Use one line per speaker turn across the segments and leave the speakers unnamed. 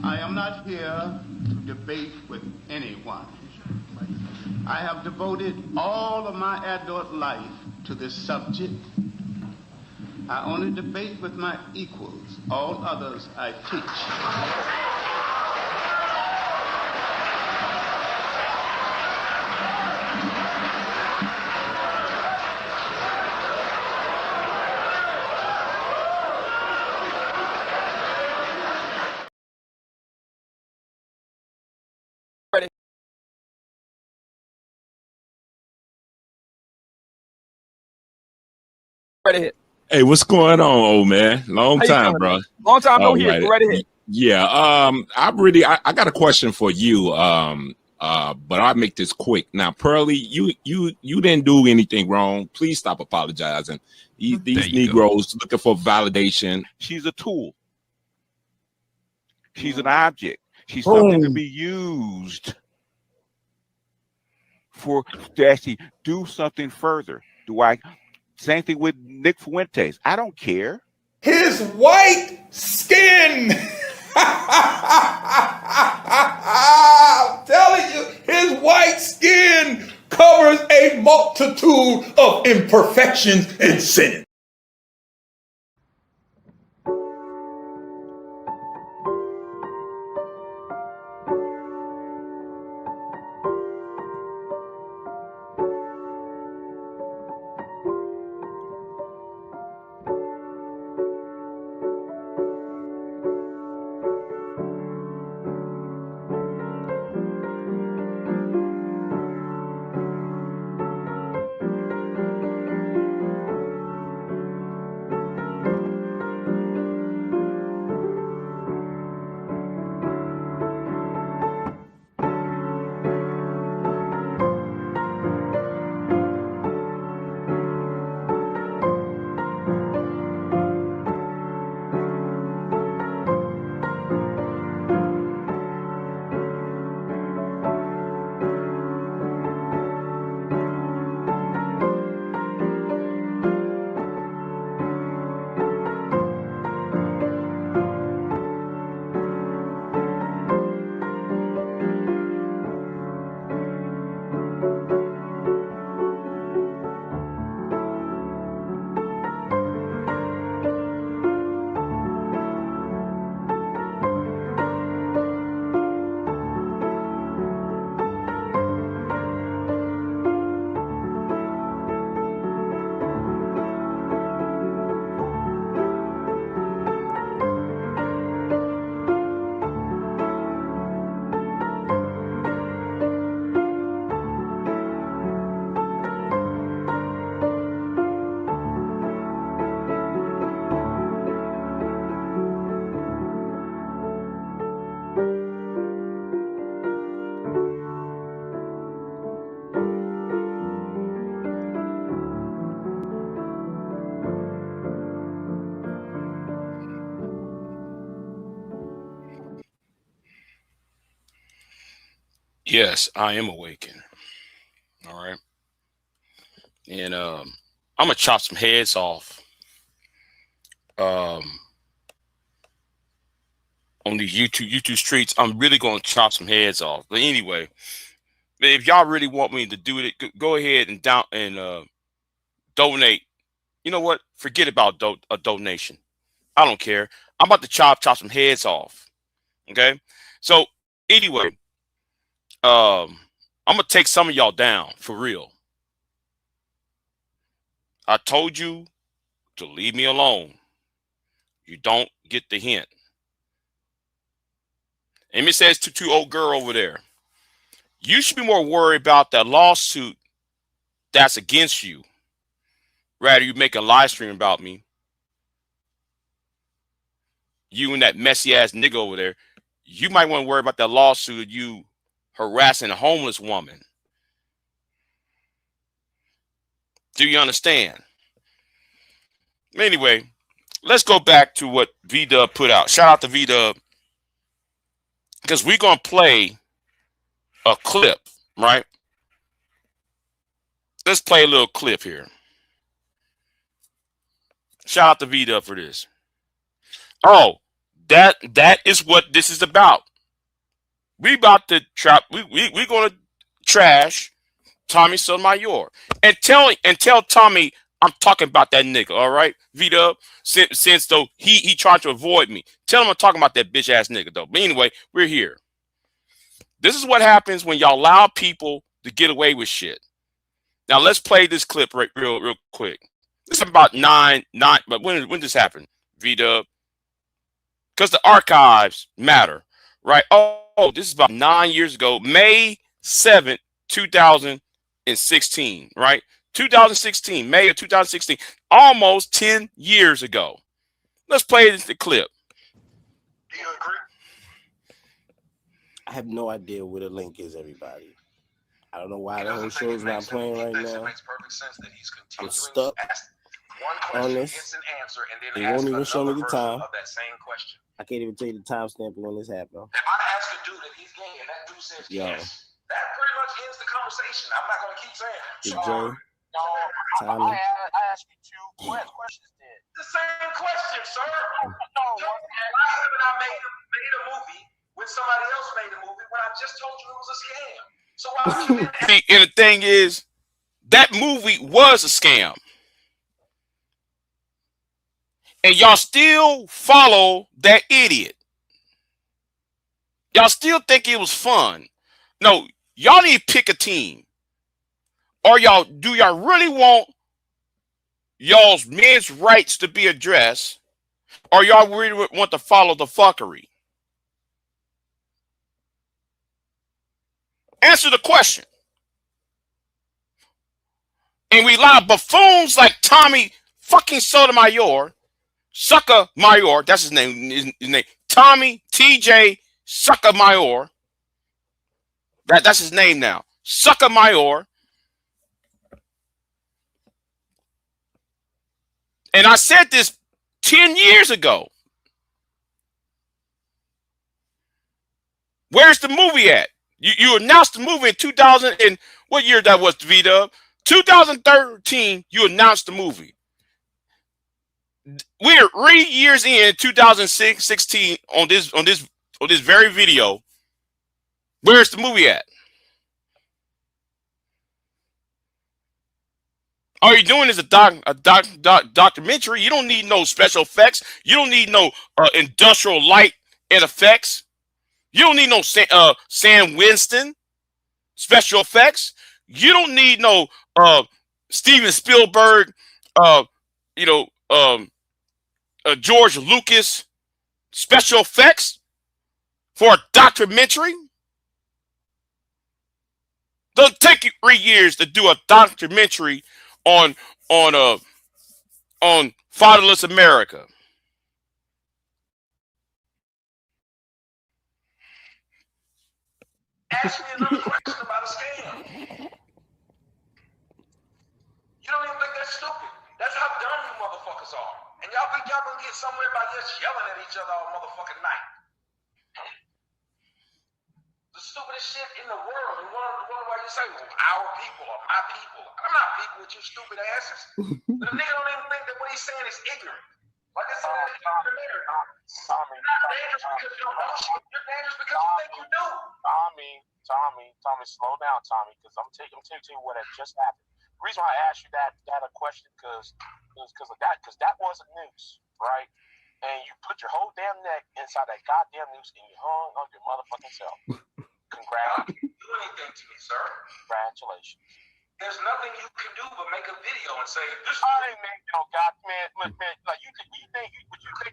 I am not here to debate with anyone. I have devoted all of my adult life to this subject. I only debate with my equals. All others I teach.
Right ahead.
Hey, what's going on, old man? Long time, bro.
Long time no hear. Go right ahead.
Yeah. I got a question for you. But I'll make this quick. Now, Pearly, you didn't do anything wrong. Please stop apologizing. These Negroes looking for validation.
She's a tool. She's an object. She's something to be used to actually do something further. Same thing with Nick Fuentes. I don't care.
His white skin. I'm telling you, his white skin covers a multitude of imperfections and sin.
Yes, I am awakened. All right. And I'm gonna chop some heads off on these YouTube streets. I'm really gonna chop some heads off. But anyway, if y'all really want me to do it, go ahead and donate. You know what? Forget about a donation. I don't care. I'm about to chop some heads off. Okay. So anyway, I'm gonna take some of y'all down for real. I told you to leave me alone. You don't get the hint. And it says to old girl over there, you should be more worried about that lawsuit that's against you. Rather, you make a live stream about me. You and that messy ass nigga over there, you might want to worry about that lawsuit of you harassing a homeless woman. Do you understand? Anyway, let's go back to what V-Dub put out. Shout out to V-Dub. Because we're going to play a clip, right? Let's play a little clip here. Shout out to V-Dub for this. Oh, That is what this is about. We about to trap. We gonna trash Tommy Sotomayor and tell Tommy I'm talking about that nigga. All right, V-Dub. Since though he tried to avoid me, tell him I'm talking about that bitch ass nigga though. But anyway, we're here. This is what happens when y'all allow people to get away with shit. Now let's play this clip real quick. This is about nine. But when this happened, V-Dub? Because the archives matter, right? Oh, this is about 9 years ago, May 7th, 2016, right? 2016, May of 2016, almost 10 years ago. Let's play the clip.
Do you agree? I have no idea where the link is, everybody. I don't know why the whole show is not playing right now. I'm stuck on this. They won't even show me the time. I can't even tell you the timestamp when this happened. If I ask a dude if he's gay and that dude says yes, that pretty much ends the conversation. I'm not going to keep saying it. BIGJ, Tommy. I asked you two questions then. The same question, sir. No. Why haven't I made a movie when somebody else made a movie when I just told you it was a scam? So why would you?
And the thing is, that movie was a scam. And y'all still follow that idiot. Y'all still think it was fun. No, y'all need to pick a team. Or do y'all really want y'all's men's rights to be addressed? Or y'all really want to follow the fuckery? Answer the question. And we allow buffoons like Tommy fucking Sotomayor, Sucker Mayor, that's his name. His name, Tommy TJ Sucker Mayor. That's his name now. Sucker Mayor. And I said this 10 years ago. Where's the movie at? You announced the movie in 2000 and what year that was, V-Dub? 2013, you announced the movie. We're 3 years in 2016 on this very video. Where's the movie at? All you're doing is a documentary. You don't need no special effects. You don't need no industrial light and effects. You don't need no Sam Winston special effects. You don't need no Steven Spielberg, George Lucas special effects for a documentary. Doesn't take you 3 years to do a documentary on fatherless America.
Ask me another question about a scam. You don't even think that's stupid. That's how dumb you motherfuckers are. And y'all think y'all gonna get somewhere by just yelling at each other all motherfucking night. The stupidest shit in the world. And wonder why you say, well, our people or my people. I'm not people with you stupid asses. The nigga don't even think that what he's saying is ignorant. Like I said, you're not dangerous because you don't know shit. You're dangerous because you think you do. Tommy, slow down, Tommy, because I'm telling you what had just happened. The reason why I asked you that question because that wasn't news, right? And you put your whole damn neck inside that goddamn noose and you hung on your motherfucking self. Congratulations. You do anything to me, sir. Congratulations. There's nothing you can do but make a video and say, this ain't man, like you think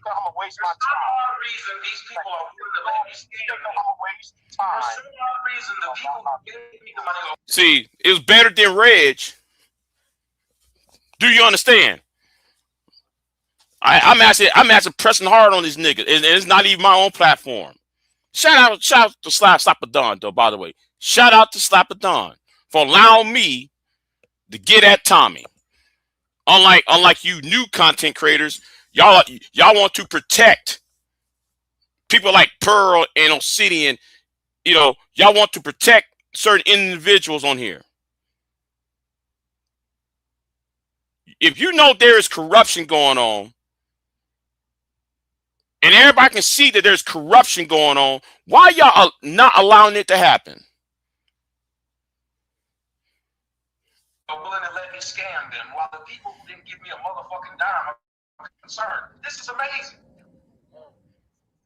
I'm gonna waste my time. For some odd reason, these people are willing to let me stay. I'm gonna waste time. For some odd reason, the people who gave me the money.
See, it was better than Reg. Do you understand? I'm actually pressing hard on these niggas, and it's not even my own platform. Shout out to Slap-a-Don, though, by the way. Shout out to Slap-a-Don for allowing me to get at Tommy. Unlike you new content creators, y'all want to protect people like Pearl and Obsidian. Y'all want to protect certain individuals on here. If you know there is corruption going on, and everybody can see that there's corruption going on, why y'all not allowing it to happen?
Willing to let me scam them while the people who didn't give me a motherfucking dime are concerned. This is amazing.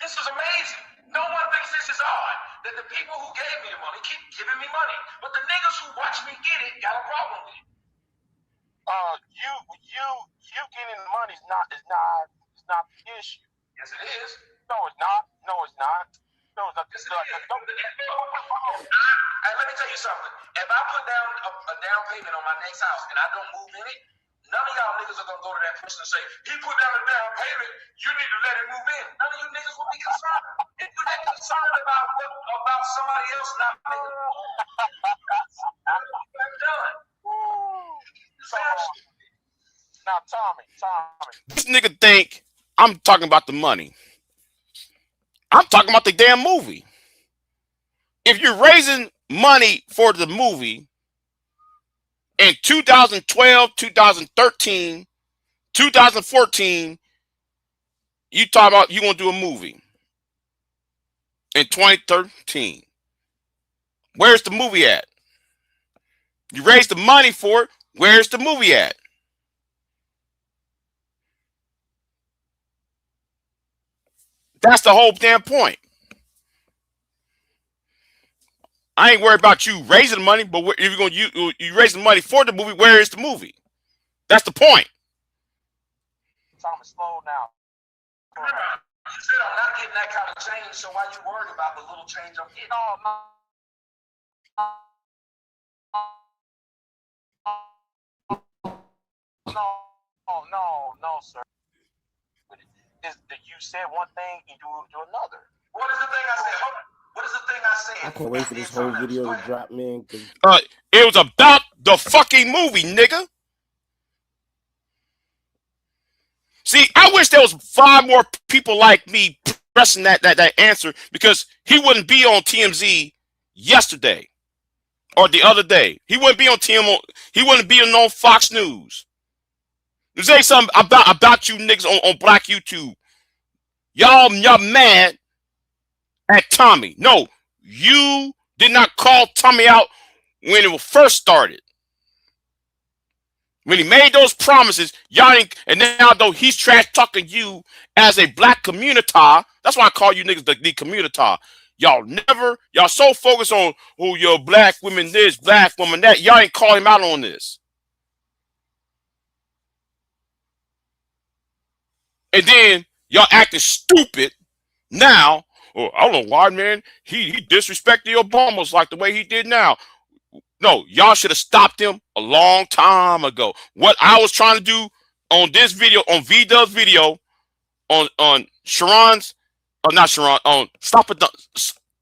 This is amazing. No one thinks this is odd that the people who gave me the money keep giving me money, but the niggas who watch me get it got a problem with it. You getting the money is not the issue. Yes, it is. No, it's not. No, it's not. No, it's not. Yes, it is. Hey, let me tell you something. If I put down a down payment on my next house and I don't move in it, none of y'all niggas are gonna go to that person and say, he put down a down payment, you need to let him move in. None of you niggas will be concerned. If you're not concerned about somebody else not making it, I'm done. Now, Tommy.
This nigga think I'm talking about the money. I'm talking about the damn movie. If you're raising money for the movie in 2012, 2013, 2014, you talk about you want to do a movie in 2013. Where's the movie at? You raised the money for it. Where's the movie at? That's the whole damn point. I ain't worried about you raising money, but if you're gonna you raising money for the movie, where is the movie? That's the point.
Tommy, slow now. You said I'm not getting that kind of change, so why you worried about the little change I'm getting? No, sir. You said one thing, you do another. What is the thing I said? What is the thing I said?
I can't wait for this whole video to drop, man.
It was about the fucking movie, nigga. See, I wish there was 5 more people like me pressing that answer, because he wouldn't be on TMZ yesterday or the other day. He wouldn't be on he wouldn't be on Fox News. You say something about you niggas on Black YouTube. Y'all mad at Tommy. No, you did not call Tommy out when it first started. When he made those promises, y'all ain't, and now though he's trash talking you as a black community. That's why I call you niggas the community. Y'all so focused on your black women this, black woman that, y'all ain't call him out on this. And then y'all acting stupid now. Oh, I don't know why, man. He disrespected the Obamas like the way he did now. No, y'all should have stopped him a long time ago. What I was trying to do on this video, on V-Dub's video, on Sharon's, or not Sharon, on Stop It Don.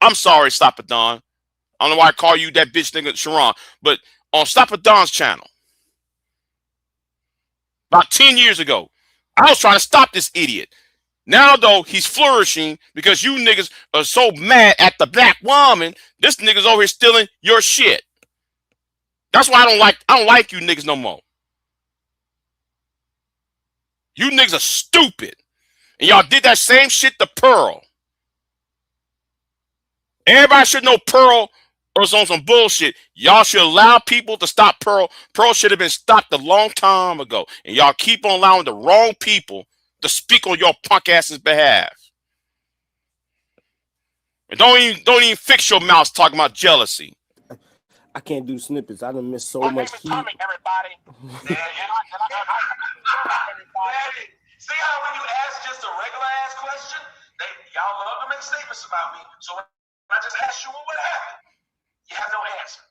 I'm sorry, Stop It Don. I don't know why I call you that bitch nigga Sharon, but on Stop It Don's channel, about 10 years ago, I was trying to stop this idiot. Now, though, he's flourishing because you niggas are so mad at the black woman. This nigga's over here stealing your shit. That's why I don't like you niggas no more. You niggas are stupid. And y'all did that same shit to Pearl. Everybody should know Pearl was on some bullshit. Y'all should allow people to stop Pearl. Pearl should have been stopped a long time ago. And y'all keep on allowing the wrong people to speak on your punk ass's behalf. And don't even fix your mouth talking about jealousy.
I can't do snippets. I done missed so much heat.
Tommy, everybody. See how when you ask just a regular ass question, y'all love to make statements about me. So when I just ask you what happened, you have no answer.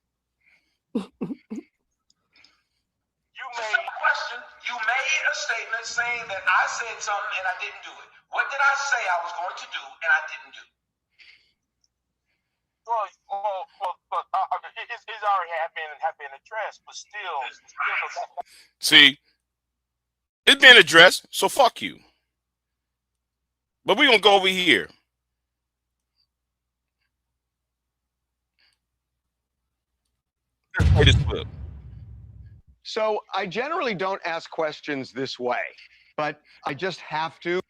You made a statement saying that I said something and I didn't do it. What did I say I was going to do and I didn't do? Well, it's already have been addressed, but still.
See, it's been addressed, so fuck you. But we're gonna go over here. Play this clip.
So I generally don't ask questions this way, but I just have to.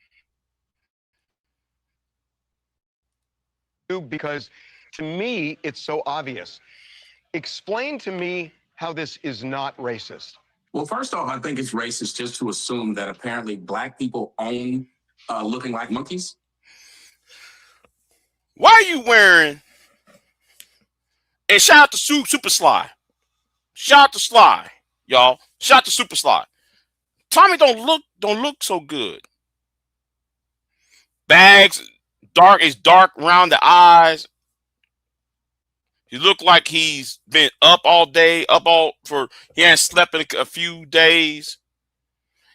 because to me, it's so obvious. Explain to me how this is not racist.
Well, first off, I think it's racist just to assume that apparently black people own looking like monkeys.
Why are you wearing? And shout out to Super Sly. Shout out to Sly, y'all. Shout out to Super Sly. Tommy don't look so good. Bags, dark around the eyes. He look like he's been up all day, he hasn't slept in a few days.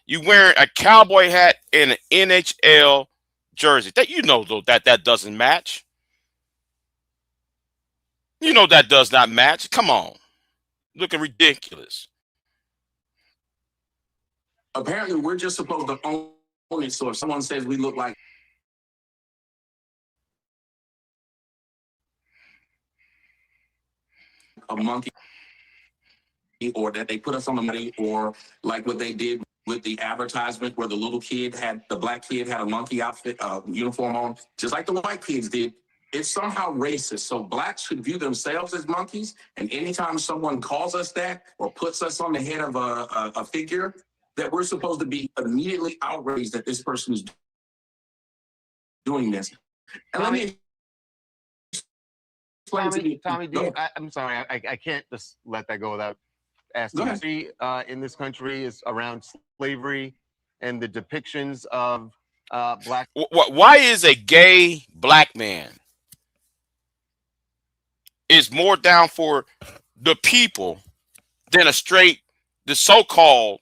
You wearing a cowboy hat and an NHL jersey. That you know though that doesn't match. You know that does not match. Come on. Looking ridiculous.
Apparently, we're just supposed to own it. So if someone says we look like a monkey, or that they put us on the money, or like what they did with the advertisement where the black kid had a monkey outfit, uniform on, just like the white kids did. It's somehow racist. So blacks should view themselves as monkeys. And anytime someone calls us that or puts us on the head of a figure, that we're supposed to be immediately outraged that this person is doing this. And
Tommy,
let me explain to you.
Tommy, I'm sorry, I can't just let that go without asking. History in this country is around slavery and the depictions of black.
Why is a gay black man is more down for the people than the so-called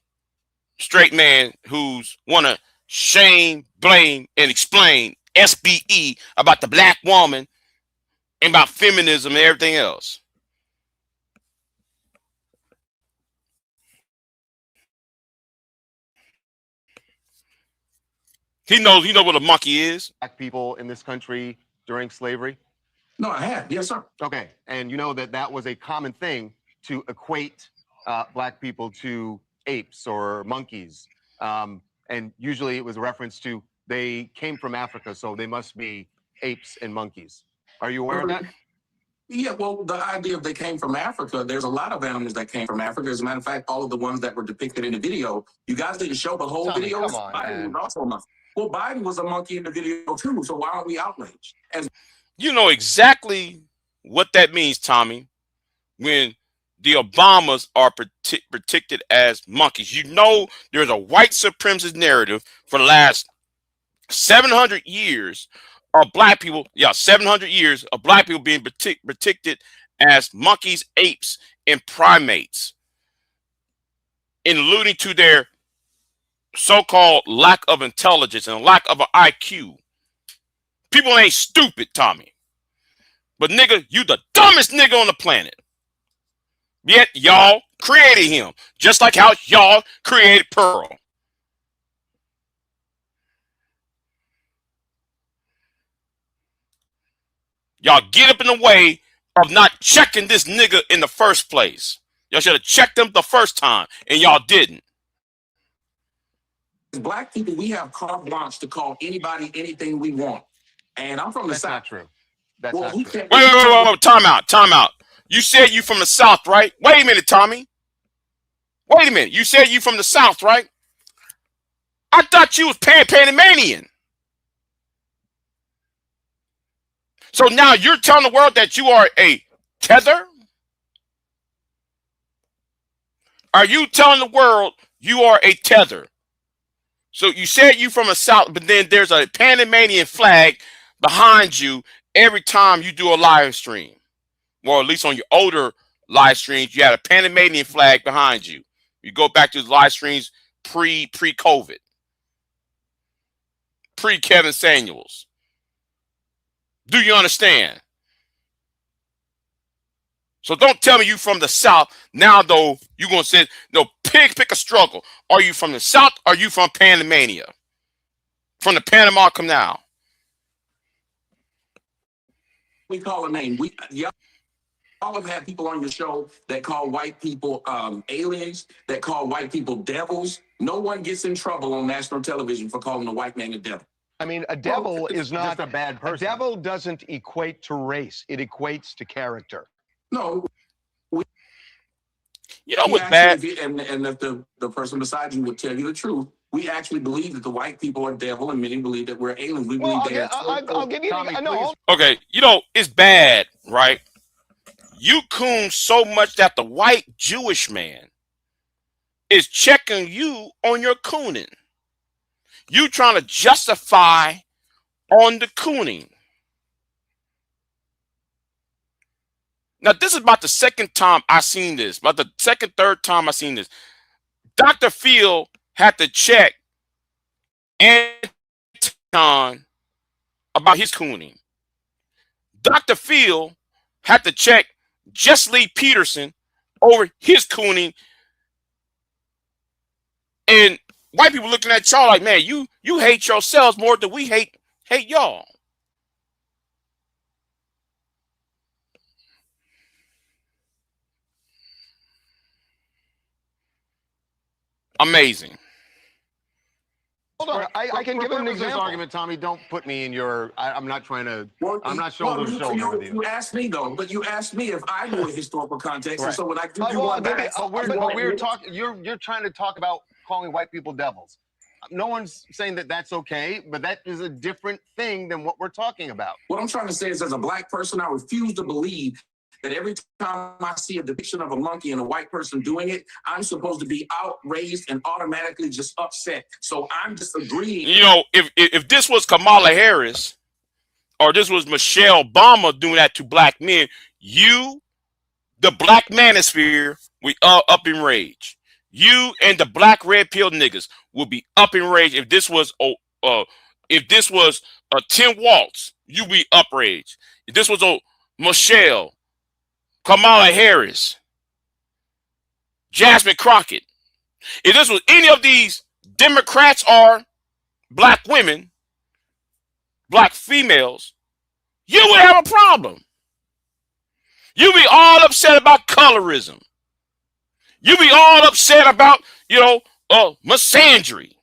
straight man who's want to shame, blame, and explain SBE about the black woman and about feminism and everything else? He knows what a monkey is.
Black people in this country during slavery?
No, I have. Yes, sir.
Okay. And you know that was a common thing to equate black people to apes or monkeys. And usually it was a reference to they came from Africa, so they must be apes and monkeys. Are you aware of that?
Yeah, well, the idea of they came from Africa, there's a lot of animals that came from Africa. As a matter of fact, all of the ones that were depicted in the video, you guys didn't show the whole video.
Come on,
Biden was also a monkey. Well, Biden was a monkey in the video too, so why aren't we outraged?
You know exactly what that means, Tommy, when the Obamas are predicted as monkeys. You know there's a white supremacist narrative for the last 700 years of black people, 700 years of black people being predicted as monkeys, apes, and primates, in alluding to their so-called lack of intelligence and lack of an IQ. People ain't stupid, Tommy. But nigga, you the dumbest nigga on the planet. Yet y'all created him, just like how y'all created Pearl. Y'all get up in the way of not checking this nigga in the first place. Y'all should have checked him the first time, and y'all didn't.
As black people, we have carte blanche to call anybody anything we want. And I'm from the South.
That's not true. That's not true.
Wait, time out. You said you from the South, right? Wait a minute, Tommy. Wait a minute. You said you from the South, right? I thought you was Panamanian. So now you're telling the world that you are a tether? Are you telling the world you are a tether? So you said you from the South, but then there's a Panamanian flag behind you every time you do a live stream. Or at least on your older live streams, you had a Panamanian flag behind you. You go back to the live streams pre-COVID. Pre-Kevin Samuels. Do you understand? So don't tell me you from the South. Now, though, you're going to say, no, pick a struggle. Are you from the South or are you from Panamania? From the Panama Canal?
We call a name. Y'all have had people on your show that call white people aliens, that call white people devils. No one gets in trouble on national television for calling a white man a devil.
I mean, a devil is not
a bad person.
A devil doesn't equate to race. It equates to character.
No.
You know what's bad?
And if the person beside you would tell you the truth, we actually believe that the white people are devil, and many believe that we're aliens. We believe
I'll give you
Okay, you know, it's bad, right? You coon so much that the white Jewish man is checking you on your cooning. You trying to justify on the cooning. Now, this is about the second time I seen this. About the third time I seen this. Dr. Phil had to check Anton about his cooning. Dr. Phil had to check Jesse Lee Peterson over his cooning. And white people looking at y'all like, man, you hate yourselves more than we hate y'all. Amazing.
Hold on, I can give him an example.
Argument, Tommy. Don't put me in your. I'm not trying to. I'm not shoulder to shoulder with you.
You asked me though, but you asked me if I knew a historical context,
Right.
and so when I give you one back,
we're talking. You're trying to talk about calling white people devils. No one's saying that that's okay, but that is a different thing than what we're talking about.
What I'm trying to say is, as a black person, I refuse to believe that every time I see a depiction of a monkey and a white person doing it, I'm supposed to be outraged and automatically just upset. So I'm just agreeing.
You know, if this was Kamala Harris or this was Michelle Obama doing that to black men, you, the black manosphere, we up in rage. You and the black red pill niggas will be up in rage. If this was Tim Waltz, you be upraged. If this was Michelle, Kamala Harris, Jasmine Crockett, if this was any of these Democrats or black women, black females, you would have a problem. You'd be all upset about colorism. You'd be all upset about, misandry.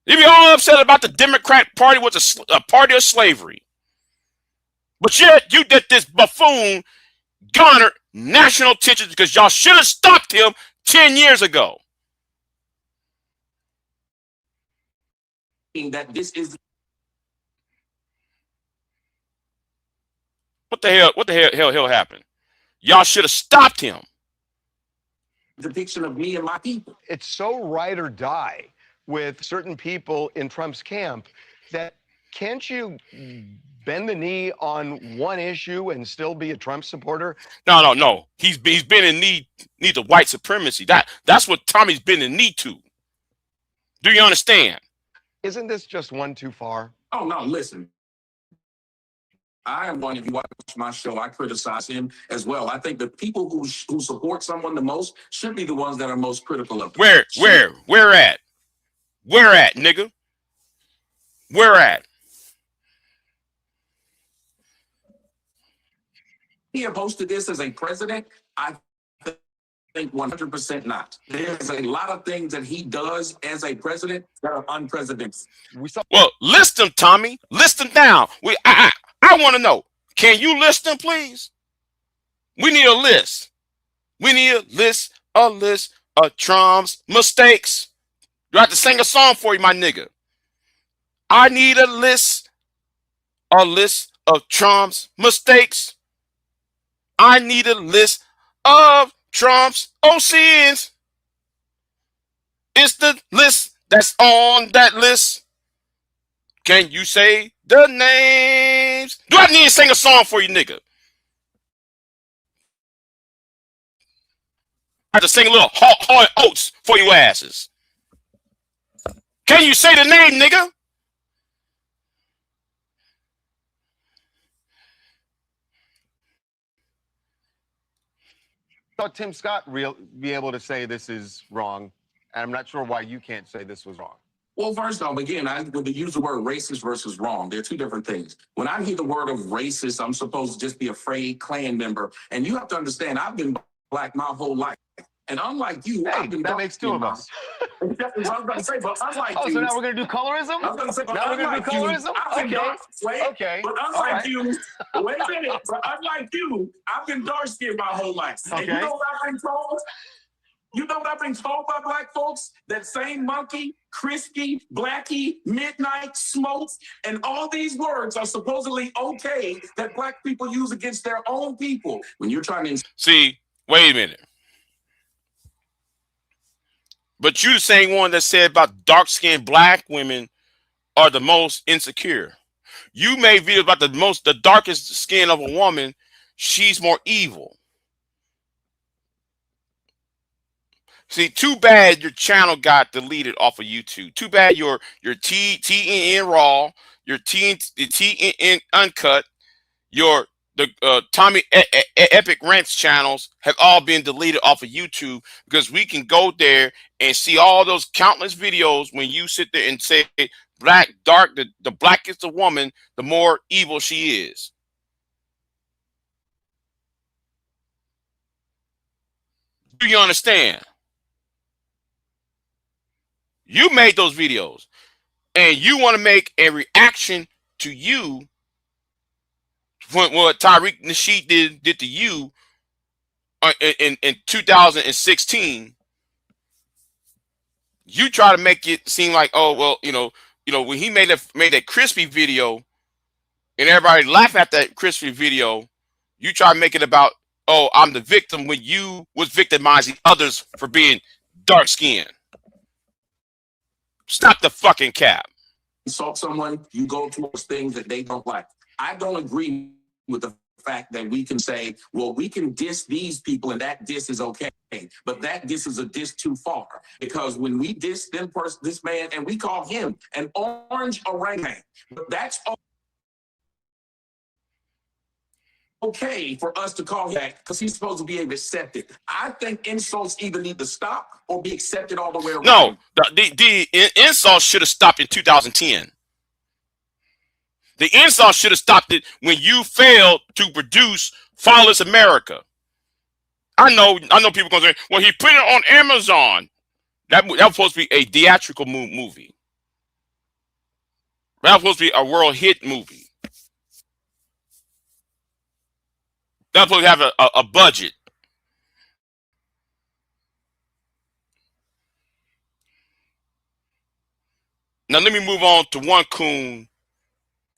You'd be all upset about the Democrat Party was a party of slavery. But yet you did this buffoon garnered national attention because y'all should have stopped him 10 years ago.
That this is
what the hell happened? Y'all should have stopped him.
Depiction of me and my people.
It's so ride or die with certain people in Trump's camp that can't you bend the knee on one issue and still be a Trump supporter?
No. He's been in need to white supremacy. That's what Tommy's been in need to. Do you understand?
Isn't this just one too far?
Oh no, listen. I am one. If you watch my show, I criticize him as well. I think the people who support someone the most should be the ones that are most critical of them.
Where at, nigga? Where at?
He opposed to this as a president? I think 100% not. There's a lot of things that he does as a president that are unprecedented.
Well, list them, Tommy. List them down. I want to know. Can you list them, please? We need a list. We need a list of Trump's mistakes. Do I have to sing a song for you, my nigga? I need a list of Trump's mistakes. I need a list of Trump's sins. It's the list that's on that list. Can you say the names? Do I need to sing a song for you, nigga? I have to sing a little Hall & Oates for you asses. Can you say the name, nigga?
I thought Tim Scott be able to say this is wrong, and I'm not sure why you can't say this was wrong.
Well, first off, again, when they use the word racist versus wrong, they're two different things. When I hear the word of racist, I'm supposed to just be a afraid Klan member. And you have to understand, I've been black my whole life. And unlike you,
hey, that makes two of us.
That's what I was going to say, but unlike
oh,
you,
so now we're going to do colorism?
I was going to say, but
now we're going to do colorism? Okay.
But unlike you, wait a minute, but unlike you, I've been dark-skinned my whole life.
Okay.
And you know what I've been told? You know what I've been told by black folks? That same monkey, crispy, blackie, midnight, smokes, and all these words are supposedly okay that black people use against their own people. When you're trying to
see, wait a minute. But you the same one that said about dark-skinned black women are the most insecure. You made videos about the darkest skin of a woman. She's more evil. See, too bad your channel got deleted off of YouTube. Too bad your TNN Raw, your TNN Uncut, the Tommy Epic Rants channels have all been deleted off of YouTube, because we can go there and see all those countless videos when you sit there and say black, dark, the blackest the woman, the more evil she is. Do you understand? You made those videos, and you want to make a reaction to you when what Tariq Nasheed did to you in 2016. You try to make it seem like, oh well, you know when he made that crispy video, and everybody laughed at that crispy video. You try to make it about, oh, I'm the victim, when you was victimizing others for being dark skinned. Stop the fucking cap.
insult someone, you go towards things that they don't like. I don't agree with the fact that we can say, well, we can diss these people and that diss is okay, but that diss is a diss too far, because when we diss this man and we call him an orange orangutan, that's okay for us to call him that, because he's supposed to be accepted. I think insults either need to stop or be accepted all the way around.
No, the insults should have stopped in 2010. The insult should have stopped it when you failed to produce Flawless America. I know people gonna say, well, he put it on Amazon. That was supposed to be a theatrical movie. That was supposed to be a world hit movie. That was supposed to have a budget. Now let me move on to one coon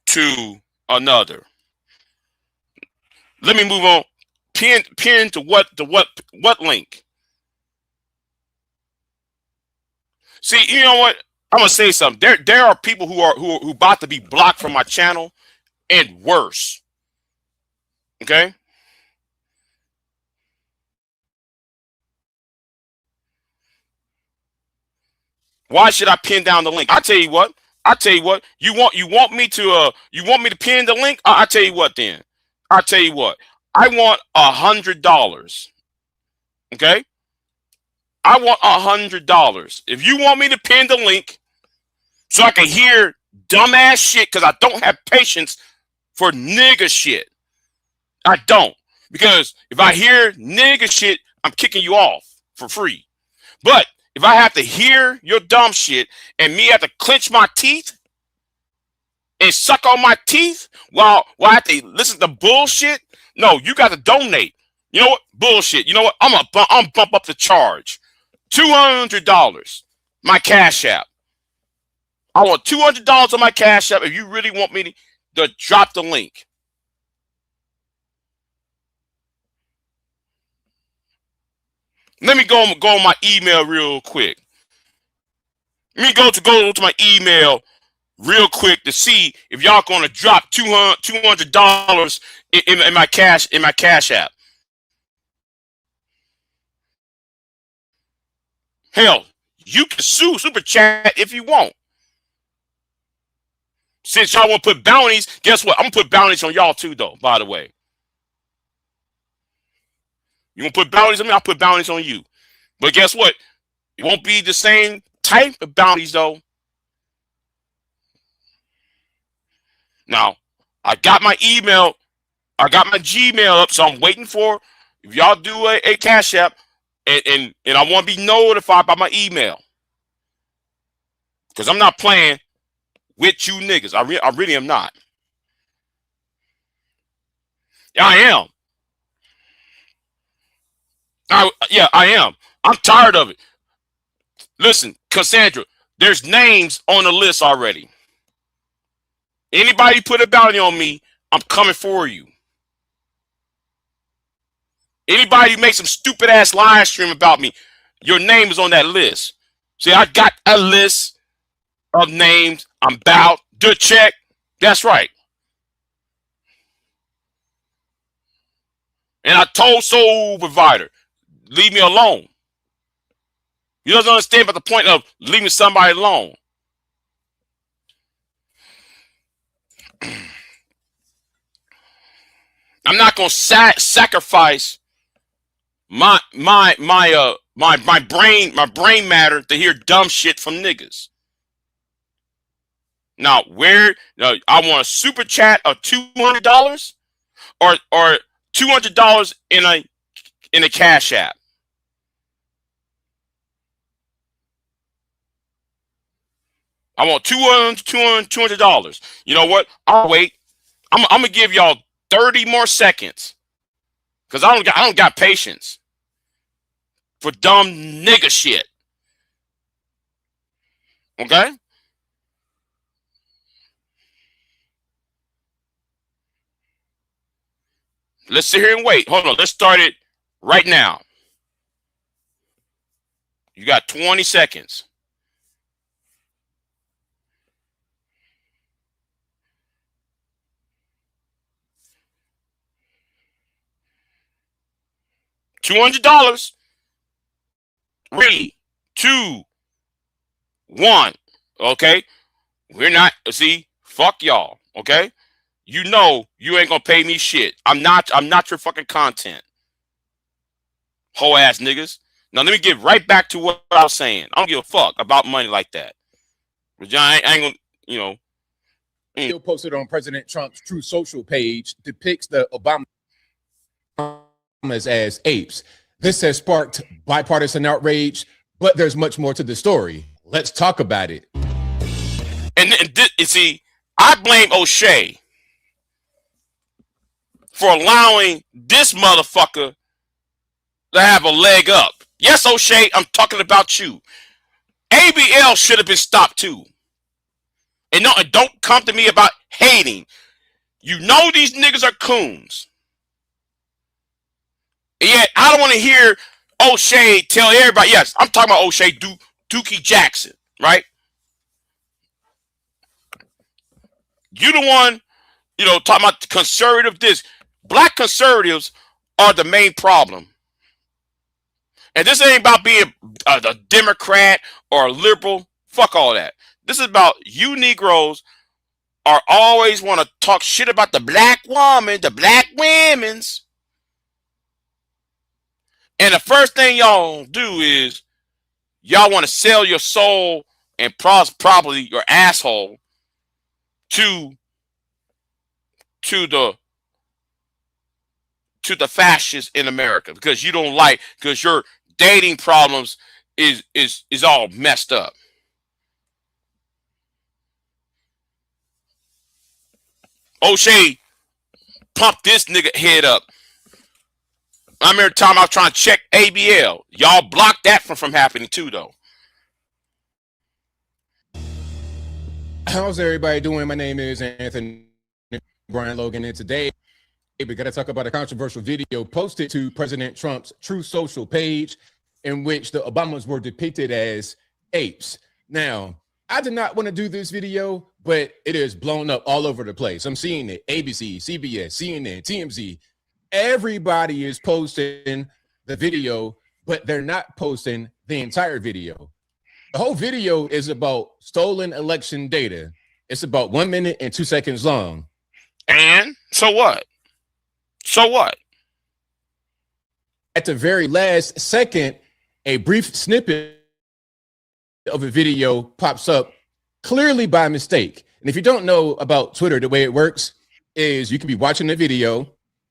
to another. Let me move on. Pin to what link? See, you know what? I'm gonna say something. There are people who about to be blocked from my channel, and worse. Okay. Why should I pin down the link? I tell you what. You want me to pin the link? I tell you what. Then I tell you what. I want $100. Okay. I want $100. If you want me to pin the link, so I can hear dumbass shit, because I don't have patience for nigga shit. I don't, because if I hear nigga shit, I'm kicking you off for free. But if I have to hear your dumb shit and me have to clench my teeth and suck on my teeth while I have to listen to bullshit, no, you got to donate. You know what? Bullshit. You know what? I'm bump up the charge. $200. My Cash App. I want $200 on my Cash App if you really want me to drop the link. Let me go on my email real quick. Let me go to my email real quick to see if y'all gonna drop $200 in my Cash App. Hell, you can super chat if you want. Since y'all want to put bounties, guess what? I'm gonna put bounties on y'all too, though. By the way. You want to put bounties on me? I'll put bounties on you. But guess what? It won't be the same type of bounties, though. Now, I got my email. I got my Gmail up, so I'm waiting for, if y'all do a Cash App, and I want to be notified by my email. Because I'm not playing with you niggas. I really am not. I am. I am. I'm tired of it. Listen, Cassandra, there's names on the list already. Anybody put a bounty on me, I'm coming for you. Anybody make some stupid ass live stream about me, your name is on that list. See, I got a list of names I'm about to check. That's right. And I told Soul Provider, leave me alone. You don't understand about the point of leaving somebody alone. I'm not gonna sacrifice my brain matter to hear dumb shit from niggas. Now, I want a super chat of $200 or $200 in a Cash App. I want $200. You know what? I'll wait. I'm gonna give y'all 30 more seconds because I don't got patience for dumb nigga shit. Okay? Let's sit here and wait. Hold on. Let's start it right now. You got 20 seconds. $200. 3, 2, 1. Okay? We're not, see, fuck y'all. Okay? You know you ain't gonna pay me shit. I'm not your fucking content. Whole ass niggas. Now let me get right back to what I was saying. I don't give a fuck about money like that. But I ain't gonna, you know.
Video posted on President Trump's True Social page depicts the Obama as apes. This has sparked bipartisan outrage, but there's much more to the story. Let's talk about it.
And see, I blame O'Shea for allowing this motherfucker to have a leg up. Yes, O'Shea, I'm talking about you. ABL should have been stopped too. And no, don't come to me about hating. You know these niggas are coons. And yet, I don't want to hear O'Shea tell everybody, yes, I'm talking about O'Shea Dookie Jackson, right? You the one, you know, talking about conservative this. Black conservatives are the main problem. And this ain't about being a Democrat or a liberal. Fuck all that. This is about you Negroes are always want to talk shit about the black woman, the black women's. And the first thing y'all do is y'all want to sell your soul and probably your asshole to the fascists in America because you don't like, because your dating problems is all messed up. O'Shea pumped this nigga head up. I remember time I was trying to check ABL. Y'all blocked that from happening too, though.
How's everybody doing? My name is Anthony Brian Logan, and today we got to talk about a controversial video posted to President Trump's True Social page in which the Obamas were depicted as apes. Now, I did not want to do this video, but it is blown up all over the place. I'm seeing it. ABC, CBS, CNN, TMZ. Everybody is posting the video, but they're not posting the entire video. The whole video is about stolen election data. It's about 1 minute and 2 seconds long.
And so what? So what?
At the very last second, a brief snippet of a video pops up clearly by mistake. And if you don't know about Twitter, the way it works is you can be watching the video,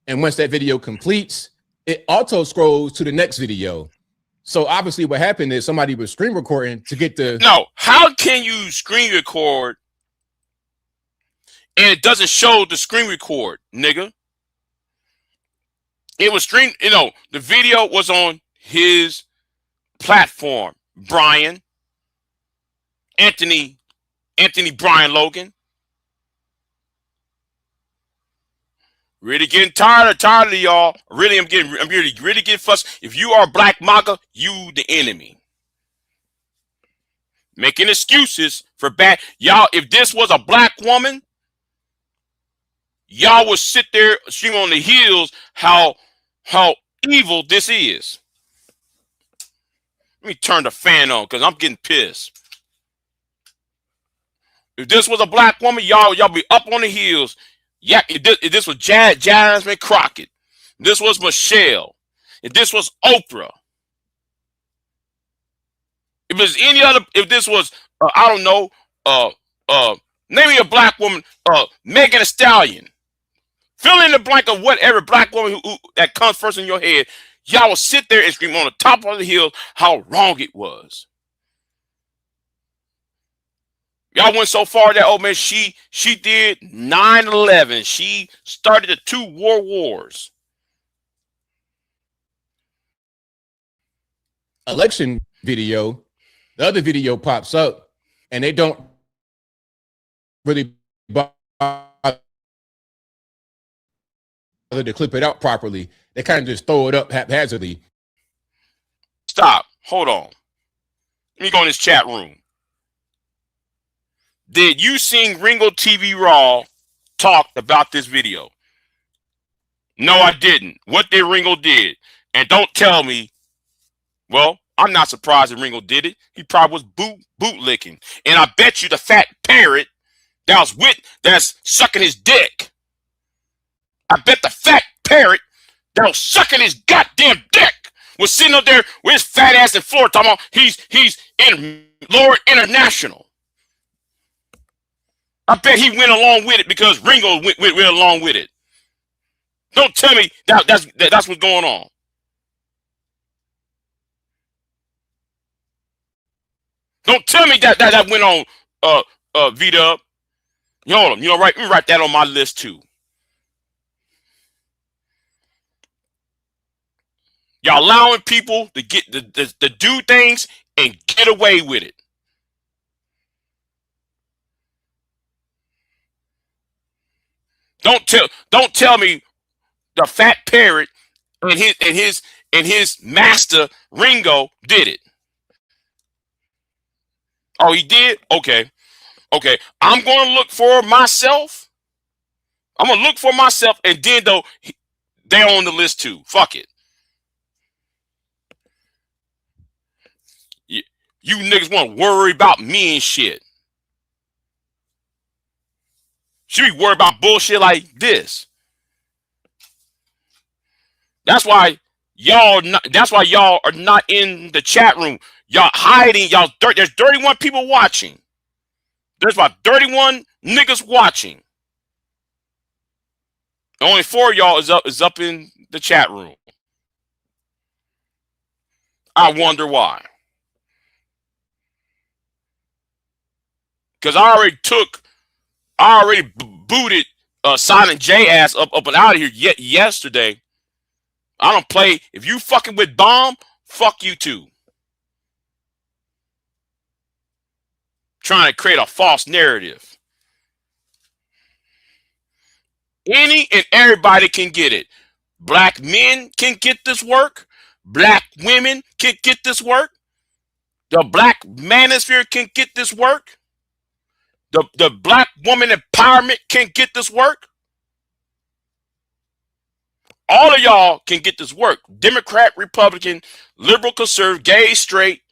and once that video completes, it auto scrolls to the next video. So obviously what happened is somebody was screen recording to get the...
No, how can you screen record and it doesn't show the screen record, nigga? It was streamed, you know, the video was on his platform, Brian, Anthony Brian Logan. Really getting tired of y'all. Really, I'm really getting fussed. If you are Black MAGA, you the enemy. Making excuses for bad. Y'all, if this was a black woman, y'all would sit there stream on the heels how evil this is. Let me turn the fan on because I'm getting pissed. If this was a black woman, y'all be up on the heels. Yeah, if this was Jasmine Crockett, this was Michelle, if this was Oprah, if it was any other, if this was I don't know, name me a black woman, Megan Thee Stallion. Fill in the blank of whatever black woman who that comes first in your head. Y'all will sit there and scream on the top of the hill how wrong it was. Y'all went so far that, oh man, she did 9/11. She started the 2 world wars.
Election video, the other video pops up, and they don't really bother to clip it out properly. They kind of just throw it up haphazardly.
Stop. Hold on. Let me go in this chat room. Did you see Ringo TV Raw talk about this video? No, I didn't. What did Ringo did? And don't tell me, well, I'm not surprised that Ringo did it. He probably was bootlicking. And I bet you the fat parrot that's sucking his dick. I bet the fat parrot that was sucking his goddamn dick was sitting up there with his fat ass in Florida talking about he's in Lord International. I bet he went along with it because Ringo went along with it. Don't tell me that's what's going on. Don't tell me that went on V-Dub. Hold on, let me write that on my list too. Y'all allowing people to get to do things and get away with it. Don't tell me the fat parrot and his master Ringo did it. Oh, he did? Okay. I'm gonna look for myself. And then though they're on the list too. Fuck it. You niggas want to worry about me and shit. Should be worried about bullshit like this. That's why y'all are not in the chat room. Y'all hiding. There's 31 people watching. There's about 31 niggas watching. Only 4 of y'all is up in the chat room. I wonder why. Because I already booted Silent J ass up and out of here yesterday. I don't play. If you fucking with Bomb, fuck you too. Trying to create a false narrative. Any and everybody can get it. Black men can get this work. Black women can get this work. The black manosphere can get this work. The black woman empowerment can get this work. All of y'all can get this work. Democrat, Republican, liberal, conservative, gay, straight,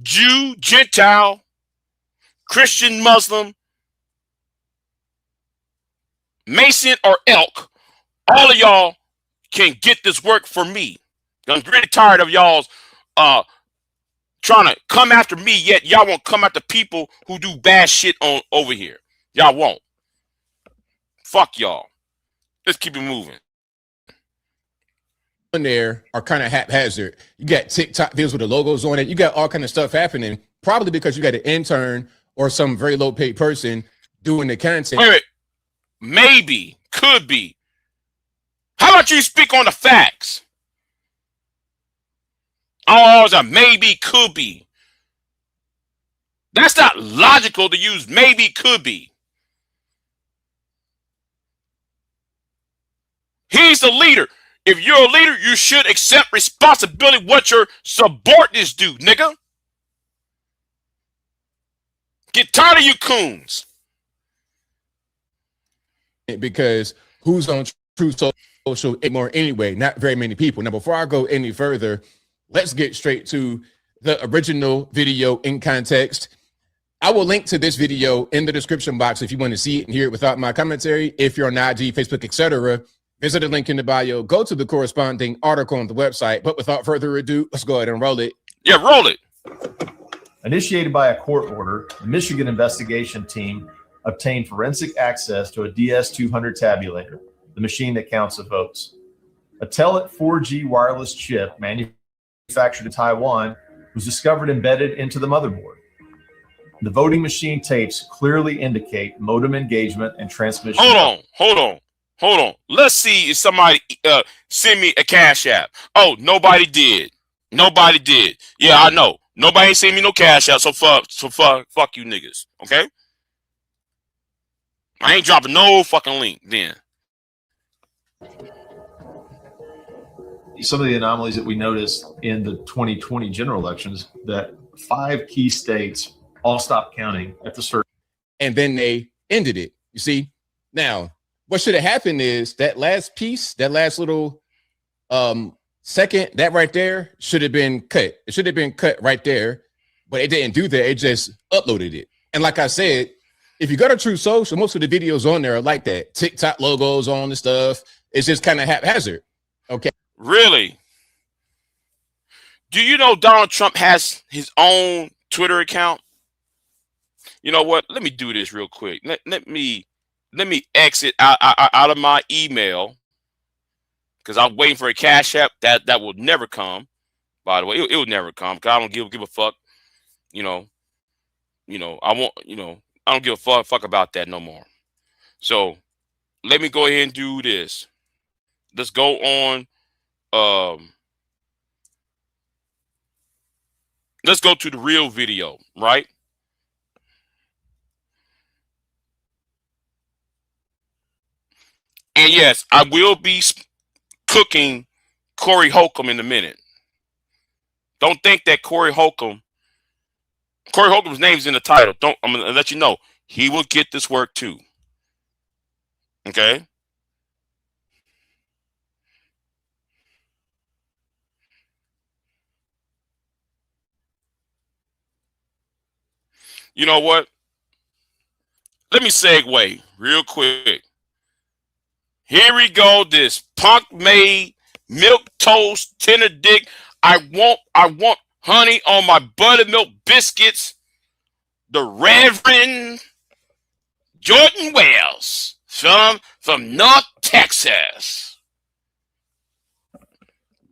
Jew, Gentile, Christian, Muslim, Mason, or Elk. All of y'all can get this work for me. I'm really tired of y'all's trying to come after me, yet y'all won't come after people who do bad shit on over here. Y'all won't. Fuck y'all. Let's keep it moving.
there are kind of haphazard. You got TikTok videos with the logos on it. You got all kind of stuff happening, probably because you got an intern or some very low paid person doing the content.
Wait. Maybe, could be. How about you speak on the facts? Oh, it's a maybe, could be. That's not logical to use maybe, could be. He's the leader. If you're a leader, you should accept responsibility what your subordinates do, nigga. Get tired of you coons.
Because who's on True Social anymore anyway? Not very many people. Now, before I go any further, let's get straight to the original video in context. I will link to this video in the description box if you want to see it and hear it without my commentary. If you're on IG, Facebook, etc., visit the link in the bio. Go to the corresponding article on the website. But without further ado, let's go ahead and roll it.
Yeah, roll it.
Initiated by a court order, the Michigan investigation team obtained forensic access to a DS200 tabulator, the machine that counts the votes. A Telit 4G wireless chip manufactured in Taiwan was discovered embedded into the motherboard. The voting machine tapes clearly indicate modem engagement and transmission.
Hold on. Let's see if somebody send me a Cash App. Oh, nobody did. Yeah, I know. Nobody ain't send me no Cash App, so fuck you niggas, okay? I ain't dropping no fucking link then.
Some of the anomalies that we noticed in the 2020 general elections, that 5 key states all stopped counting at the certain.
And then they ended it. You see? Now, what should have happened is that last piece, that last little second, that right there should have been cut. It should have been cut right there, but it didn't do that. It just uploaded it. And like I said, if you go to True Social, most of the videos on there are like that. TikTok logos on the stuff. It's just kind of haphazard. Okay.
Really? Do you know Donald Trump has his own Twitter account? You know what? Let me do this real quick. Let me exit out of my email because I'm waiting for a Cash App that will never come. By the way, it will never come because I don't give a fuck. I don't give a fuck about that no more. So let me go ahead and do this. Let's go on. Let's go to the real video, right? And yes, I will be cooking Corey Holcomb in a minute. Don't think that Corey Holcomb's name is in the title. I'm gonna let you know he will get this work too. Okay. You know what? Let me segue real quick. Here we go. This punk made milk toast tender dick. I want honey on my buttermilk biscuits. The Reverend Jordan Wells from North Texas.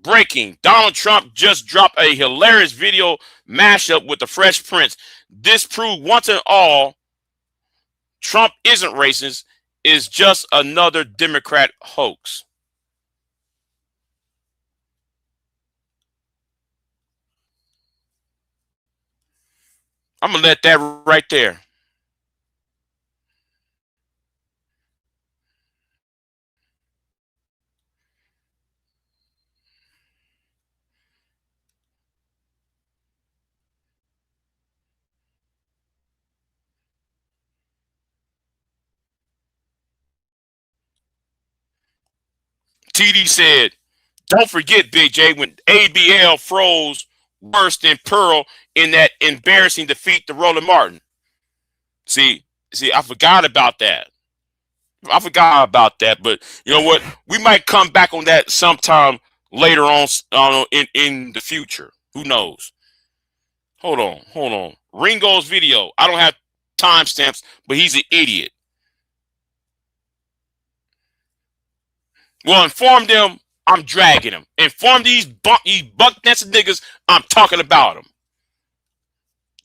Breaking. Donald Trump just dropped a hilarious video mashup with the Fresh Prince. This proved once and all Trump isn't racist, is just another Democrat hoax. I'm going to let that right there. TD said, don't forget, Big J, when ABL froze worse than Pearl in that embarrassing defeat to Roland Martin. See, I forgot about that. But you know what? We might come back on that sometime later on in the future. Who knows? Hold on. Ringo's video. I don't have timestamps, but he's an idiot. Well, inform them I'm dragging them. Inform these buck dancing niggas I'm talking about them.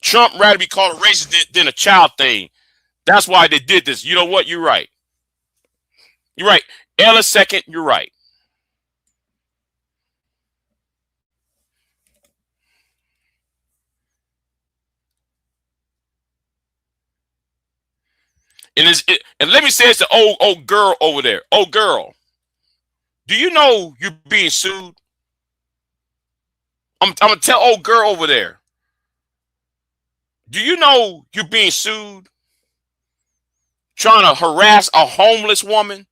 Trump rather be called a racist than a child thing. That's why they did this. You know what? You're right. You're right. Ella second, you're right. And let me say it's the old girl over there. Old girl. Do you know you're being sued? I'm gonna tell old girl over there. Do you know you're being sued? Trying to harass a homeless woman?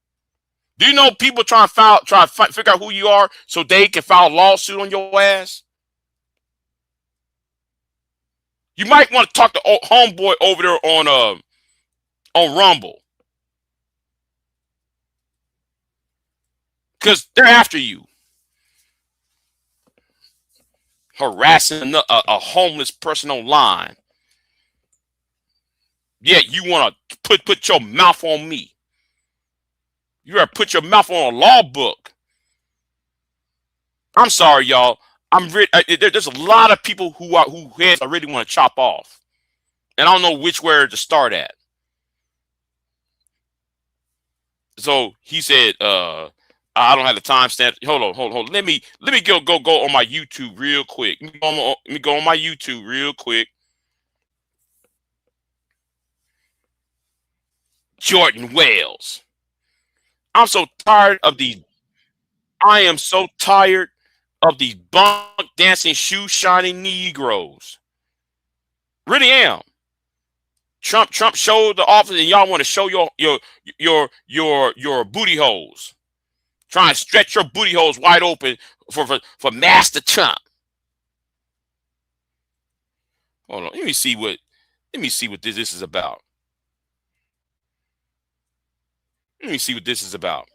Do you know people trying to figure out who you are so they can file a lawsuit on your ass? You might want to talk to old homeboy over there on Rumble. Because they're after you. Harassing a homeless person online. Yet you want to put your mouth on me. You gotta put your mouth on a law book. I'm sorry, y'all. There's a lot of people who heads I really want to chop off. And I don't know which where to start at. So he said, I don't have the timestamp. Hold on. Let me go on my YouTube real quick. Let me go on my YouTube real quick. Jordan Wales. I'm so tired of these. I am so tired of these bunk dancing, shoe shining Negroes. Really am. Trump showed the office, and y'all want to show your booty holes. Try and stretch your booty holes wide open for Master Trump. Hold on, let me see what this is about. Let me see what this is about.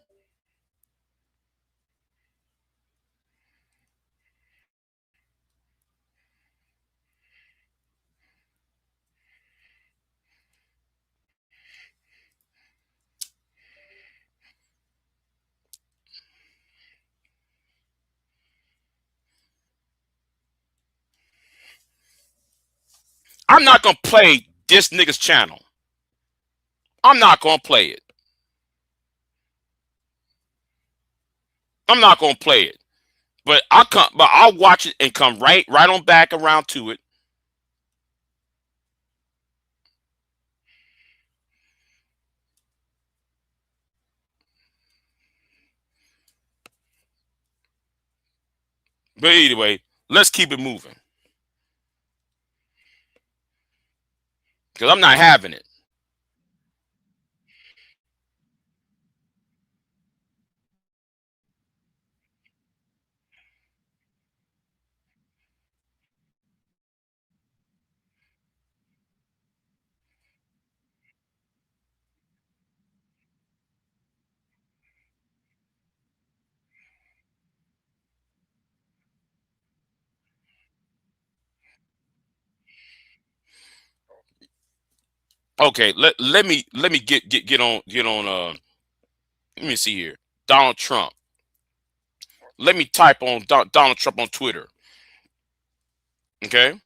I'm not gonna play this nigga's channel. I'm not gonna play it. I'm not gonna play it. But I'll watch it and come right on back around to it. But anyway, let's keep it moving. Because I'm not having it. Okay, let me get on let me see here. Donald Trump. Let me type on Donald Trump on Twitter. Okay?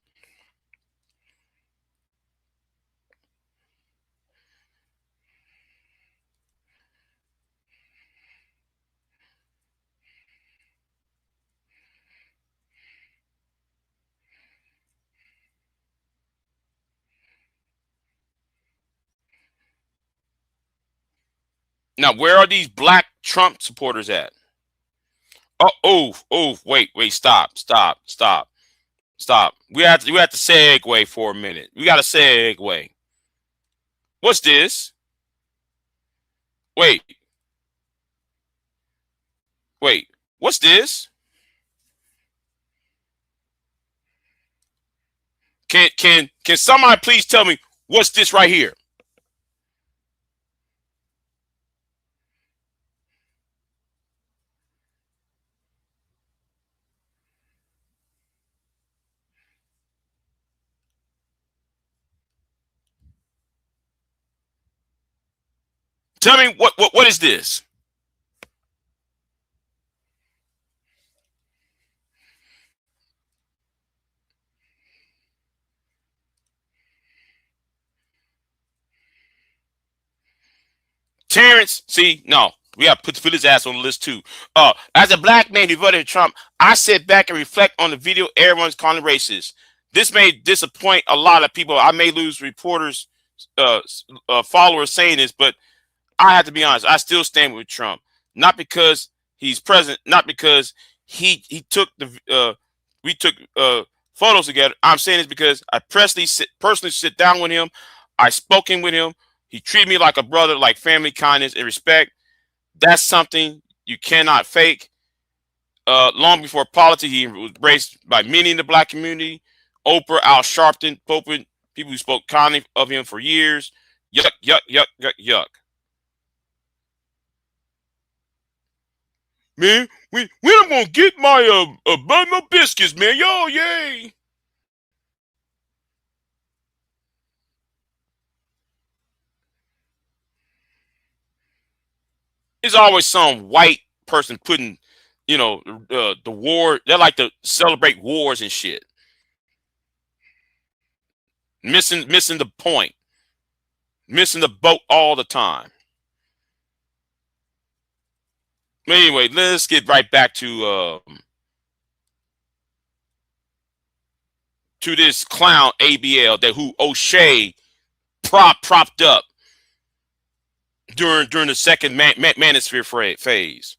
Now, where are these black Trump supporters at? Wait, stop. We have to segue for a minute. We got to segue. What's this? Wait. What's this? Can somebody please tell me what's this right here? Tell me what is this? Terrence, see, no, we got to put his ass on the list too. As a black man who voted for Trump, I sit back and reflect on the video everyone's calling racist. This may disappoint a lot of people. I may lose reporters, followers saying this, but I have to be honest. I still stand with Trump, not because he's president, not because he took the we took photos together. I'm saying this because I personally sit down with him. I spoken with him. He treated me like a brother, like family, kindness, and respect. That's something you cannot fake. Long before politics, he was embraced by many in the black community. Oprah, Al Sharpton, Popin, people who spoke kindly of him for years. Yuck, yuck, yuck, yuck, yuck. Man, when I'm gonna get my bun of biscuits, man? Yo, yay! There's always some white person putting, you know, the war. They like to celebrate wars and shit. Missing the point. Missing the boat all the time. But anyway, let's get right back to this clown ABL that who O'Shea propped up during the second manosphere phase.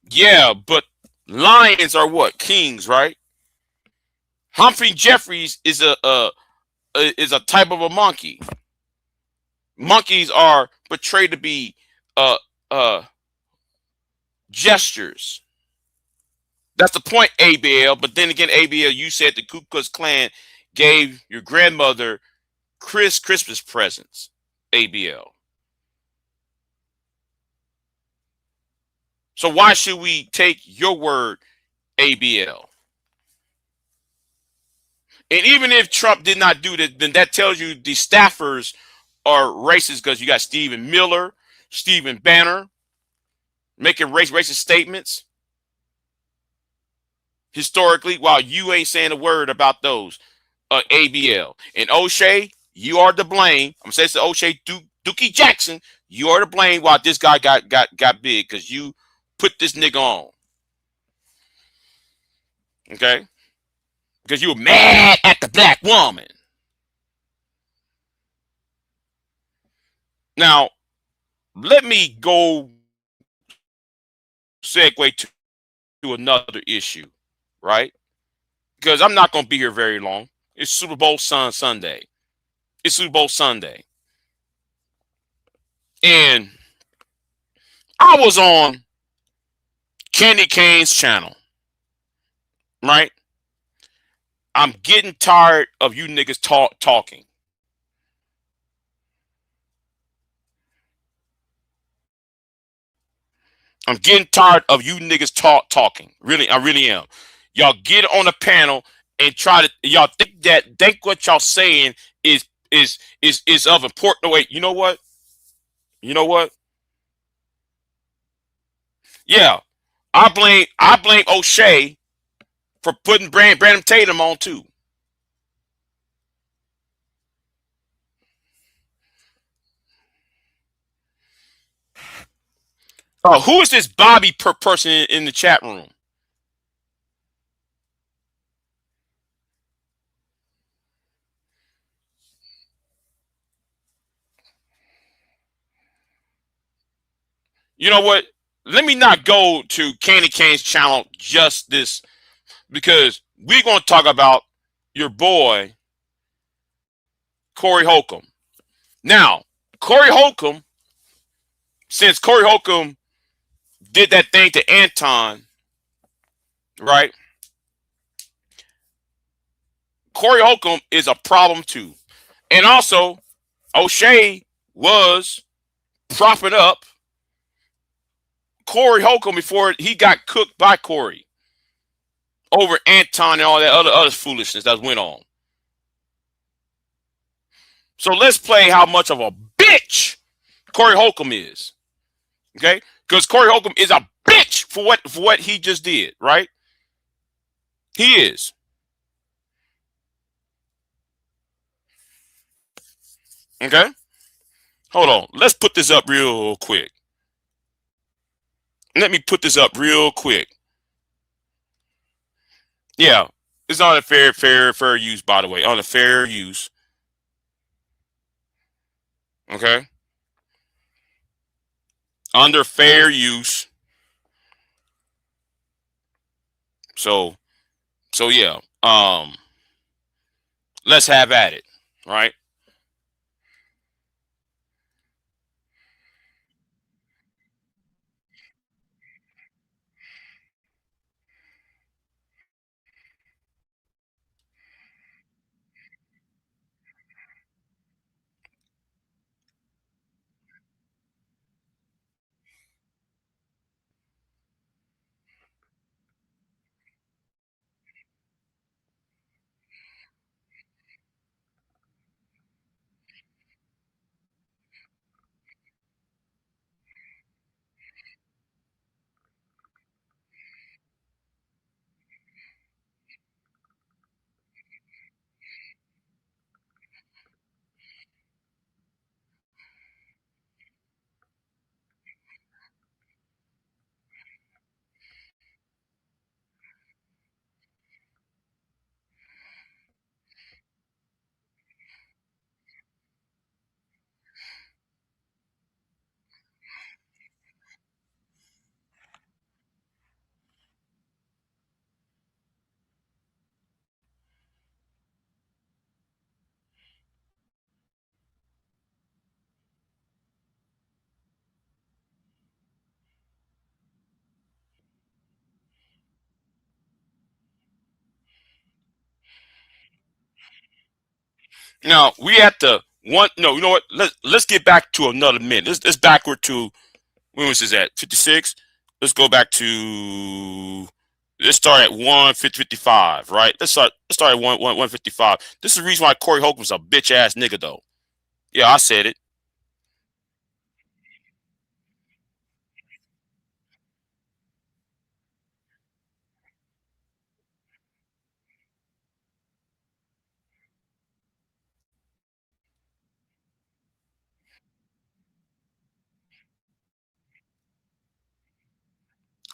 Yeah, but lions are what? Kings, right? Humphrey Jeffries is a type of a monkey. Monkeys are portrayed to be gestures. That's the point, ABL. But then again, ABL, you said the Ku Klux Klan gave your grandmother Christmas presents, ABL. So why should we take your word, ABL? And even if Trump did not do that, then that tells you the staffers are racist because you got Stephen Miller, Stephen Banner making racist statements historically, while you ain't saying a word about those. ABL and O'Shea, you are to blame. I'm saying to O'Shea, Dookie Jackson, you are to blame why this guy got big because you put this nigga on. Okay, because you were mad at the black woman. Now, let me go segue to another issue, right? Because I'm not going to be here very long. It's Super Bowl Sunday. It's Super Bowl Sunday. And I was on Candy Cane's channel, right? I'm getting tired of you niggas talking. I'm getting tired of you niggas talking. Really, I really am. Y'all get on a panel and try to y'all think what y'all saying is of important. Wait, you know what? You know what? Yeah, I blame O'Shea for putting Brandon Tatum on too. Who is this Bobby person in the chat room? You know what? Let me not go to Candy Cane's channel just this, because we're going to talk about your boy, Corey Holcomb. Now, Corey Holcomb, since Corey Holcomb did that thing to Anton, right? Corey Holcomb is a problem too. And also, O'Shea was propping up Corey Holcomb before he got cooked by Corey over Anton and all that other foolishness that went on. So let's play how much of a bitch Corey Holcomb is. Okay? Because Corey Holcomb is a bitch for what he just did, right? He is. Okay? Hold on. Let's put this up real quick. Let me put this up real quick. Yeah. It's on a fair use, by the way. On a fair use. Okay? Under fair use. So yeah. Let's have at it, right? Now we at the one. No, you know what? Let's get back to another minute. Let's backward to, when was this at? 56. Let's go back to. Let's start at 1:55, right? Let's start at 1:55. This is the reason why Corey Holcomb's a bitch ass nigga, though. Yeah, I said it.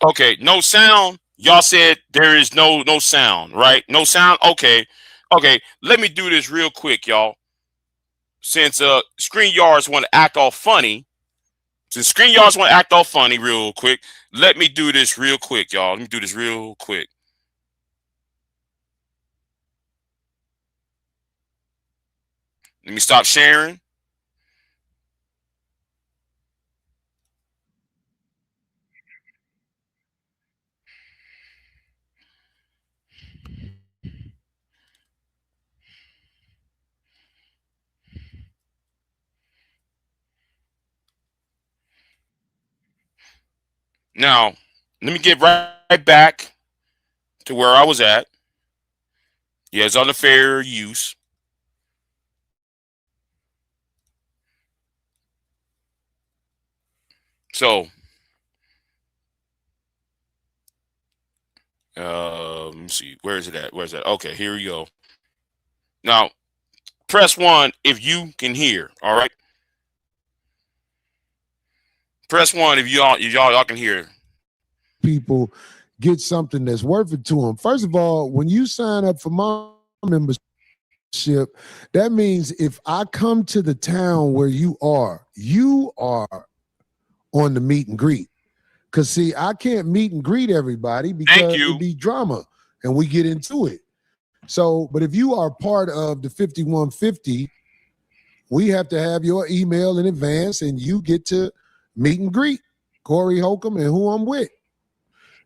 Okay, no sound. Y'all said there is no sound, right? No sound. Okay. Let me do this real quick, y'all. Since StreamYards want to act all funny, real quick, let me do this real quick, y'all. Let me do this real quick. Let me stop sharing. Now, let me get right back to where I was at. Yeah, it's under fair use. So, Let me see. Where is it at? Where's that? Okay, here we go. Now, press 1 if you can hear. All right. Press 1 if y'all can hear.
People get something that's worth it to them. First of all, when you sign up for my membership, that means if I come to the town where you are on the meet and greet. Because, see, I can't meet and greet everybody because it'd be drama, and we get into it. So, but if you are part of the 5150, we have to have your email in advance, and you get to meet and greet Corey Holcomb and who I'm with.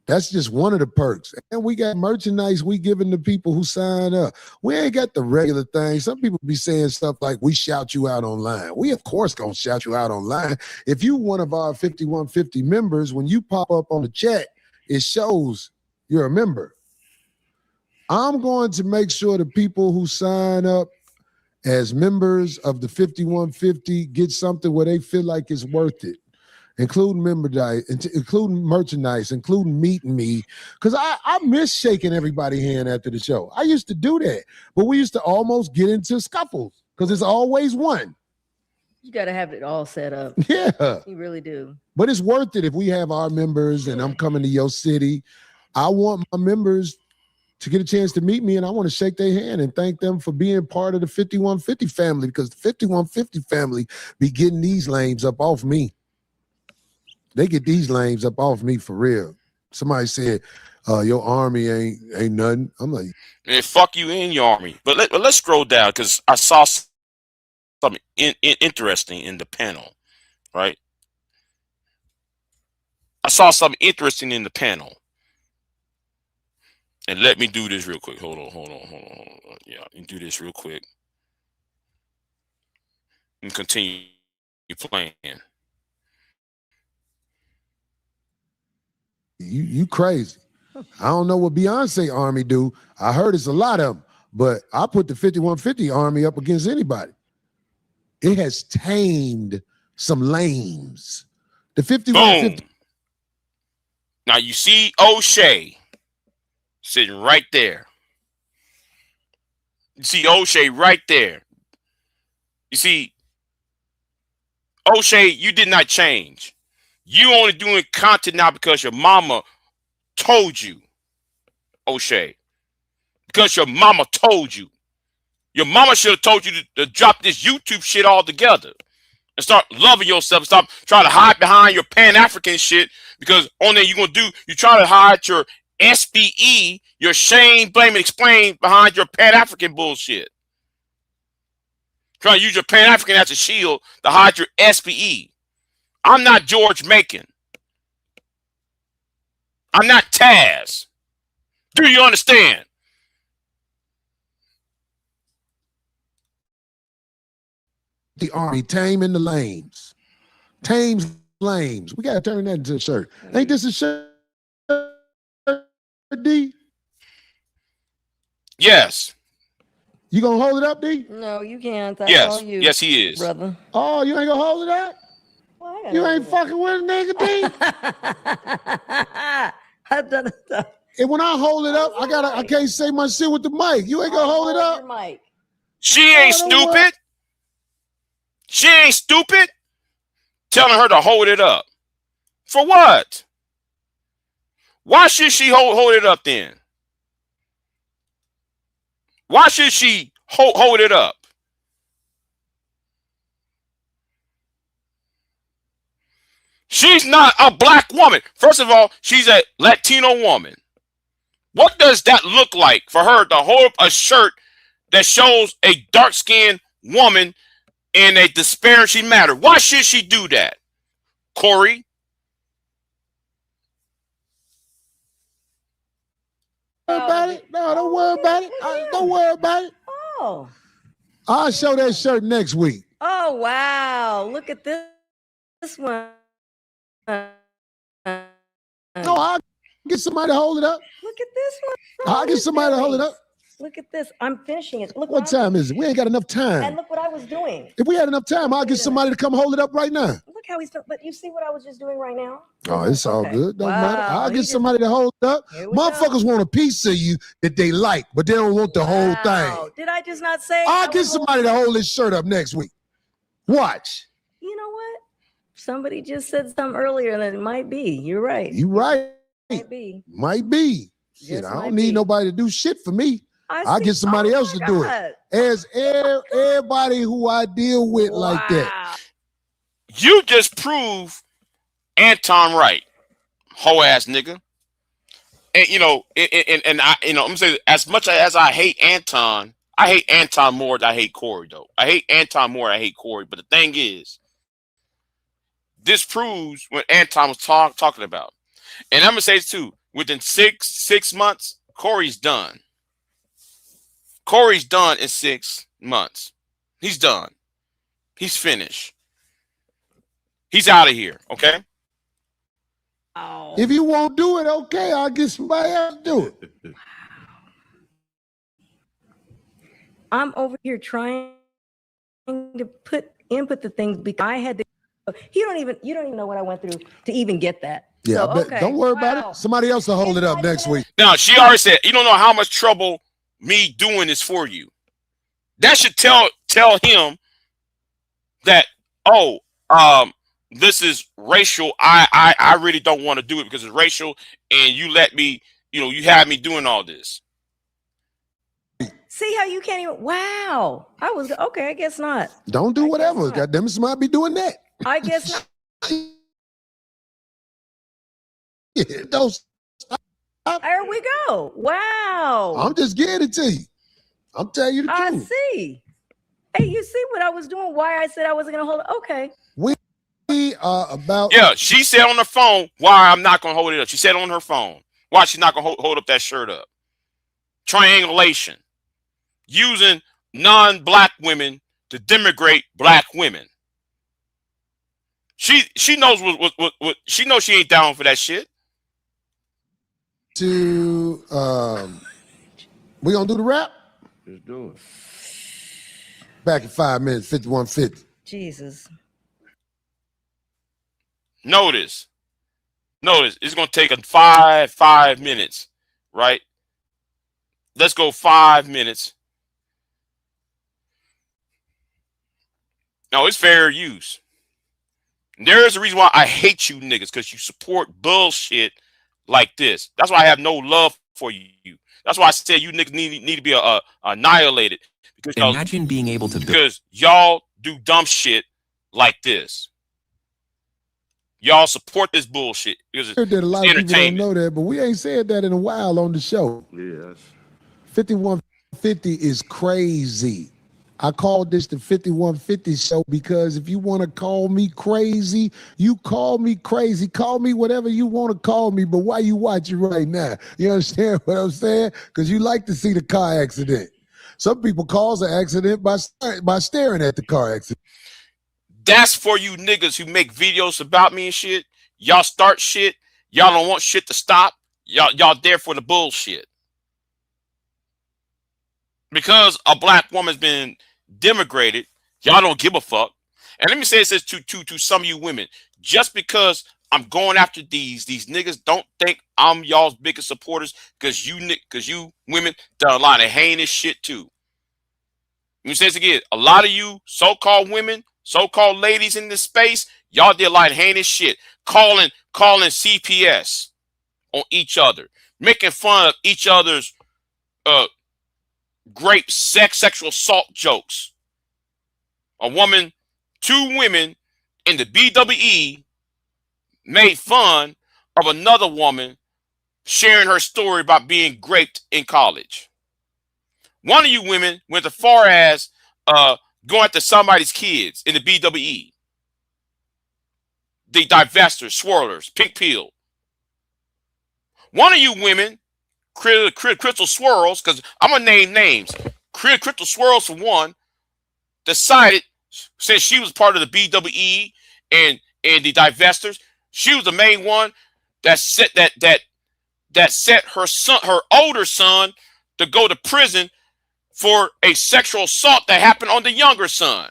That's just one of the perks. And we got merchandise we giving to people who sign up. We ain't got the regular thing. Some people be saying stuff like, we shout you out online. We, of course, gonna shout you out online. If you one of our 5150 members, when you pop up on the chat, it shows you're a member. I'm going to make sure the people who sign up as members of the 5150 get something where they feel like it's worth it. Including including merchandise, including meeting me. Because I miss shaking everybody's hand after the show. I used to do that. But we used to almost get into scuffles because it's always one.
You got to have it all set up.
Yeah.
You really do.
But it's worth it if we have our members and I'm coming to your city. I want my members to get a chance to meet me, and I want to shake their hand and thank them for being part of the 5150 family, because the 5150 family be getting these lames up off me. They get these lames up off me for real. Somebody said, your army ain't nothing. I'm like,
and fuck you in your army. But let's scroll down, because I saw something interesting in the panel, right? I saw something interesting in the panel. And let me do this real quick. Hold on. Yeah, let me do this real quick. And continue playing.
You crazy. I don't know what Beyonce army do. I heard it's a lot of them, but I put the 5150 army up against anybody. It has tamed some lames. The 5150.
Boom. Now you see O'Shea sitting right there. You see O'Shea right there. You see, O'Shea, you did not change. You only doing content now because your mama told you, O'Shea. Because your mama told you. Your mama should have told you to drop this YouTube shit altogether and start loving yourself. Stop trying to hide behind your Pan-African shit, because on there you're going to do, you try to hide your SBE, your shame, blame, and explain behind your Pan-African bullshit. Trying to use your Pan-African as a shield to hide your SBE. I'm not George Macon. I'm not Taz. Do you understand?
The army taming the lames. Tames lames. We got to turn that into a shirt. Ain't this a shirt, D?
Yes.
You gonna hold it up, D?
No, you can't. That's
yes.
all you,
yes, he is.
Brother.
Oh, you ain't gonna hold it up?
Well,
you ain't fucking with a nigga, D? And when I hold it up, I can't say my shit with the mic. You ain't gonna hold it up?
Your mic.
She ain't stupid. She ain't stupid. Telling her to hold it up. For what? Why should she hold it up then? Why should she hold it up? She's not a black woman. First of all, she's a Latino woman. What does that look like for her to hold up a shirt that shows a dark-skinned woman in a disparaging manner? Why should she do that, Corey?
About it? No, don't worry about it. Don't worry about it.
Oh.
I'll show that shirt next week.
Oh, wow. Look at this one.
No, I'll get somebody to hold it up.
Look at this one.
I'll get somebody to hold it up.
Look at this. I'm finishing it. Look
what time is it? We ain't got enough time.
And look what I was doing.
If we had enough time, I'll get somebody to come hold it up right now.
Look how he's. But you see what I was just doing right now?
Oh, it's all good. Don't matter.
Wow,
I'll
he
get
just-
somebody to hold up.
Here we
Motherfuckers want a piece of you that they like, but they don't want the whole thing.
Wow. Did I just not say?
I'll get somebody to hold this shirt up next week. Watch.
You know what? Somebody just said something earlier that it might be. You're right.
You right.
Might be.
Might be. Shit,
Just
I
might
don't need
be.
nobody to do shit for me. I'll
see-
get somebody
oh
else
my
to do
God.
it. As everybody who I deal with like that.
You just proved Anton right, hoe ass nigga. And you know, and I, you know, I'm saying as much as I hate Anton more than I hate Corey, though. I hate Anton more than I hate Corey. But the thing is, this proves what Anton was talking about. And I'm gonna say this too. Within six months, Corey's done. Corey's done in 6 months. He's done. He's finished. He's out of here. Okay.
If you won't do it, okay, I'll get somebody else to do it.
I'm over here trying to input the things because I had to. You don't even know what I went through to even get that.
Yeah,
So,
I bet.
okay.
Don't worry about it. Somebody else will hold it up next week.
Now, she already said, you don't know how much trouble me doing this for you. That should tell him that, oh, this is racial. I really don't want to do it because it's racial, and you let me, you know, you have me doing all this.
See how you can't even. Wow. I was okay. I guess not.
Don't do whatever. Goddamn, somebody be doing that.
I guess not.
Yeah, don't stop.
There we go. Wow.
I'm just getting it to you. I'm telling you the
I
truth.
see. Hey, you see what I was doing? Why I said I wasn't gonna hold it? Okay.
We are about.
Yeah, she said on the phone why I'm not gonna hold it up. She said on her phone why she's not gonna hold up that shirt up. Triangulation, using non-black women to denigrate black women. She knows what she knows. She ain't down for that shit.
To we gonna do the rap?
Just do it.
Back in 5 minutes, 5150.
Jesus.
Notice, it's gonna take a five minutes, right? Let's go 5 minutes. No, it's fair use. There is a reason why I hate you niggas, because you support bullshit like this. That's why I have no love for you. That's why I said you niggas need to be annihilated. Because
imagine being able to
because y'all do dumb shit like this. Y'all support this bullshit because it's
Heard that a lot of people don't
entertainment.
know that, but we ain't said that in a while on the show.
Yes.
5150 is crazy. I called this the 5150 show because if you want to call me crazy, you call me crazy. Call me whatever you want to call me, but why you watching right now? You understand what I'm saying? Because you like to see the car accident. Some people cause an accident by staring at the car accident.
That's for you niggas who make videos about me and shit. Y'all start shit. Y'all don't want shit to stop. Y'all there for the bullshit. Because a black woman's been denigrated, y'all don't give a fuck. And let me say this to some of you women. Just because I'm going after these niggas, don't think I'm y'all's biggest supporters because you women done a lot of heinous shit too. Let me say this again. A lot of you so-called women, so-called ladies in this space, y'all did a lot of heinous shit. Calling CPS on each other. Making fun of each other's great sexual assault jokes. Two women in the BWE made fun of another woman sharing her story about being raped in college. One of you women went as far as going after somebody's kids in the BWE. The divestors, swirlers, pink pill. One of you women, Crystal Swirls, because I'm going to name names. Crystal Swirls, for one, decided, since she was part of the BWE and the divestors, she was the main one that set her older son to go to prison for a sexual assault that happened on the younger son.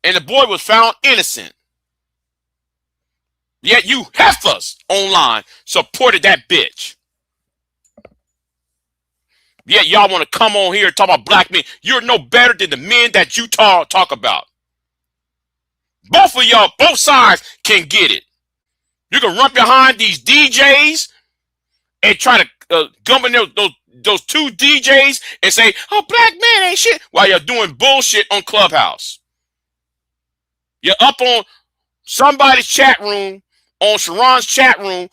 and the boy was found innocent. Yet you heifers online supported that bitch. Yet y'all want to come on here and talk about black men. You're no better than the men that you talk about. Both of y'all, both sides can get it. You can run behind these DJs and try to gum in those two DJs and say, oh, black man ain't shit, while you're doing bullshit on Clubhouse. You're up on somebody's chat room, on Sharon's chat room,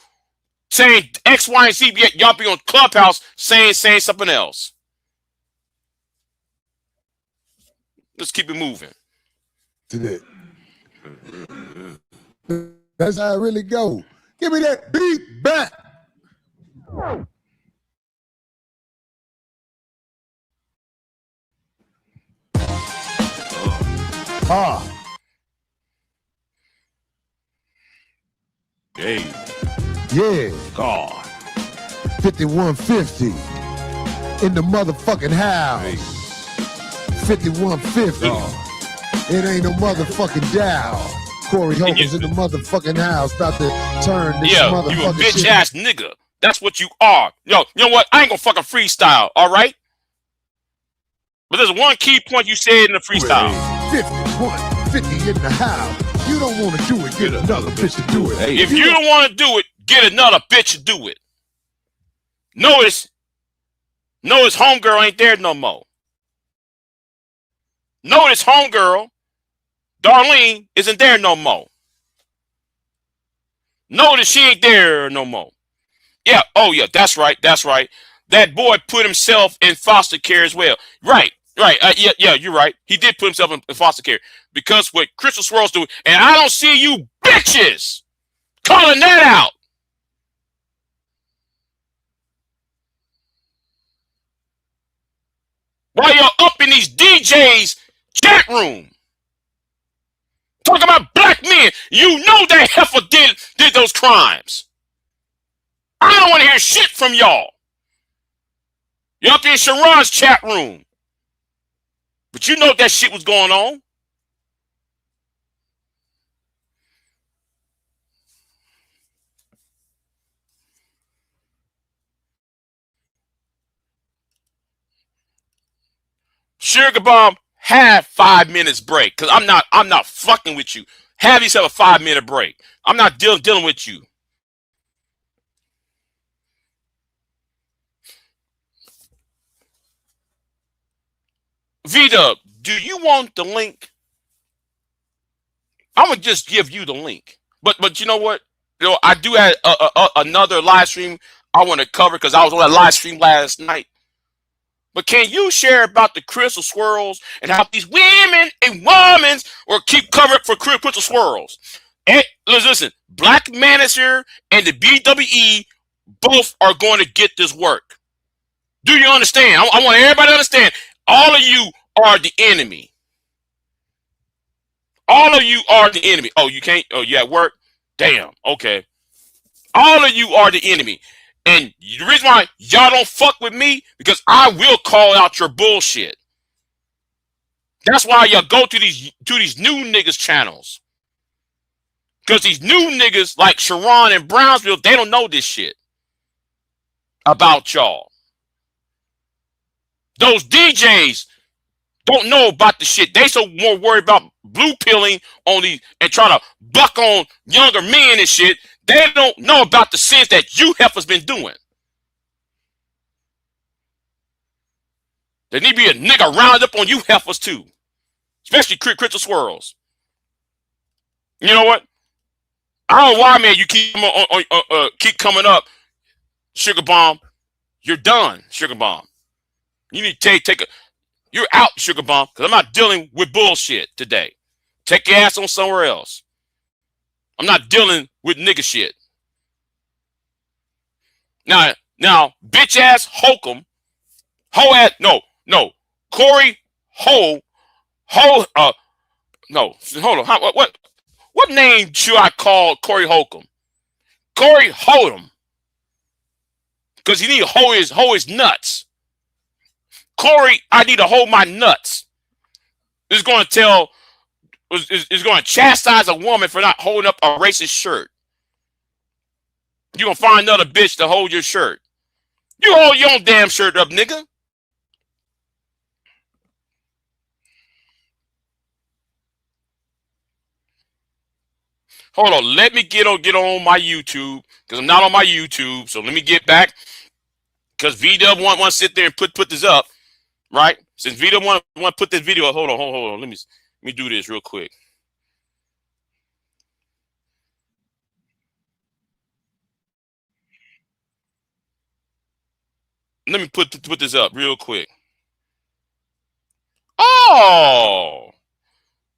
saying X, Y, and Z, yet y'all be on Clubhouse saying something else. Let's keep it moving.
That's how it really go. Give me that beat back.
Hey.
Yeah.
God.
5150 in the motherfucking house. 5150. It ain't no motherfucking doubt. Corey Holcomb's in the motherfucking house about to turn this motherfucking
you a bitch
shit.
ass nigga. That's what you are. Yo, you know what? I ain't gonna fucking freestyle, all right? But there's one key point you said in the freestyle.
5150 in the house. You don't want to do it, get another bitch to do it.
Hey, if you don't want to do it, get another bitch to do it. Notice homegirl ain't there no more. Notice homegirl, Darlene, isn't there no more. Notice she ain't there no more. Yeah, oh yeah, that's right. That boy put himself in foster care as well. Right. Yeah, you're right. He did put himself in foster care because what Crystal Swirls do, and I don't see you bitches calling that out. While you're up in these DJs chat room talking about black men, you know that heifer did those crimes. I don't want to hear shit from y'all. You're up in Sharon's chat room. But you know that shit was going on. Sugar Bomb, have 5 minutes break. Cause I'm not fucking with you. Have yourself a 5-minute break. I'm not dealing with you. V-Dub, do you want the link? I'm gonna just give you the link. But you know what? You know, I do have another live stream I want to cover because I was on that live stream last night. But can you share about the Crystal Swirls and how these women and women will keep covering for Crystal Swirls? And listen, Black Manager and the BWE both are going to get this work. Do you understand? I want everybody to understand. All of you are the enemy. All of you are the enemy. Oh, you can't? Oh, you at work? Damn. Okay. All of you are the enemy. And the reason why y'all don't fuck with me, because I will call out your bullshit. That's why y'all go to these new niggas channels. Because these new niggas like Sharon and Brownsville, they don't know this shit about y'all. Those DJs don't know about the shit. They so more worried about blue pilling on these and trying to buck on younger men and shit. They don't know about the sins that you heifers been doing. There need to be a nigga round up on you heifers too. Especially Crystal Swirls. You know what? I don't know why, man, you keep coming up. Sugar Bomb. You're done, Sugar Bomb. You need to take a... You're out, Sugar Bomb, because I'm not dealing with bullshit today. Take your ass on somewhere else. I'm not dealing with nigga shit. Now, bitch ass Holcomb, Corey no, hold on. What name should I call Corey Holcomb? Corey Holcomb, because he need to hold his nuts. Corey, I need to hold my nuts. This is going to tell is going to chastise a woman for not holding up a racist shirt. You're going to find another bitch to hold your shirt. You hold your own damn shirt up, nigga. Hold on, let me get on my YouTube because I'm not on my YouTube. So let me get back because VW want to sit there and put this up, right? Since VW want to put this video up, hold on. Let me do this real quick. Let me put this up real quick. Oh.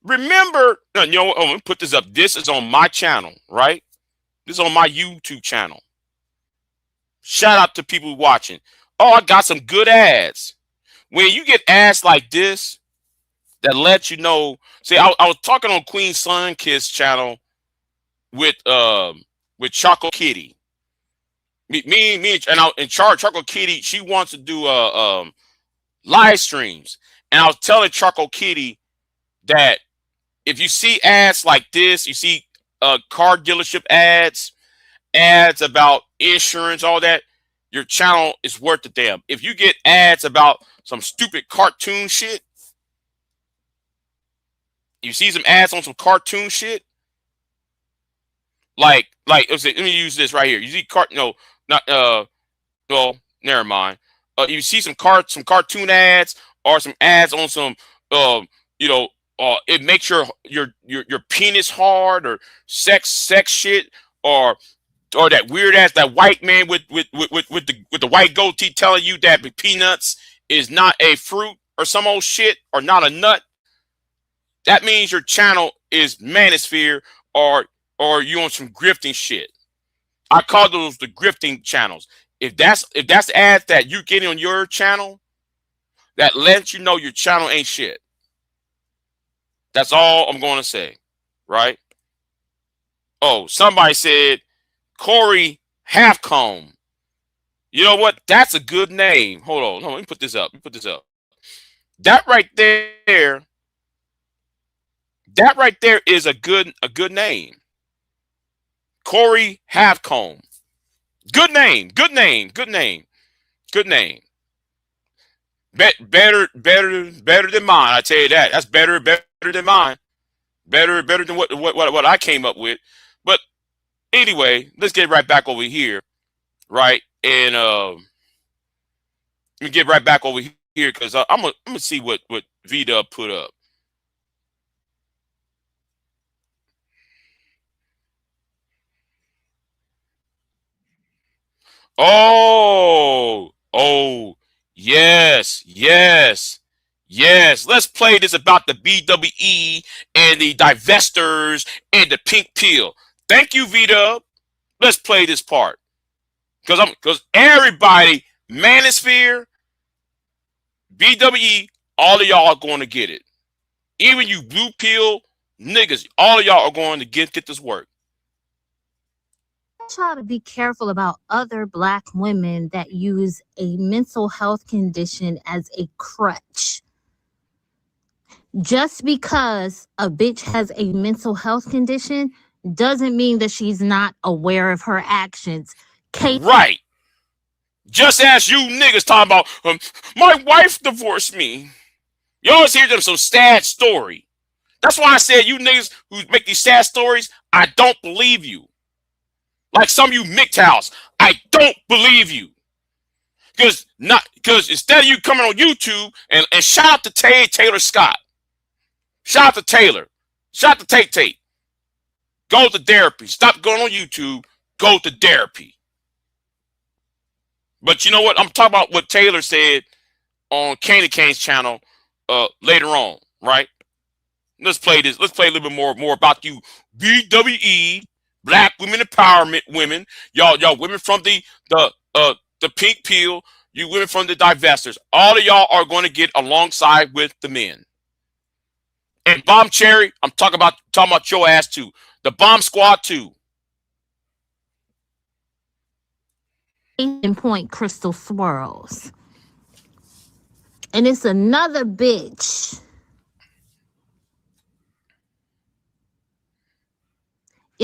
Remember, you know, I'm gonna put this up. This is on my channel, right? This is on my YouTube channel. Shout out to people watching. Oh, I got some good ads. When you get ads like this, that lets you know. See, I was talking on Queen Sunkiss channel with Choco Kitty. Me and Choco Kitty, she wants to do live streams, and I was telling Choco Kitty that if you see ads like this, you see car dealership ads about insurance, all that, your channel is worth the damn. If you get ads about some stupid cartoon shit, you see some ads on some cartoon shit, like let me use this right here. You see well, never mind. You see some cartoon ads or some ads on some it makes your penis hard or sex shit or that weird ass, that white man with the white goatee telling you that peanuts is not a fruit or some old shit or not a nut. That means your channel is manosphere or you on some grifting shit. I call those the grifting channels. If that's ads that you getting on your channel, that lets you know your channel ain't shit. That's all I'm going to say, right? Oh, somebody said Corey Halfcomb. You know what? That's a good name. Hold on, let me put this up. That right there is a good name. Corey Halfcomb. Good name. Better than mine. I tell you that. That's better than mine. Better than what I came up with. But anyway, let's get right back over here, right? And let me get right back over here because I'm gonna see what V-Dub put up. Oh, yes. Let's play this about the BWE and the divestors and the pink pill. Thank you, V-Dub. Let's play this part. Because everybody, Manosphere, BWE, all of y'all are going to get it. Even you blue pill niggas, all of y'all are going to get this work.
Try to be careful about other Black women that use a mental health condition as a crutch. Just because a bitch has a mental health condition doesn't mean that she's not aware of her actions.
Right. Just as you niggas talking about, my wife divorced me. You always hear them some sad story. That's why I said you niggas who make these sad stories, I don't believe you. Like some of you MGTOWs, I don't believe you. Because instead of you coming on YouTube and shout out to Taylor Scott. Shout out to Taylor. Shout out to Tate. Go to therapy. Stop going on YouTube. Go to therapy. But you know what? I'm talking about what Taylor said on Candy Cane's channel later on, right? Let's play this. Let's play a little bit more about you BWE. Black women empowerment women, y'all women from the pink pill, you women from the divestors. All of y'all are going to get alongside with the men. And Bomb Cherry, I'm talking about your ass too. The Bomb Squad too.
In point crystal swirls. And it's another bitch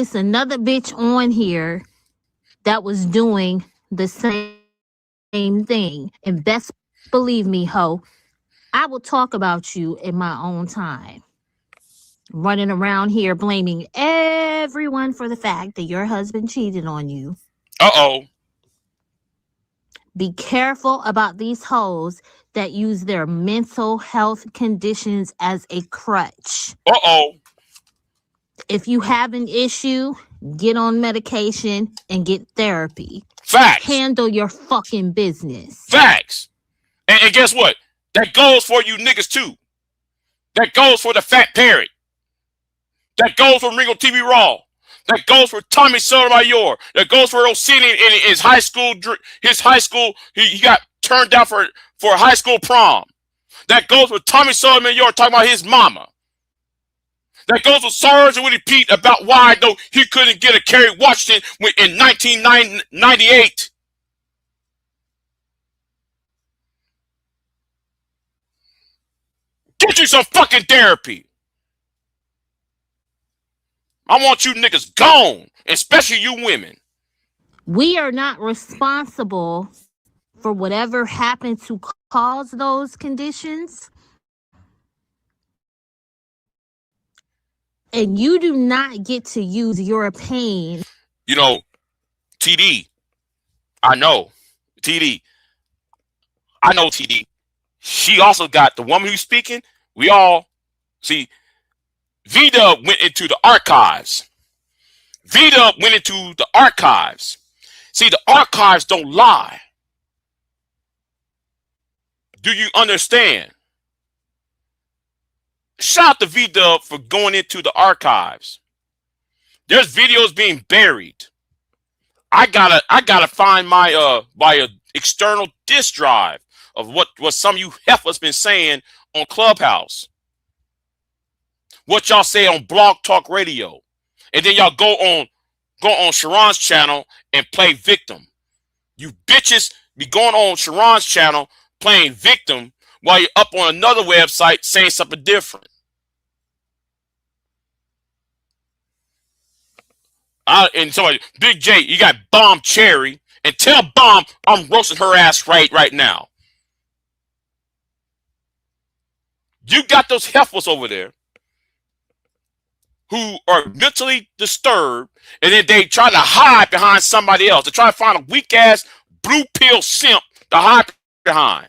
it's another bitch on here that was doing the same thing. And best believe me, ho, I will talk about you in my own time. Running around here blaming everyone for the fact that your husband cheated on you.
Uh-oh.
Be careful about these hoes that use their mental health conditions as a crutch.
Uh-oh.
If you have an issue, get on medication and get therapy.
Facts.
Handle your fucking business.
Facts. And guess what? That goes for you niggas too. That goes for the fat parrot. That goes for Ringo TV Raw. That goes for Tommy Sotomayor. That goes for Orsini in his high school. He got turned down for a high school prom. That goes for Tommy Sotomayor talking about his mama. That goes with Sarge and Willie Pete about why though he couldn't get a Kerry Washington in 1998. Get you some fucking therapy. I want you niggas gone, especially you women.
We are not responsible for whatever happened to cause those conditions. And you do not get to use your pain.
You know, TD, I know. TD, I know TD. She also got the woman who's speaking. We all see. V-Dub went into the archives. V-Dub went into the archives. See, the archives don't lie. Do you understand? Shout out to V-Dub for going into the archives. There's videos being buried. I gotta find my external disk drive of what some of you heifers been saying on Clubhouse. What y'all say on Blog Talk Radio. And then y'all go on Sharon's channel and play victim. You bitches be going on Sharon's channel playing victim while you're up on another website saying something different. And somebody, Big J, you got Bomb Cherry, and tell Bomb I'm roasting her ass right now. You got those heifers over there who are mentally disturbed, and then they try to hide behind somebody else. They try to find a weak ass blue pill simp to hide behind.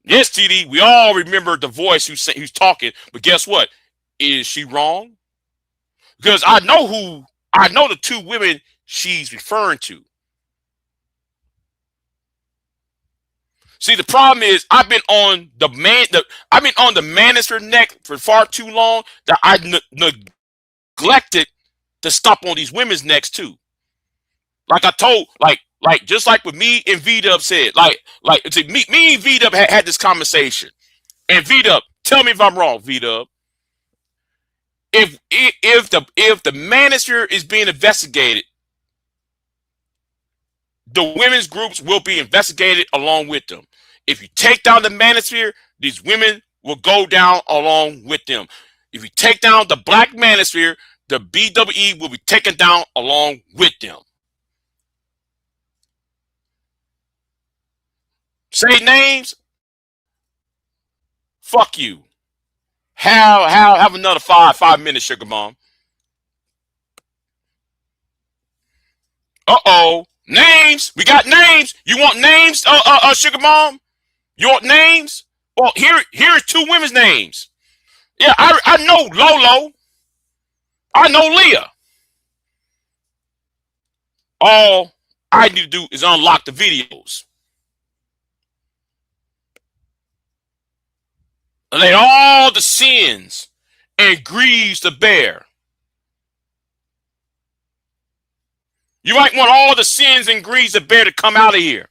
Yes, TD, we all remember the voice who's talking, but guess what? Is she wrong? Because I know the two women she's referring to. See, the problem is I've been on the manosphere neck for far too long that I neglected to stop on these women's necks too. Like I told, like just like what me and V-Dub said, me and V-Dub had this conversation. And V-Dub, tell me if I'm wrong, V-Dub. If the manosphere is being investigated, the women's groups will be investigated along with them. If you take down the manosphere, these women will go down along with them. If you take down the black manosphere, the BWE will be taken down along with them. Say names. Fuck you. Have another 5 minutes, Sugar Mom. Uh-oh. Names. We got names. You want names, Sugar Mom? You want names? Well, here's two women's names. Yeah, I know Lolo. I know Leah. All I need to do is unlock the videos. Let all the sins and griefs to bear. You might want all the sins and griefs to bear to come out of here.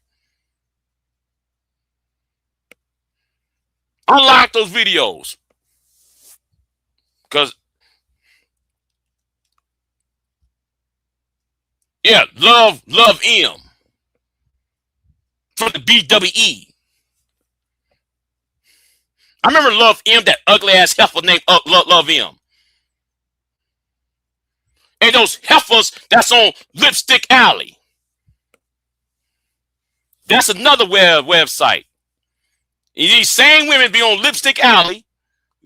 Unlock those videos. Because, yeah, love M. From the BWE. I remember Love M, that ugly ass heifer named Love M. And those heifers that's on Lipstick Alley. That's another website. And these same women be on Lipstick Alley,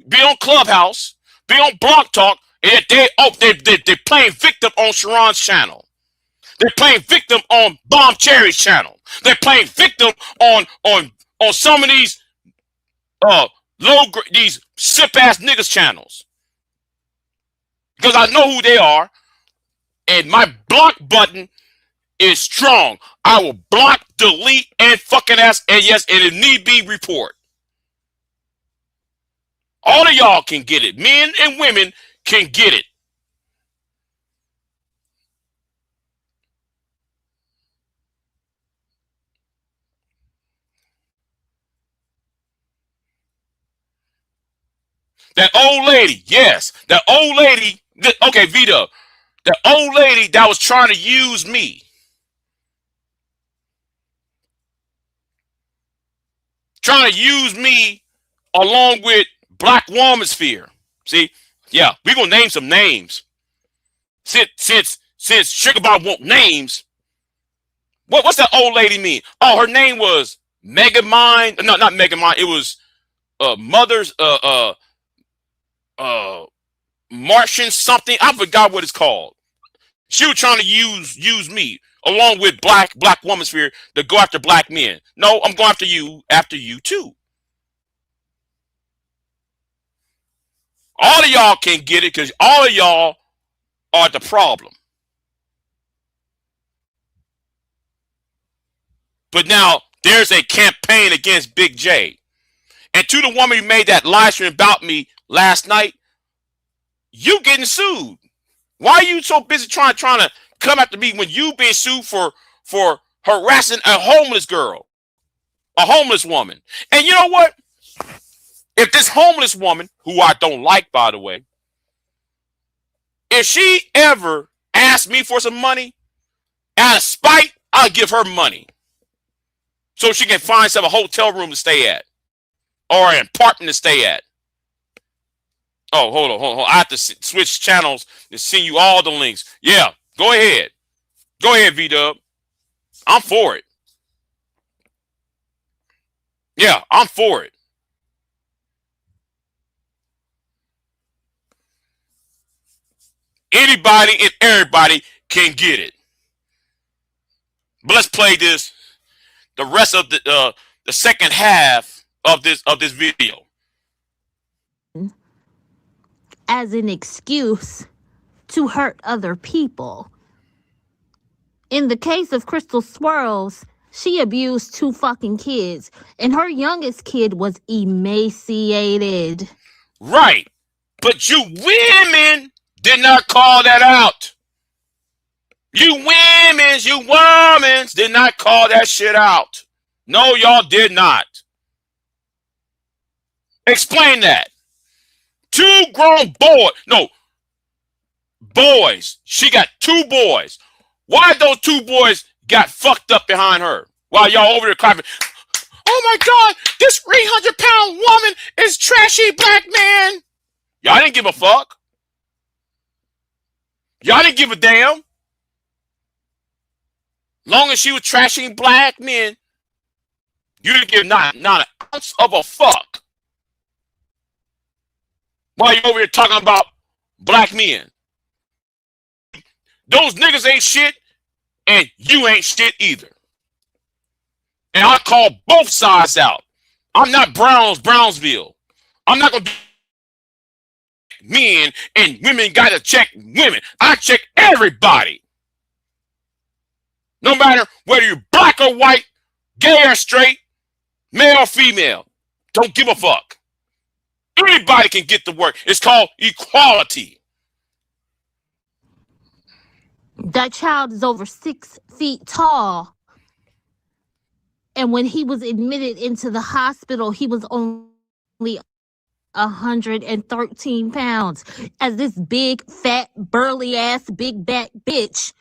be on Clubhouse, be on Blog Talk, and they're playing victim on Sharon's channel. They're playing victim on Bomb Cherry's channel. They're playing victim on some of these these sip ass niggas channels. Because I know who they are, and my block button is strong. I will block, delete, and fucking ass, and yes, and if need be, report. All of y'all can get it. Men and women can get it. That old lady, yes, that old lady. Okay, Vito, the old lady that was trying to use me. Trying to use me along with Black Woman Sphere. See, yeah, we're gonna name some names. Since Sugar Bob want names, what's that old lady mean? Oh, her name was Megamind. No, not Megamind. It was Mother's Martian something. I forgot what it's called. She was trying to use me along with Black Woman Sphere to go after black men. No, I'm going after you too. All of y'all can get it because all of y'all are the problem. But now there's a campaign against Big J. And to the woman who made that live stream about me last night, you getting sued. Why are you so busy trying to come after me when you being sued for harassing a homeless girl, a homeless woman? And you know what? If this homeless woman, who I don't like, by the way, if she ever asks me for some money, out of spite, I'll give her money so she can find a hotel room to stay at or an apartment to stay at. Oh, hold on. I have to switch channels and send you all the links. Yeah, go ahead. Go ahead, V-Dub. I'm for it. Yeah, I'm for it. Anybody and everybody can get it. But let's play this. The rest of the second half of this video.
As an excuse to hurt other people. In the case of Crystal Swirls, she abused 2 fucking kids, and her youngest kid was emaciated.
Right. But you women did not call that out. You women did not call that shit out. No, y'all did not. Explain that. 2 grown boys. She got 2 boys. Why those 2 boys got fucked up behind her while y'all over there clapping? Oh my God, this 300-pound woman is trashy black man. Y'all didn't give a fuck. Y'all didn't give a damn. Long as she was trashing black men, you didn't give not an ounce of a fuck. While you over here talking about black men. Those niggas ain't shit, and you ain't shit either. And I call both sides out. I'm not Brownsville. I'm not going to do men and women got to check women. I check everybody. No matter whether you're black or white, gay or straight, male or female. Don't give a fuck. Anybody can get to work. It's called equality.
That child is over 6 feet tall. And when he was admitted into the hospital, he was only 113 pounds. As this big, fat, burly ass, big back bitch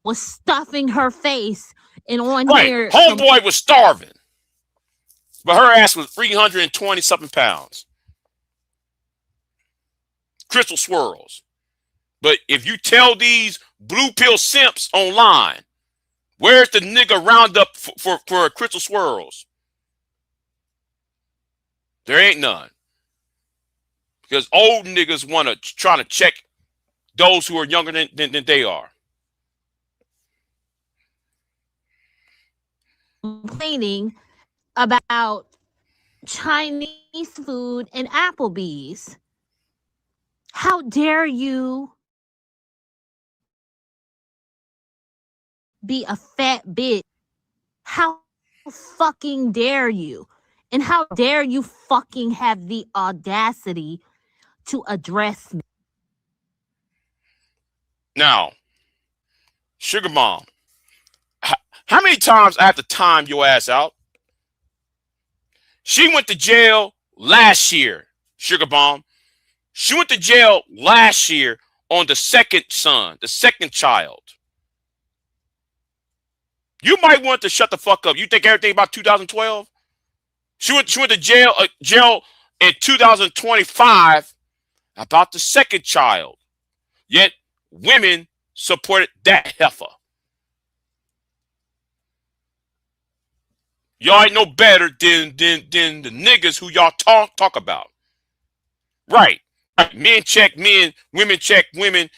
was stuffing her face and on
right.
here.
Homeboy was starving. But her ass was 320 something pounds. Crystal swirls. But if you tell these blue pill simps online, where's the nigga roundup for crystal swirls? There ain't none. Because old niggas want to try to check those who are younger than they are.
Complaining about Chinese food and Applebee's. How dare you be a fat bitch? How fucking dare you? And how dare you fucking have the audacity to address me?
Now, Sugar Mom, how many times I have to time your ass out? She went to jail last year, Sugar Bomb. She went to jail last year on the second son, the second child. You might want to shut the fuck up. You think everything about 2012? She went to jail in 2025 about the second child. Yet women supported that heifer. Y'all ain't no better than the niggas who y'all talk about. Right. Men check men, women check women.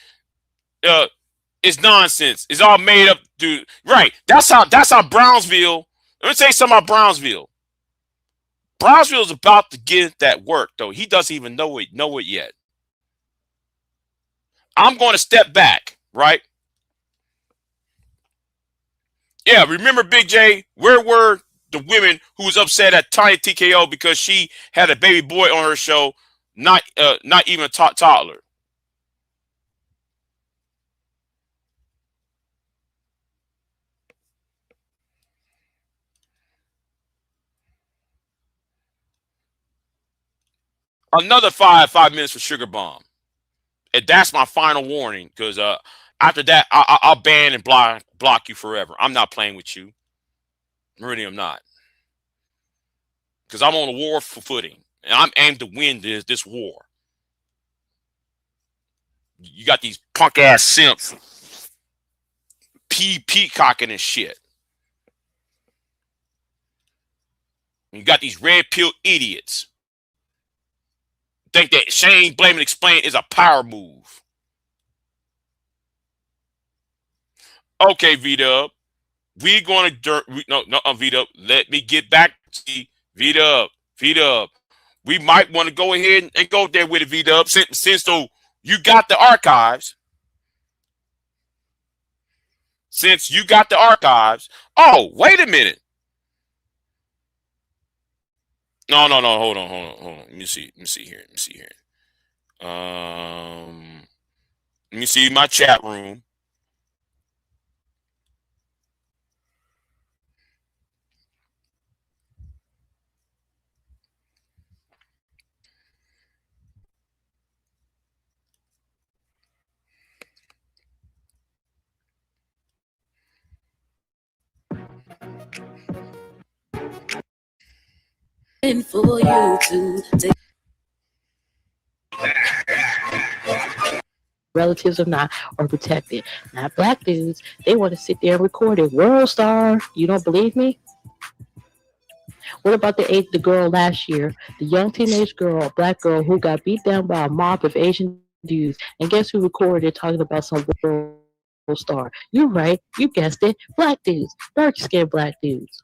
It's nonsense. It's all made up, dude. Right. That's how Brownsville. Let me tell you something about Brownsville. Brownsville's about to get that work, though. He doesn't even know it yet. I'm going to step back, right? Yeah, remember Big J? Where were the women who was upset at Tiny TKO because she had a baby boy on her show, not even a toddler? Another five minutes for Sugar Bomb. And that's my final warning, because after that, I'll ban and block you forever. I'm not playing with you. Really, I'm not. Because I'm on a war footing. And I'm aimed to win this war. You got these punk-ass simps peacocking and shit. You got these red pill idiots. Think that shame, blame, and explain is a power move. Okay, V-Dub. We gonna V-Dub. Let me get back to you. V-Dub. We might want to go ahead and go there with it, V-Dub. Since though you got the archives. Since you got the archives. Oh, wait a minute. No. Hold on. Let me see here. Let me see my chat room.
For you to take relatives or not are protected. Not black dudes. They want to sit there and record it. World star. You don't believe me? What about the girl last year? The young teenage girl, a black girl who got beat down by a mob of Asian dudes. And guess who recorded it talking about some world star? You're right. You guessed it. Black dudes. Dark-skinned black dudes.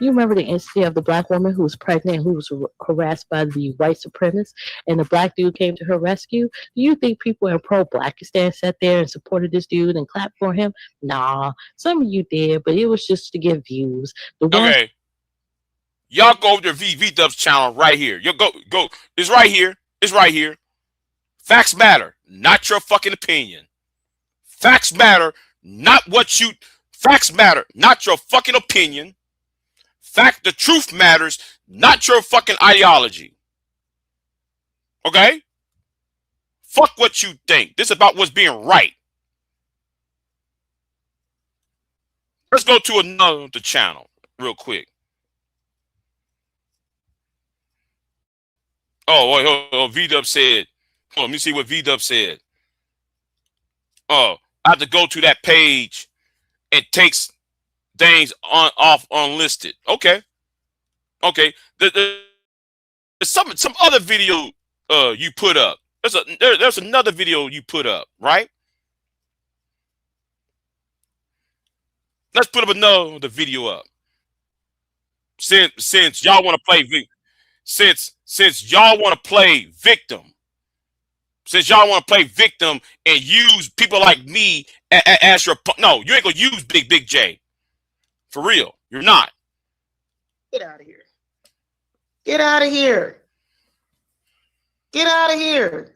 You remember the incident of the black woman who was pregnant and who was harassed by the white supremacists, and the black dude came to her rescue? Do you think people in pro-Blackistan sat there and supported this dude and clapped for him? Nah, some of you did, but it was just to get views.
Okay. Y'all go over to V-Dub's channel right here. You go. It's right here. Facts matter, not your fucking opinion. Facts matter, not Facts matter, not your fucking opinion. The truth matters, not your fucking ideology. Okay? Fuck what you think. This is about what's being right. Let's go to another channel real quick. V-Dub said. Hold on, let me see what V-Dub said. I have to go to that page and takes things off unlisted. Okay. There's some other video you put up. There's another video you put up, right? Let's put up another video up. Since y'all want to play since y'all want to play victim. Since y'all want to play victim and use people like me as your no, you ain't gonna use Big J. For real, you're not.
Get out of here. Get out of here. Get out of here.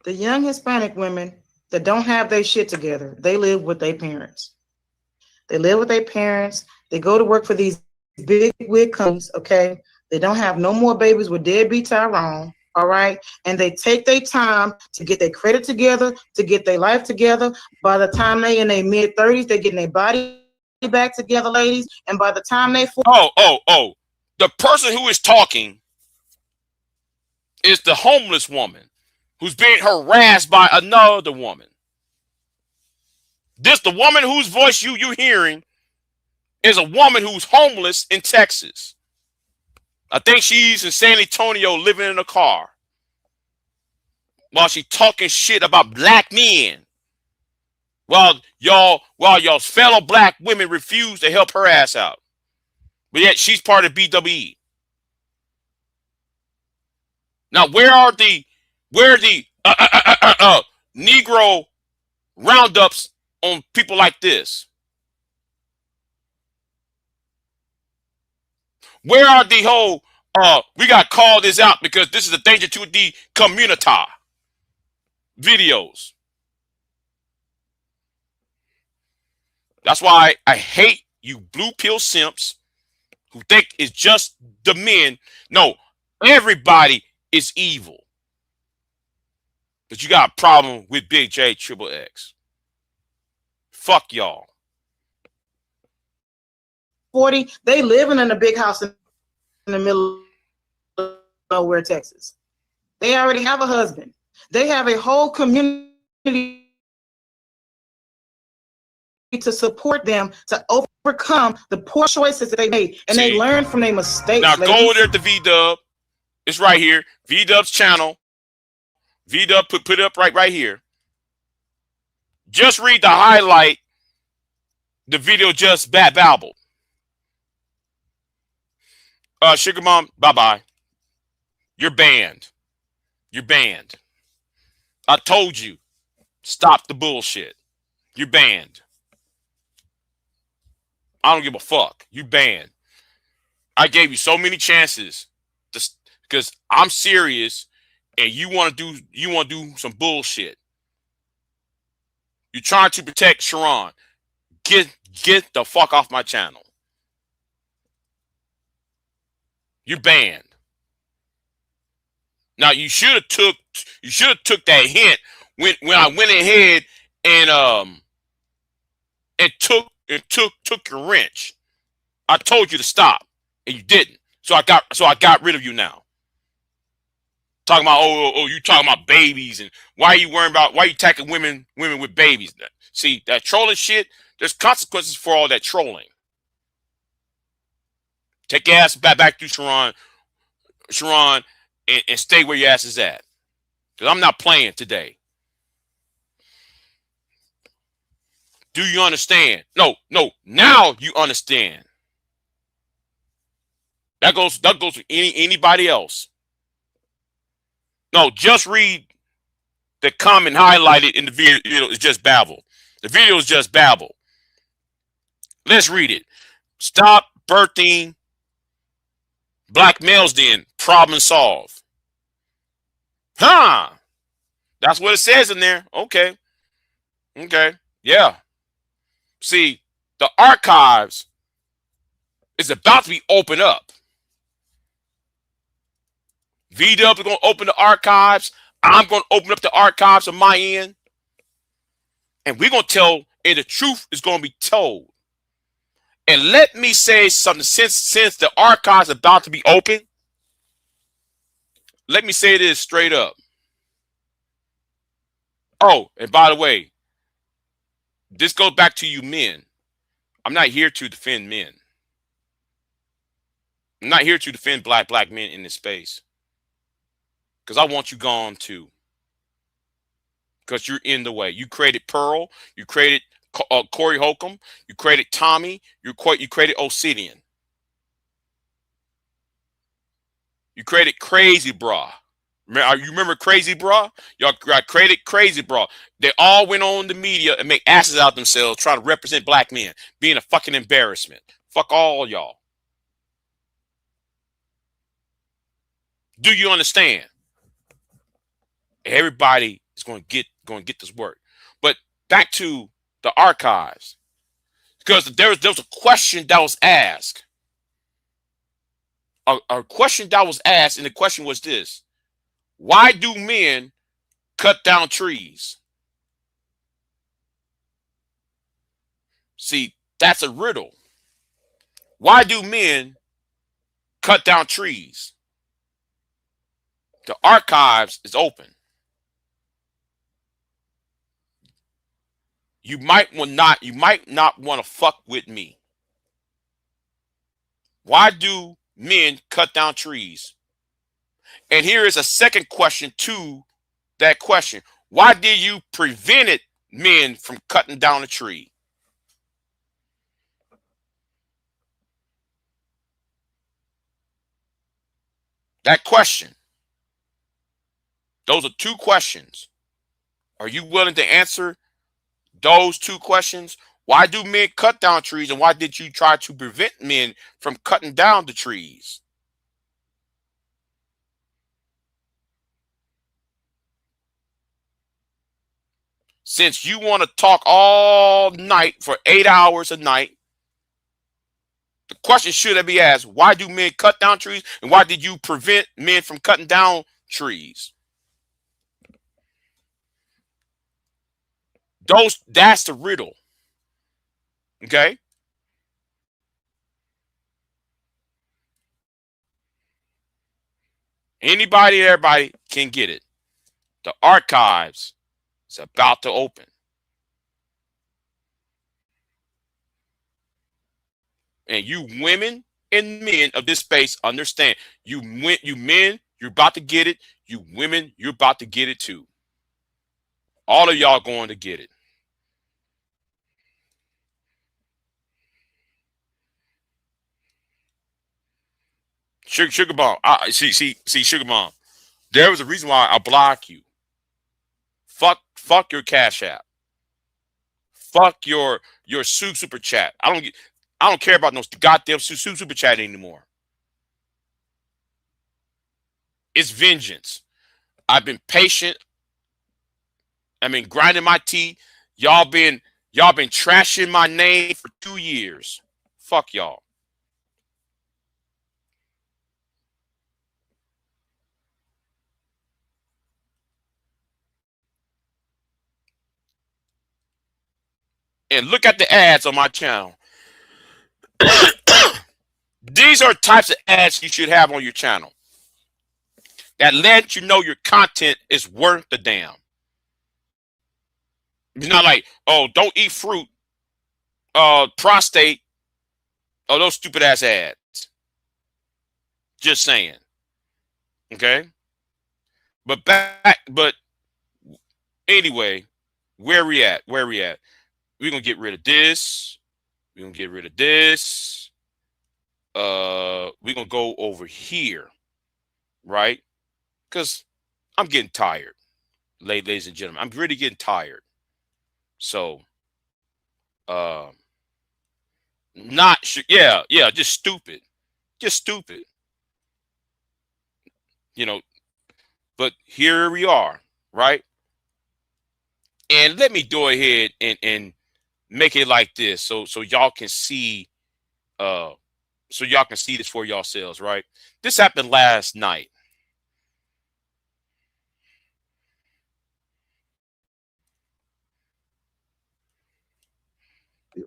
The young Hispanic women that don't have their shit together, they live with their parents. They live with their parents. They go to work for these big wig companies, okay? They don't have no more babies with deadbeat Tyrone, all right? And they take their time to get their credit together, to get their life together. By the time they in their mid-30s, they're getting their body back together, ladies. And by the time they...
The person who is talking is the homeless woman who's being harassed by another woman. The woman whose voice you're hearing is a woman who's homeless in Texas. I think she's in San Antonio living in a car while she's talking shit about black men. While y'all's fellow black women refuse to help her ass out. But yet she's part of BWE. Now, where are the Negro roundups on people like this? Where are the whole we got to call this out because this is a danger to the community videos? That's why I hate you blue pill simps who think it's just the men. No, everybody is evil. But you got a problem with BIGJXXX. Fuck y'all.
40, they living in a big house in the middle of nowhere, Texas. They already have a husband. They have a whole community to support them to overcome the poor choices that they made. And they learn from their mistakes.
Now go over there to V-Dub. It's right here. V-Dub's channel. V-Dub put it up right here. Just read the highlight. The video just babbled. Sugar Mom, bye-bye. You're banned. You're banned. I told you. Stop the bullshit. You're banned. I don't give a fuck. You banned. I gave you so many chances because I'm serious and you want to do some bullshit. You're trying to protect Sharon. Get the fuck off my channel. You're banned. Now you should have took that hint when I went ahead and took your wrench. I told you to stop and you didn't. So I got rid of you now. Talking about you talking about babies and why you attacking women with babies? See that trolling shit. There's consequences for all that trolling. Take your ass back to Sharon, and stay where your ass is at. Because I'm not playing today. Do you understand? No. Now you understand. That goes to anybody else. No, just read the comment highlighted in the video. It's just babble. The video is just babble. Let's read it. Stop birthing black males then. Problem solved. Huh. That's what it says in there. Okay. Yeah. See, the archives is about to be opened up. V-Dub is going to open the archives. I'm going to open up the archives on my end. And we're going to tell, and the truth is going to be told. And let me say something, since the archives are about to be open, let me say this straight up. Oh, and by the way, this goes back to you men. I'm not here to defend men. I'm not here to defend black men in this space. Because I want you gone too. Because you're in the way. You created Pearl. You created Corey Holcomb. You created Tommy. You created Obsidian. You created Crazy Bra. You remember Crazy Bra? Y'all created Crazy Bra. They all went on the media and make asses out of themselves trying to represent black men, being a fucking embarrassment. Fuck all y'all. Do you understand? Everybody is going to get this work. But back to the archives, because there was a question that was asked. A question that was asked, and the question was this: why do men cut down trees? See, that's a riddle. Why do men cut down trees? The archives is open. You might not want to fuck with me. Why do men cut down trees? And here is a second question to that question. Why did you prevent men from cutting down a tree? That question. Those are two questions. Are you willing to answer those two questions? Why do men cut down trees, and why did you try to prevent men from cutting down the trees? Since you want to talk all night for 8 hours a night, the question should be asked: why do men cut down trees, and why did you prevent men from cutting down trees? That's the riddle. Okay? Anybody, everybody can get it. The archives is about to open. And you women and men of this space understand. You men, you're about to get it. You women, you're about to get it too. All of y'all going to get it. Sugar Bomb. See, Sugar Bomb. There was a reason why I block you. Fuck your Cashapp. Fuck your super chat. I don't care about no goddamn super chat anymore. It's vengeance. I've been patient. I mean, grinding my teeth. Y'all been trashing my name for 2 years. Fuck y'all. And look at the ads on my channel. These are types of ads you should have on your channel that let you know your content is worth the damn. It's not like, oh, don't eat fruit, prostate, or those stupid ass ads. Just saying. Okay? But anyway, where we at? We're gonna get rid of this. We're gonna get rid of this. We're gonna go over here, right? Because I'm getting tired, ladies and gentlemen. I'm really getting tired. So, just stupid. Just stupid. You know, but here we are, right? And let me go ahead and make it like this so y'all can see this for yourselves, right? This happened last night.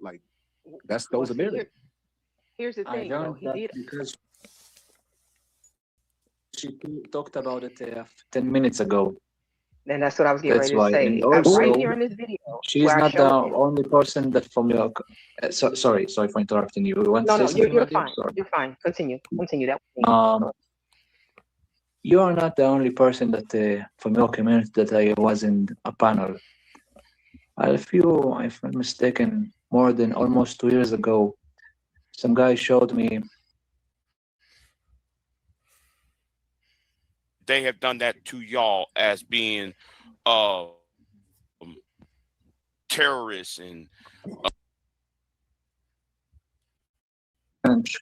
Like, those are millions.
Here's the thing, though. He did.
Because
she talked about it 10 minutes ago.
And that's what I was getting
That's
ready to
why.
say.
And also,
Right here in this video.
she's
where I
not the
showed you.
only person that from your. Sorry for interrupting you. You want to
No,
say
no,
something?
you're
Nadia?
fine.
Sorry.
You're fine. Continue. That was me.
You are not the only person that from your community that I was in a panel. If I'm mistaken, more than almost 2 years ago, some guy showed me.
They have done that to y'all as being terrorists and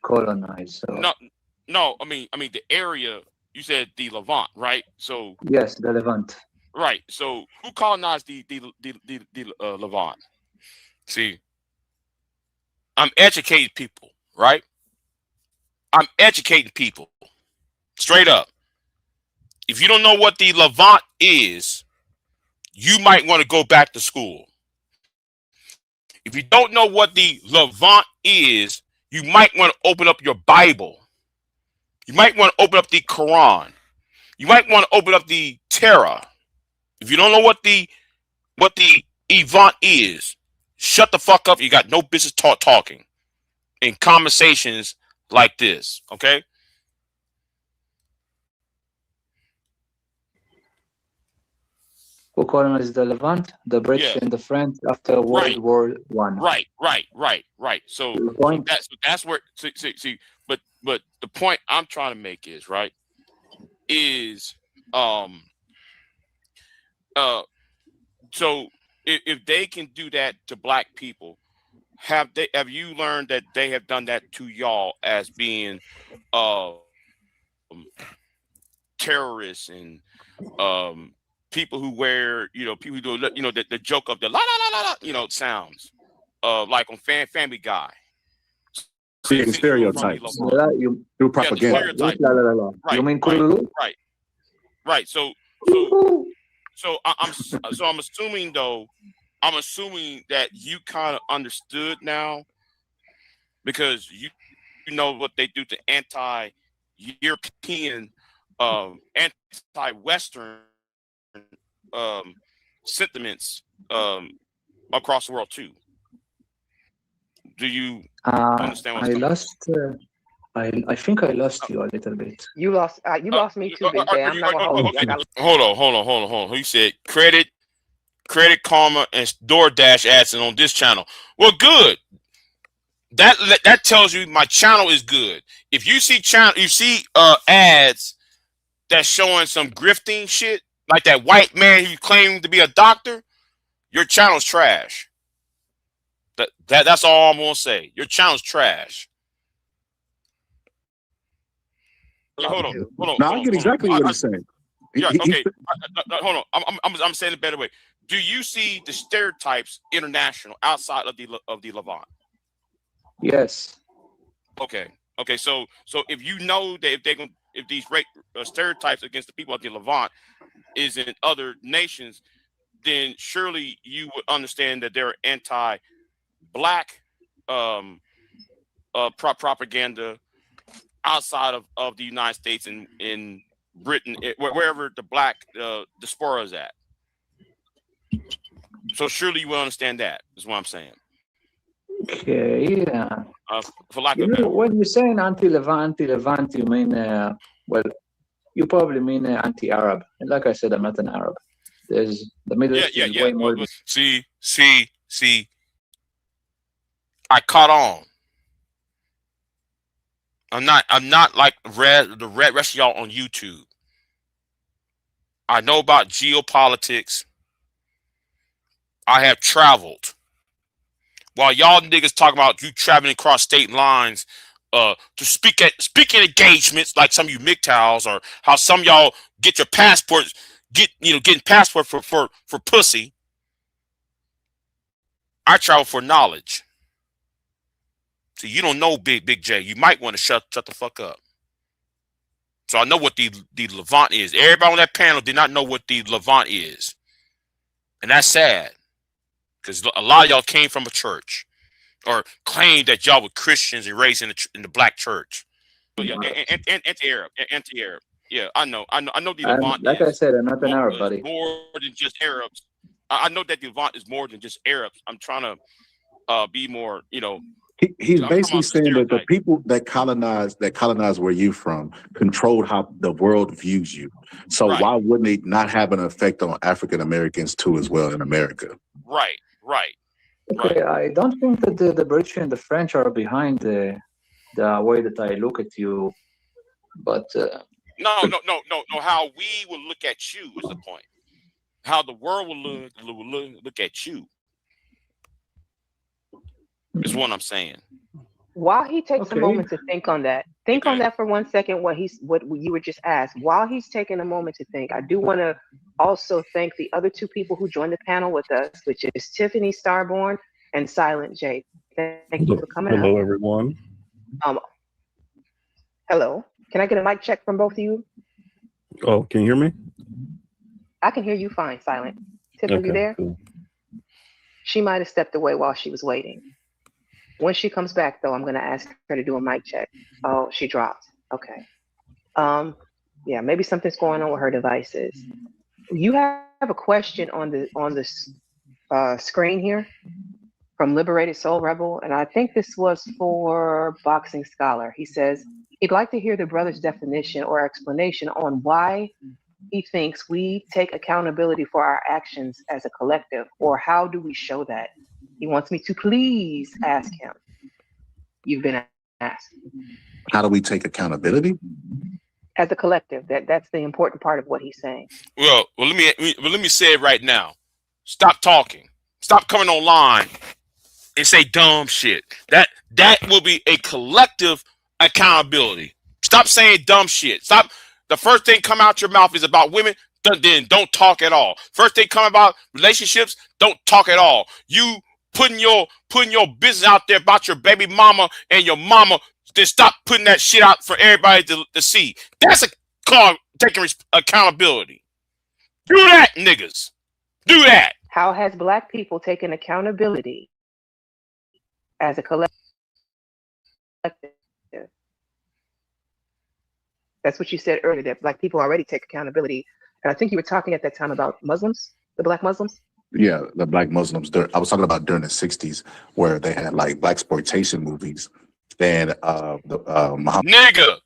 colonized. So.
No. I mean the area. You said the Levant, right? So
yes, the Levant.
Right. So who colonized the Levant? See, I'm educating people, right? I'm educating people straight up. If you don't know what the Levant is, you might want to go back to school. If you don't know what the Levant is, you might want to open up your Bible. You might want to open up the Quran. You might want to open up the Torah. If you don't know what the Levant is, shut the fuck up. You got no business talking in conversations like this, okay?
Who colonized the Levant? The British and the French after World War One.
Right. So that's where see, but the point I'm trying to make is so if they can do that to black people, have you learned that they have done that to y'all as being terrorists and people who wear, people who do, the joke of the la la la la la, sounds like on Family Guy.
Creating stereotypes through propaganda.
You mean Kulu?
Right. So I'm assuming though. I'm assuming that you kind of understood now, because you know what they do to anti-European, anti-Western sentiments across the world too. Do you understand what
I lost? I think I lost you a little bit.
You lost me too, Big J. I'm not gonna hold you.
Hold on. Who said Credit Karma and DoorDash ads on this channel? Well, good. That tells you my channel is good. If you see ads that's showing some grifting shit, like that white man who claimed to be a doctor, your channel's trash. That's all I'm gonna say. Your channel's trash. Yeah, hold on.
No, I get exactly what he's saying.
Yeah, okay. Hold on. I'm saying it a better way. Do you see the stereotypes international outside of the Levant?
Yes.
Okay. So if you know that if these stereotypes against the people of the Levant is in other nations, then surely you would understand that there are anti-black propaganda outside of the United States and in Britain, wherever the black diaspora is at. So surely you will understand that, is what I'm saying.
Okay, yeah.
For lack of better.
When you're saying anti-Levant, you mean, well, you probably mean anti-Arab. And like I said, I'm not an Arab. There's the Middle East is way more.
See. I caught on. I'm not like the rest of y'all on YouTube. I know about geopolitics. I have traveled. While y'all niggas talking about you traveling across state lines to speak at speaking engagements, like some of you MGTOWs, or how some of y'all get your passports, getting passport for pussy. I travel for knowledge. So you don't know Big J. You might want to shut the fuck up. So I know what the Levant is. Everybody on that panel did not know what the Levant is. And that's sad. Because a lot of y'all came from a church or claimed that y'all were Christians and raised in the black church. But yeah, anti-Arab. Yeah, I know the
And
Levant
like I
is
said, I'm not an Arab, buddy.
more than just Arabs. I know that the Levant is more than just Arabs. I'm trying to be more,
He's
I'm
basically
talking
saying that the people that colonize where you from controlled how the world views you. So
Right.
why wouldn't they not have an effect on African Americans too as well in America?
Right.
Okay, I don't think that the British and the French are behind the way that I look at you, but
No. How we will look at you is the point. How the world will look at you is what I'm saying.
While he takes a moment to think on that, on that for 1 second. What you were just asked. While he's taking a moment to think, I do want to also thank the other two people who joined the panel with us, which is Tiffany Starborn and Silent J. Thank you for coming out.
Hello, everyone.
Hello. Can I get a mic check from both of you?
Oh, can you hear me?
I can hear you fine, Silent. Tiff, are you
Okay,
there?
cool.
She might have stepped away while she was waiting. When she comes back, though, I'm going to ask her to do a mic check. Oh, she dropped. Okay. Yeah, maybe something's going on with her devices. You have a question on the screen here from Liberated Soul Rebel, and I think this was for Boxing Scholar. He says he'd like to hear the brother's definition or explanation on why he thinks we take accountability for our actions as a collective, or how do we show that? He wants me to please ask him. You've been asked.
How do we take accountability?
As a collective, that's the important part of what he's saying.
Well, let me say it right now. Stop talking. Stop coming online and say dumb shit. That will be a collective accountability. Stop saying dumb shit. Stop. The first thing come out your mouth is about women. Then don't talk at all. First thing come about relationships. Don't talk at all. You putting your business out there about your baby mama and your mama. Then stop putting that shit out for everybody to see. That's a call taking accountability. Do that, niggas. Do that.
How has Black people taken accountability as a collective? That's what you said earlier, that Black people already take accountability. And I think you were talking at that time about Muslims, the Black Muslims.
Yeah, the Black Muslims. I was talking about during the 60s where they had like Black exploitation movies. And
nigga,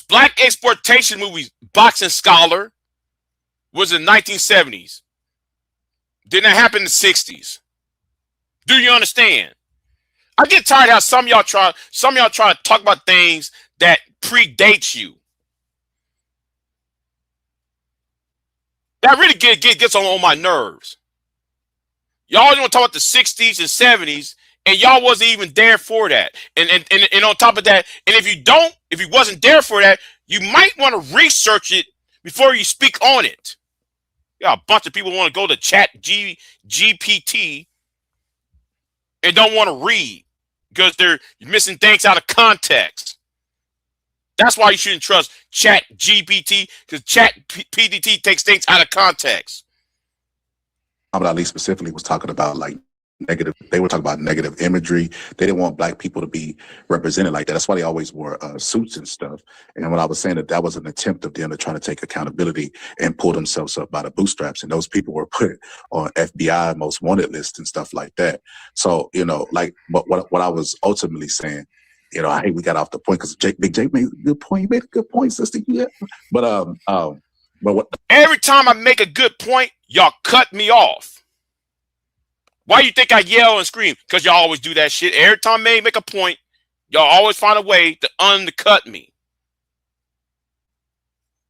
Black exploitation movies, Boxing Scholar was in 1970s. Didn't happen in the 60s. Do you understand? I get tired how some of y'all try to talk about things that predate you. That really gets on my nerves. Y'all always want to talk about the 60s and 70s, and y'all wasn't even there for that. And on top of that, and if you wasn't there for that, you might want to research it before you speak on it. Yeah, a bunch of people want to go to Chat GPT and don't want to read because they're missing things out of context. That's why you shouldn't trust Chat GPT, because Chat PDT takes things out of context.
Muhammad Ali specifically was talking about like negative. They were talking about negative imagery. They didn't want Black people to be represented like that. That's why they always wore suits and stuff. And when I was saying that was an attempt of them to try to take accountability and pull themselves up by the bootstraps, and those people were put on FBI most wanted lists and stuff like that. So like, but what I was ultimately saying, I hate we got off the point because Big J made a good point. You made a good point, sister. Yeah. But what?
Every time I make a good point, y'all cut me off. Why you think I yell and scream? Because y'all always do that shit. Every time I make a point, y'all always find a way to undercut me.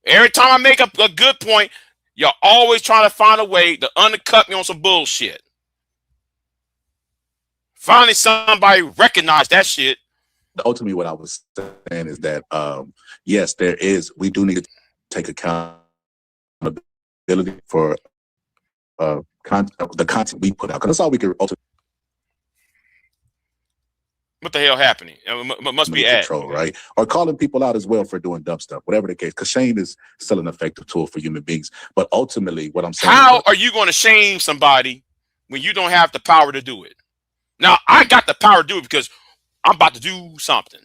Every time I make a good point, y'all always trying to find a way to undercut me on some bullshit. Finally, somebody recognized that shit.
Ultimately, what I was saying is that, yes, we do need to take accountability for the content we put out, because that's all we can ultimately.
What the hell happening? It must be
control, right? Or calling people out as well for doing dumb stuff, whatever the case. Because shame is still an effective tool for human beings. But ultimately, what I'm saying,
how are you going to shame somebody when you don't have the power to do it? Now, I got the power to do it because I'm about to do something.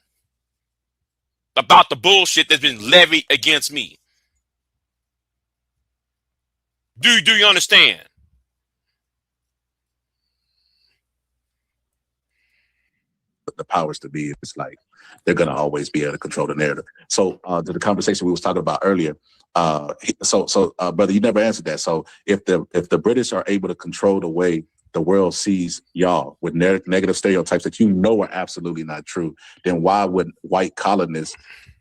about the bullshit that's been levied against me. Do you understand?
The powers to be, it's like they're going to always be able to control the narrative. So to the conversation we was talking about earlier, brother, you never answered that. So if the British are able to control the way the world sees y'all with negative stereotypes that are absolutely not true, then why would white colonists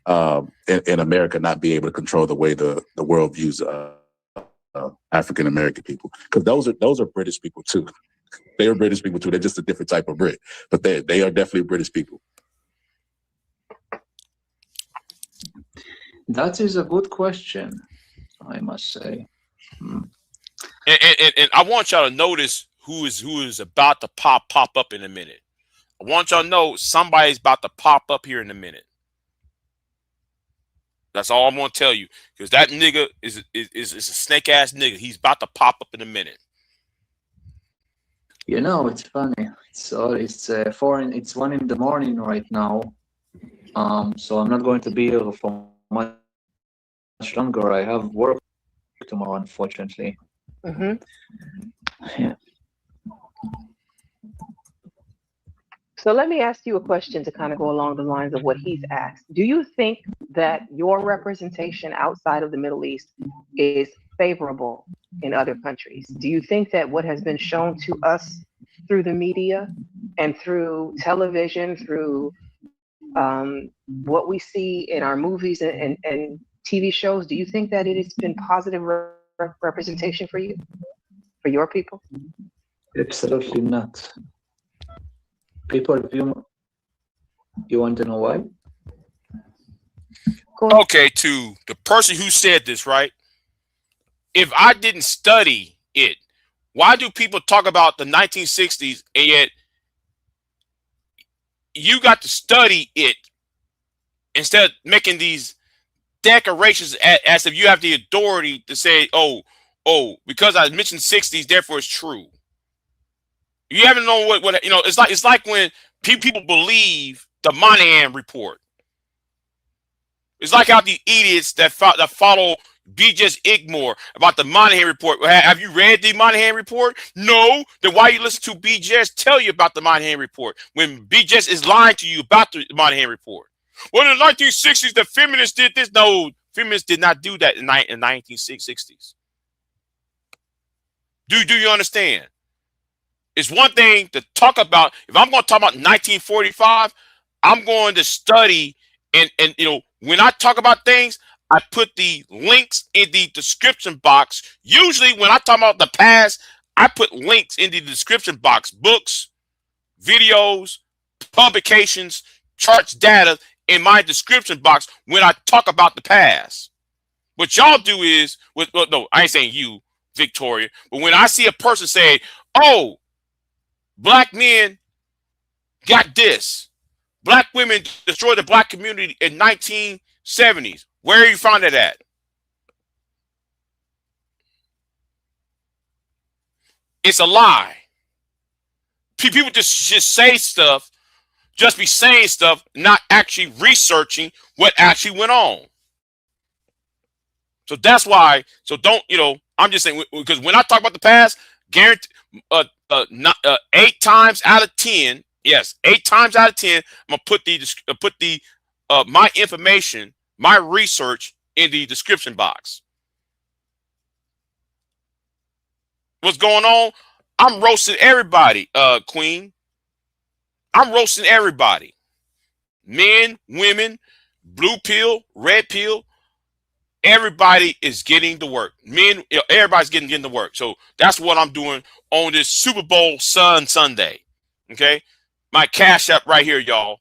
in America not be able to control the way the world views African American people? Because those are British people too. They are British people too. They're just a different type of Brit, but they are definitely British people.
That is a good question, I must say.
And I want y'all to notice who is about to pop up in a minute. I want y'all to know somebody's about to pop up here in a minute. That's all I'm gonna tell you, because that nigga is a snake ass nigga. He's about to pop up in a minute.
You know, it's funny. It's 1 in the morning right now. So I'm not going to be here for much longer. I have work tomorrow, unfortunately. Yeah.
So let me ask you a question to kind of go along the lines of what he's asked. Do you think that your representation outside of the Middle East is favorable in other countries? Do you think that what has been shown to us through the media and through television, through what we see in our movies and TV shows, do you think that it has been positive representation for you, for your people?
Absolutely not. People view. You want to know why?
Okay, to the person who said this, right? If I didn't study it, why do people talk about the 1960s and yet you got to study it instead of making these decorations as if you have the authority to say, oh, because I mentioned 60s, therefore it's true. You haven't known what you know. It's like when people believe the Monahan report. It's like how the idiots that follow BIGJXXX about the Monahan report. Have you read the Monahan report? No. Then why you listen to BIGJ tell you about the Monahan report when BIGJ is lying to you about the Monahan report? Well, in the 1960s, the feminists did this. No, feminists did not do that in the 1960s. Do you understand? It's one thing to talk about. If I'm going to talk about 1945, I'm going to study and you know, when I talk about things, I put the links in the description box. Usually when I talk about the past, I put links in the description box, books, videos, publications, charts, data in my description box when I talk about the past. What y'all do is, well, no, I ain't saying you, Victoria, but when I see a person say, oh, black men got this. Black women destroyed the black community in 1970s. Where you found it at? It's a lie. People just say stuff, just be saying stuff, not actually researching what actually went on. So that's why. So don't, you know, I'm just saying, because when I talk about the past, guarantee 8 times out of 10, yes, 8 times out of 10, I'm gonna put the my information, my research in the description box. What's going on? I'm roasting everybody, Queen. I'm roasting everybody. Men, women, blue pill, red pill. Everybody is getting to work. Men, everybody's getting to work. So that's what I'm doing on this Super Bowl Sunday. Okay, my Cashapp right here, y'all.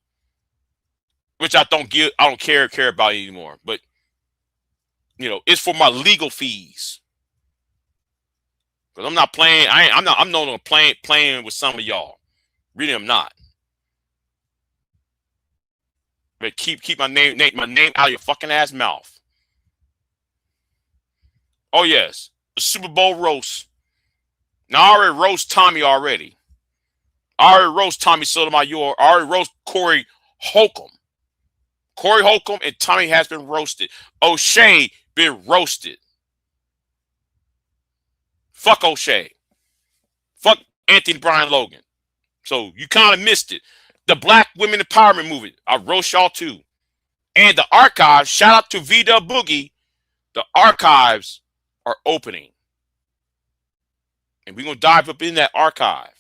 Which I don't care about anymore. But you know, it's for my legal fees. Because I'm not playing. I'm no longer playing with some of y'all. Really, I'm not. But keep my name out of your fucking ass mouth. Oh yes, the Super Bowl roast. Now I already roast Tommy already. I already roast Tommy Sotomayor. I already roast Corey Holcomb. Corey Holcomb and Tommy has been roasted. O'Shea been roasted. Fuck O'Shea. Fuck Anthony Brian Logan. So you kind of missed it. The Black Women Empowerment Movement. I roast y'all too. And the archives, shout out to V-Dub Boogie. The archives are opening. And we're going to dive up in that archive.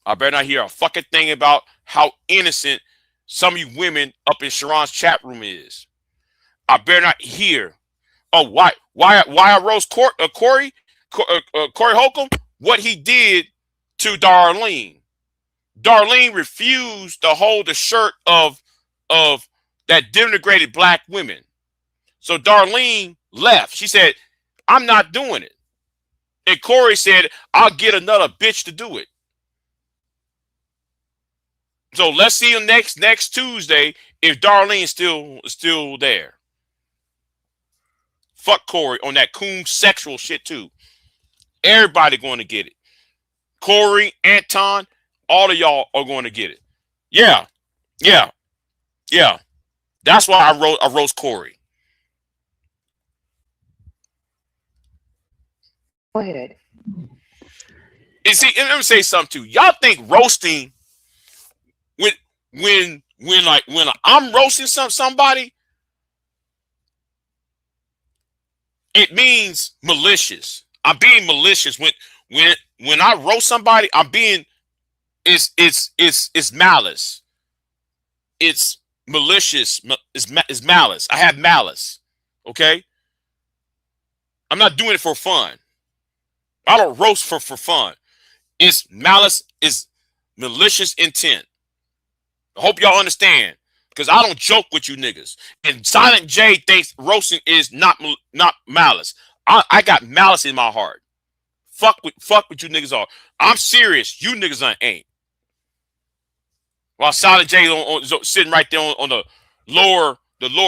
I better not hear a fucking thing about how innocent some of you women up in Sharon's chat room is. I better not hear, oh, why I roast Corey Holcomb? What he did to Darlene. Darlene refused to hold the shirt of that denigrated black women. So Darlene left. She said, I'm not doing it. And Corey said, I'll get another bitch to do it. So let's see him next Tuesday if Darlene's still there. Fuck Corey on that coon sexual shit too. Everybody going to get it. Corey, Anton, all of y'all are going to get it. Yeah. That's why I roast Corey.
Go ahead.
And see, and let me say something too. Y'all think roasting when I'm roasting somebody, it means malicious. I'm being malicious. When I roast somebody, I'm being it's malice. It's malicious. It's malice. I have malice. Okay? I'm not doing it for fun. I don't roast for fun. It's malice, it's malicious intent. I hope y'all understand. Because I don't joke with you niggas. And Silent J thinks roasting is not malice. I got malice in my heart. Fuck what you niggas are. I'm serious. You niggas ain't. While Silent J sitting right there on the lower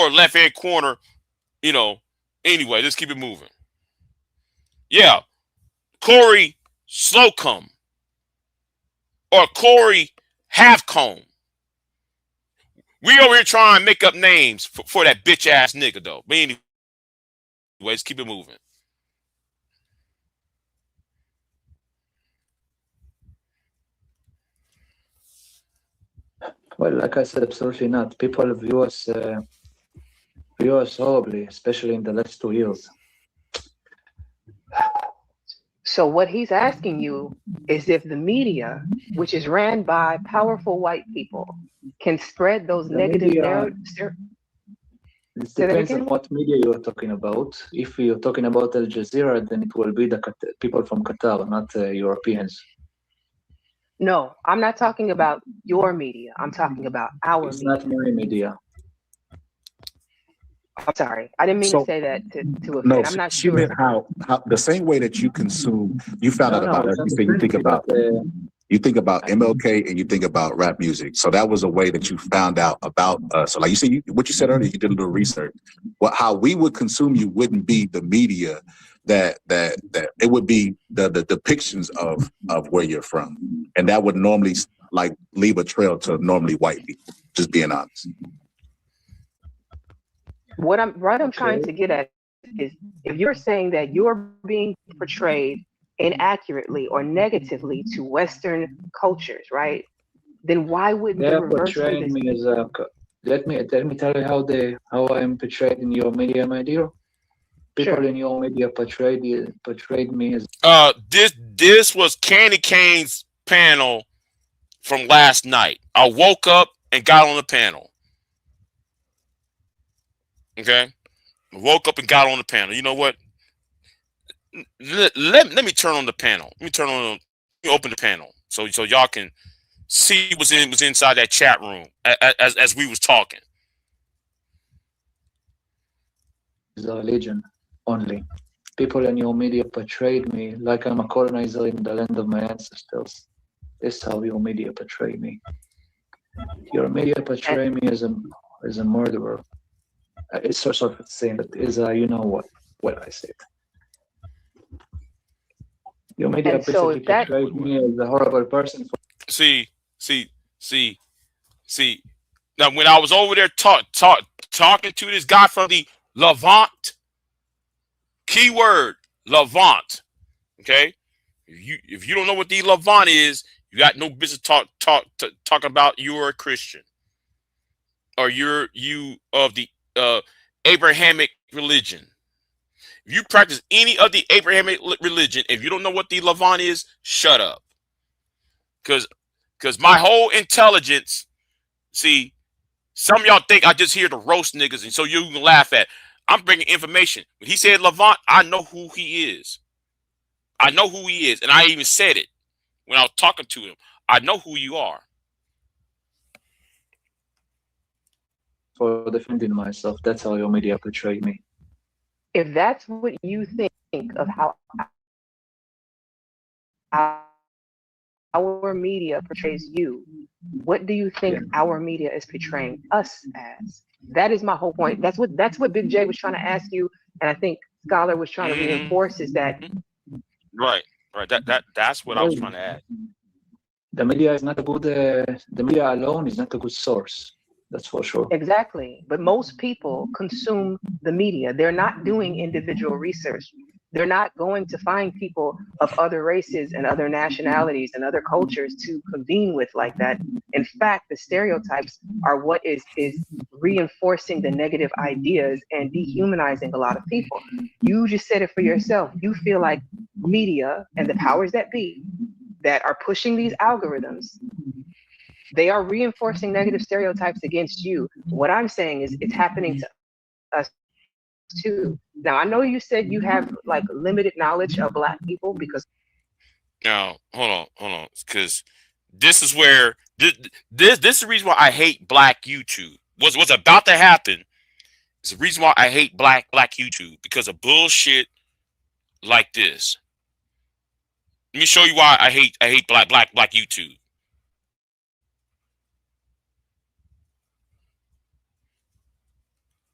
left hand corner, you know. Anyway, let's keep it moving. Yeah, Corey Slowcomb or Corey Halfcomb. We over here trying to make up names for that bitch ass nigga though. But anyway, let's keep it moving.
Well, like I said, absolutely not. People view us horribly, especially in the last 2 years.
So what he's asking you is if the media, which is ran by powerful white people, can spread those negative narratives.
It depends on what media you are talking about. If you're talking about Al Jazeera, then it will be the people from Qatar, not Europeans.
No, I'm not talking about your media. I'm talking about our
It's
media.
not my media.
I'm sorry. I didn't mean to say that to offend.
No,
I'm not
she
sure.
meant how the same way that you consume, you found out about everything. You think about MLK and you think about rap music. So that was a way that you found out about us. So like you said, what you said earlier, you did a little research. Well, how we would consume you wouldn't be the media that it would be the depictions of where you're from, and that would normally like leave a trail to normally white people. Just being honest.
What I'm trying to get at is if you're saying that you're being portrayed inaccurately or negatively to Western cultures, right? Then why wouldn't
They
the
are
reverse be
portraying
the
me as a. Let me tell you how I am portrayed in your media, my dear. People in your media portrayed me as.
This was Candy Cane's panel from last night. I woke up and got on the panel. Okay, I woke up and got on the panel. You know what? Let me turn on the panel. Let me open the panel so y'all can see what's inside that chat room as we was talking.
Is a religion only. People in your media portrayed me like I'm a colonizer in the land of my ancestors. This is how your media portray me. Your media portray me as a murderer. It's sort of saying that is you know what I said. Your media basically portrayed me as a horrible person.
See. Now, when I was over there talking to this guy from the Levant, keyword Levant, okay? If you don't know what the Levant is, you got no business talking about you're a Christian or you of the Abrahamic religion. If you practice any of the Abrahamic religion, if you don't know what the Levant is, shut up. Because my whole intelligence, see, some of y'all think I just here to roast niggas and so you can laugh at. I'm bringing information. When he said Levant, I know who he is. I know who he is. And I even said it when I was talking to him. I know who you are.
For defending myself, that's how your media portrayed me.
If that's what you think of how our media portrays you, what do you think our media is portraying us as? That is my whole point. That's what Big J was trying to ask you, and I think Scholar was trying to reinforce is that
right. That's what I was trying to add.
The media is not a good. The media alone is not a good source. That's for sure.
Exactly. But most people consume the media. They're not doing individual research. They're not going to find people of other races and other nationalities and other cultures to convene with like that. In fact, the stereotypes are what is reinforcing the negative ideas and dehumanizing a lot of people. You just said it for yourself. You feel like media and the powers that be that are pushing these algorithms, they are reinforcing negative stereotypes against you. What I'm saying is it's happening to us too. Now, I know you said you have like limited knowledge of Black people because.
Now, hold on, because this is where this is the reason why I hate Black YouTube. What's about to happen is the reason why I hate Black YouTube, because of bullshit like this. Let me show you why I hate Black YouTube.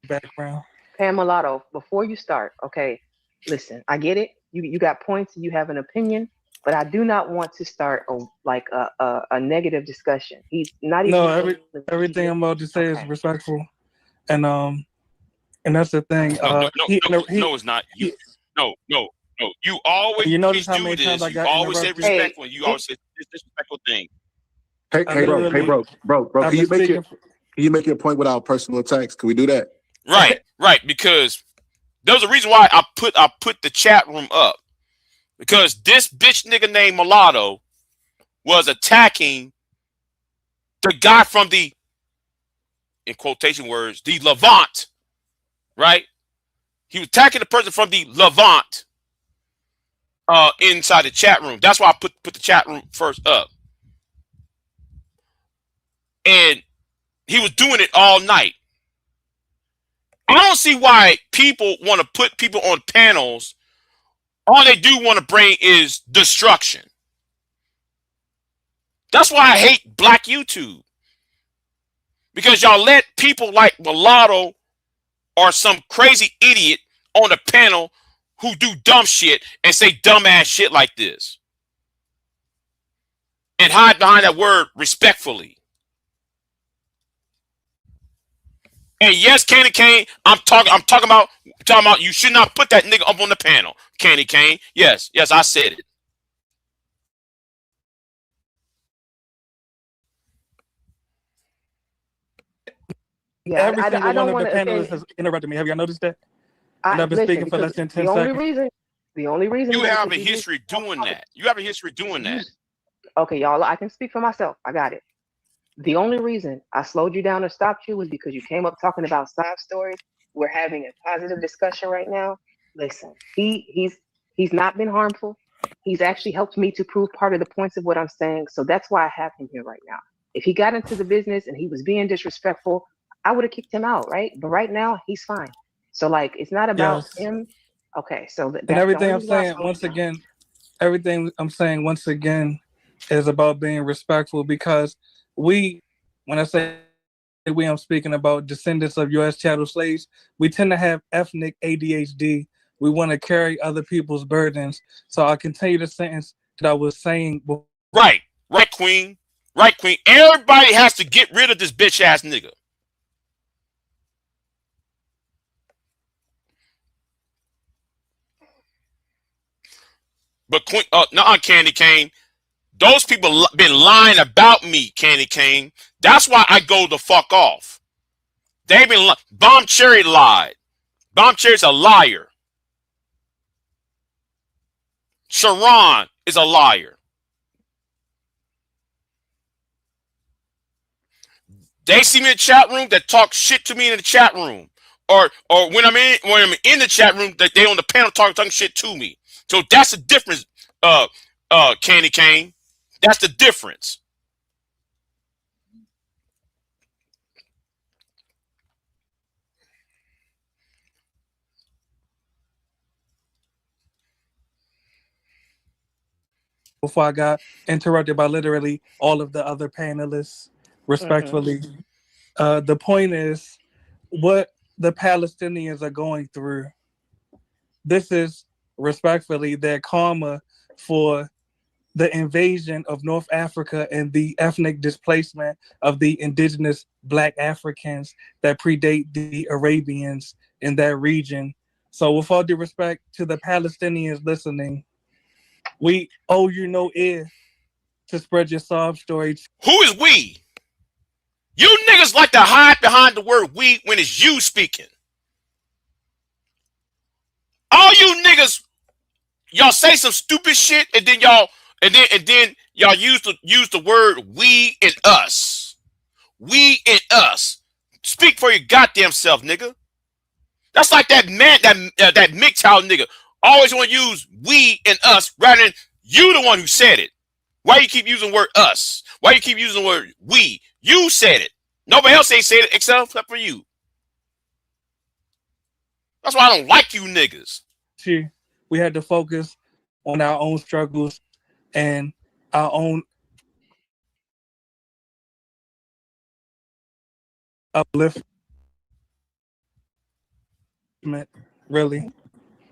Background.
Mulatto, before you start, okay, listen, I get it. You got points, you have an opinion, but I do not want to start a negative discussion. He's not even.
No, everything I'm about to say is respectful, and that's the thing.
No, it's not. No. You always do this. You always say respectful. You always say this disrespectful thing.
Hey, bro. Can you make your point without personal attacks? Can we do that?
Right. Because there's a reason why I put the chat room up, because this bitch nigga named Mulatto was attacking the guy from the, in quotation words, the Levant, right? He was attacking the person from the Levant inside the chat room. That's why I put the chat room first up. And he was doing it all night. I don't see why people want to put people on panels. All they do want to bring is destruction. That's why I hate Black YouTube. Because y'all let people like Mulatto or some crazy idiot on a panel who do dumb shit and say dumbass shit like this. And hide behind that word respectfully. And yes, Candy Cane, I'm talking about you should not put that nigga up on the panel. Candy Cane. Yes, I said it.
Yeah, every single one of the panelists has interrupted me. Have y'all noticed that? And I've been speaking for less than 10 seconds.
The only reason
you have a history doing that. You have a history doing that.
Okay, y'all, I can speak for myself. I got it. The only reason I slowed you down or stopped you was because you came up talking about sob stories. We're having a positive discussion right now. Listen, he's not been harmful. He's actually helped me to prove part of the points of what I'm saying. So that's why I have him here right now. If he got into the business and he was being disrespectful, I would have kicked him out, right? But right now, he's fine. So like, it's not about him. Okay, so
and everything I'm saying once again, is about being respectful, because when I say we, I'm speaking about descendants of U.S. chattel slaves. We tend to have ethnic ADHD. We want to carry other people's burdens. So I'll continue the sentence that I was saying before.
Right, Queen. Right, Queen? Everybody has to get rid of this bitch ass nigga. But Queen, Candy Cane, those people been lying about me, Candy Cane. That's why I go the fuck off. They've been Bomb Cherry lied. Bomb Cherry's a liar. Sharon is a liar. They see me in the chat room that talk shit to me in the chat room, or when I'm in the chat room that they on the panel talking shit to me. So that's the difference, Candy Cane. That's the difference.
Before I got interrupted by literally all of the other panelists, respectfully. The point is what the Palestinians are going through. This is respectfully their karma for the invasion of North Africa and the ethnic displacement of the indigenous Black Africans that predate the Arabians in that region. So with all due respect to the Palestinians listening, we owe you no ear to spread your sob stories.
Who is we? You niggas like to hide behind the word we when it's you speaking. All you niggas, y'all say some stupid shit and then y'all use the word we and us. We and us. Speak for your goddamn self, nigga. That's like that man, that MGTOW nigga. Always want to use we and us rather than you the one who said it. Why you keep using the word us? Why you keep using the word we? You said it. Nobody else ain't said it except for you. That's why I don't like you niggas.
We had to focus on our own struggles and our own upliftment, really.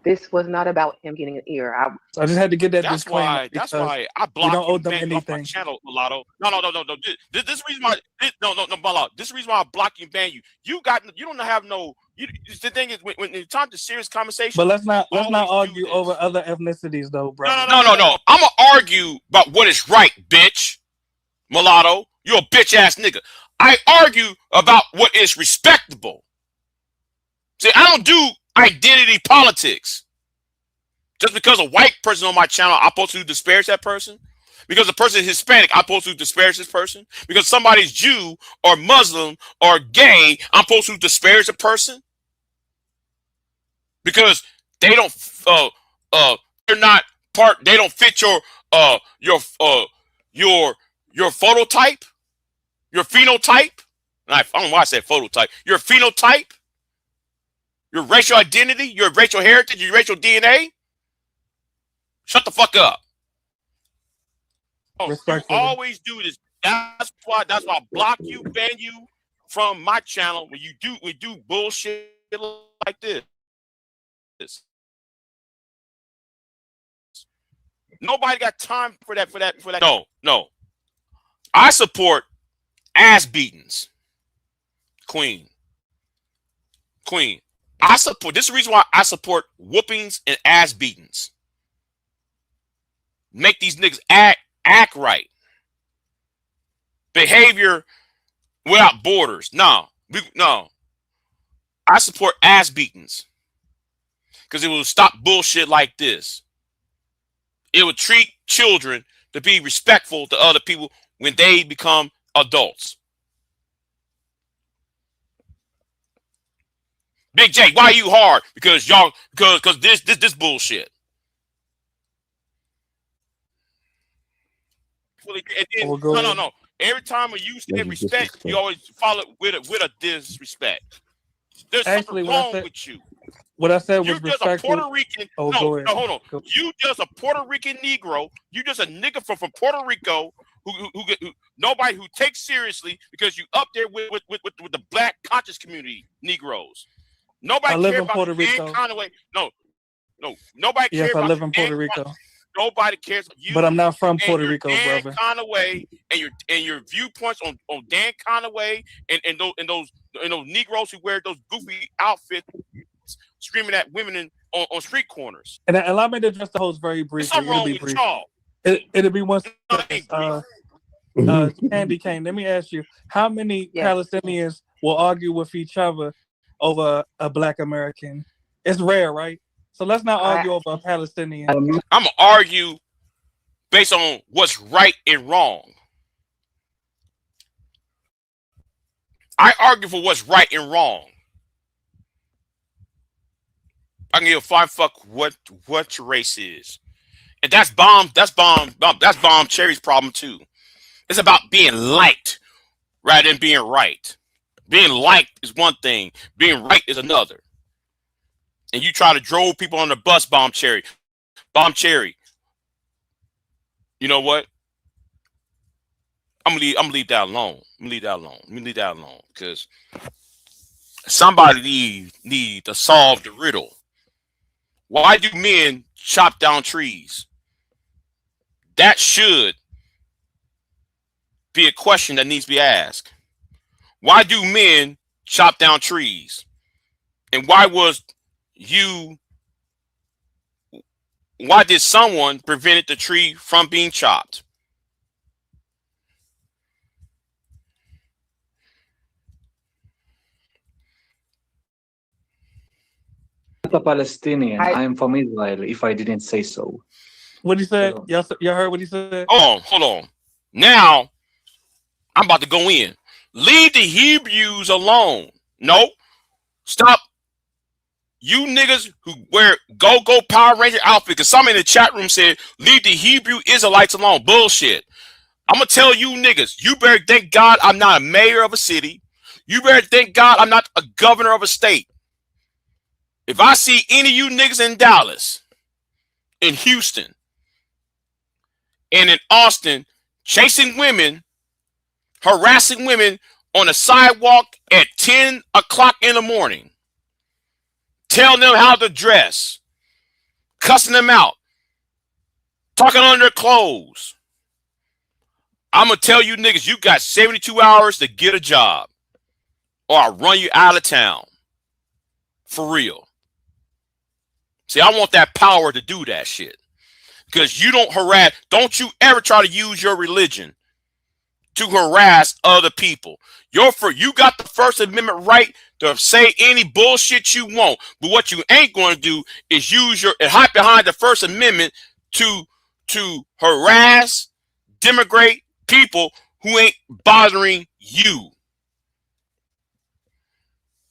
This was not about him getting an ear.
I just had to get that
That's
disclaimer.
why I
we don't owe
blocked
them
you off my
anything.
channel, Mulatto. No. This reason why Mulatto. This reason why I block you and ban you. You don't have no. The thing is, when it's time to serious conversation.
But let's not argue over other ethnicities, though, bro.
No. I'm gonna argue about what is right, bitch. Mulatto, you're a bitch ass nigga. I argue about what is respectable. See, I don't do identity politics. Just because a white person on my channel, I'm supposed to disparage that person. Because the person is Hispanic, I'm supposed to disparage this person. Because somebody's Jew or Muslim or gay, I'm supposed to disparage a person. Because they don't they're not part, they don't fit your phototype, your phenotype. I don't know why I said phototype. Your phenotype, your racial identity, your racial heritage, your racial DNA. Shut the fuck up. You always do this. That's why I block you, ban you from my channel when we do bullshit like this. Nobody got time for that. No. I support ass beatings. Queen. I support, this is the reason why I support whoopings and ass beatings. Make these niggas act right. Behavior without borders. No. I support ass beatings. Because it will stop bullshit like this. It would treat children to be respectful to other people when they become adults. Big J, why are you hard? Because this bullshit. No. Every time when you say respect, you always follow with a disrespect. There's something wrong with you.
What I said was
You're just
respectful.
a Puerto Rican.
Oh,
no,
go ahead.
hold on. You just a Puerto Rican Negro. You just a nigga from Puerto Rico who nobody who takes seriously because you up there with the black conscious community Negroes. Nobody
I live
care
in
about
Puerto
Dan
Rico.
Conway. No. Nobody
Yes,
care
I
about
live in Puerto Rico.
Nobody cares. You,
But I'm not from
and
Puerto
your
Rico,
Dan
brother.
Conaway and your viewpoints on Dan Conaway and those Negroes who wear those goofy outfits, screaming at women on street corners.
And allow me to address the host very briefly.
Something
It'll
wrong
be
with
brief.
y'all.
It'll be one second. Candy Cane, let me ask you, how many Palestinians will argue with each other over a Black American? It's rare, right? So let's not argue over a Palestinian.
I'm gonna argue based on what's right and wrong. I argue for what's right and wrong. I can give a fine fuck what your race is, and that's Bomb Cherry's problem too. It's about being liked rather than being right. Being liked is one thing. Being right is another. And you try to drove people on the bus, Bomb Cherry. Bomb Cherry. You know what? I'm gonna leave that alone. Let me leave that alone. Because somebody need to solve the riddle. Why do men chop down trees? That should be a question that needs to be asked. Why do men chop down trees? And why did someone prevent the tree from being chopped?
I'm not a Palestinian. I am from Israel, if I didn't say so.
What he said? Y'all heard what he said?
Hold on. Now, I'm about to go in. Leave the Hebrews alone. No. Stop. You niggas who wear go Power Ranger outfit, because some in the chat room said, leave the Hebrew Israelites alone. Bullshit. I'm going to tell you niggas, you better thank God I'm not a mayor of a city. You better thank God I'm not a governor of a state. If I see any of you niggas in Dallas, in Houston, and in Austin, chasing women, harassing women on the sidewalk at 10 o'clock in the morning, telling them how to dress, cussing them out, talking on their clothes, I'm going to tell you niggas, you got 72 hours to get a job, or I'll run you out of town. For real. See, I want that power to do that shit. Because you don't harass, don't you ever try to use your religion to harass other people. You got the First Amendment right to say any bullshit you want. But what you ain't going to do is use and hide behind the First Amendment to harass, denigrate people who ain't bothering you.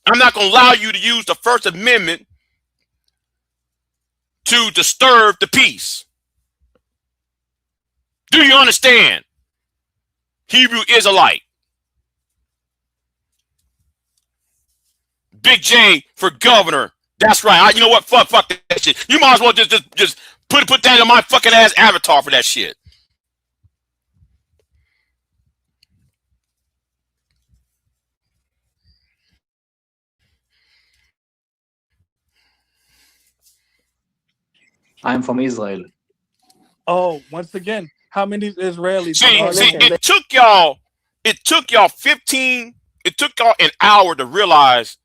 I'm not going to allow you to use the First Amendment to disturb the peace. Do you understand? Hebrew Israelite. Big J for governor. That's right. You know what? Fuck that shit. You might as well just put that in my fucking ass avatar for that shit.
I'm from Israel.
Oh, once again, how many Israelis?
See, it took y'all an hour to realize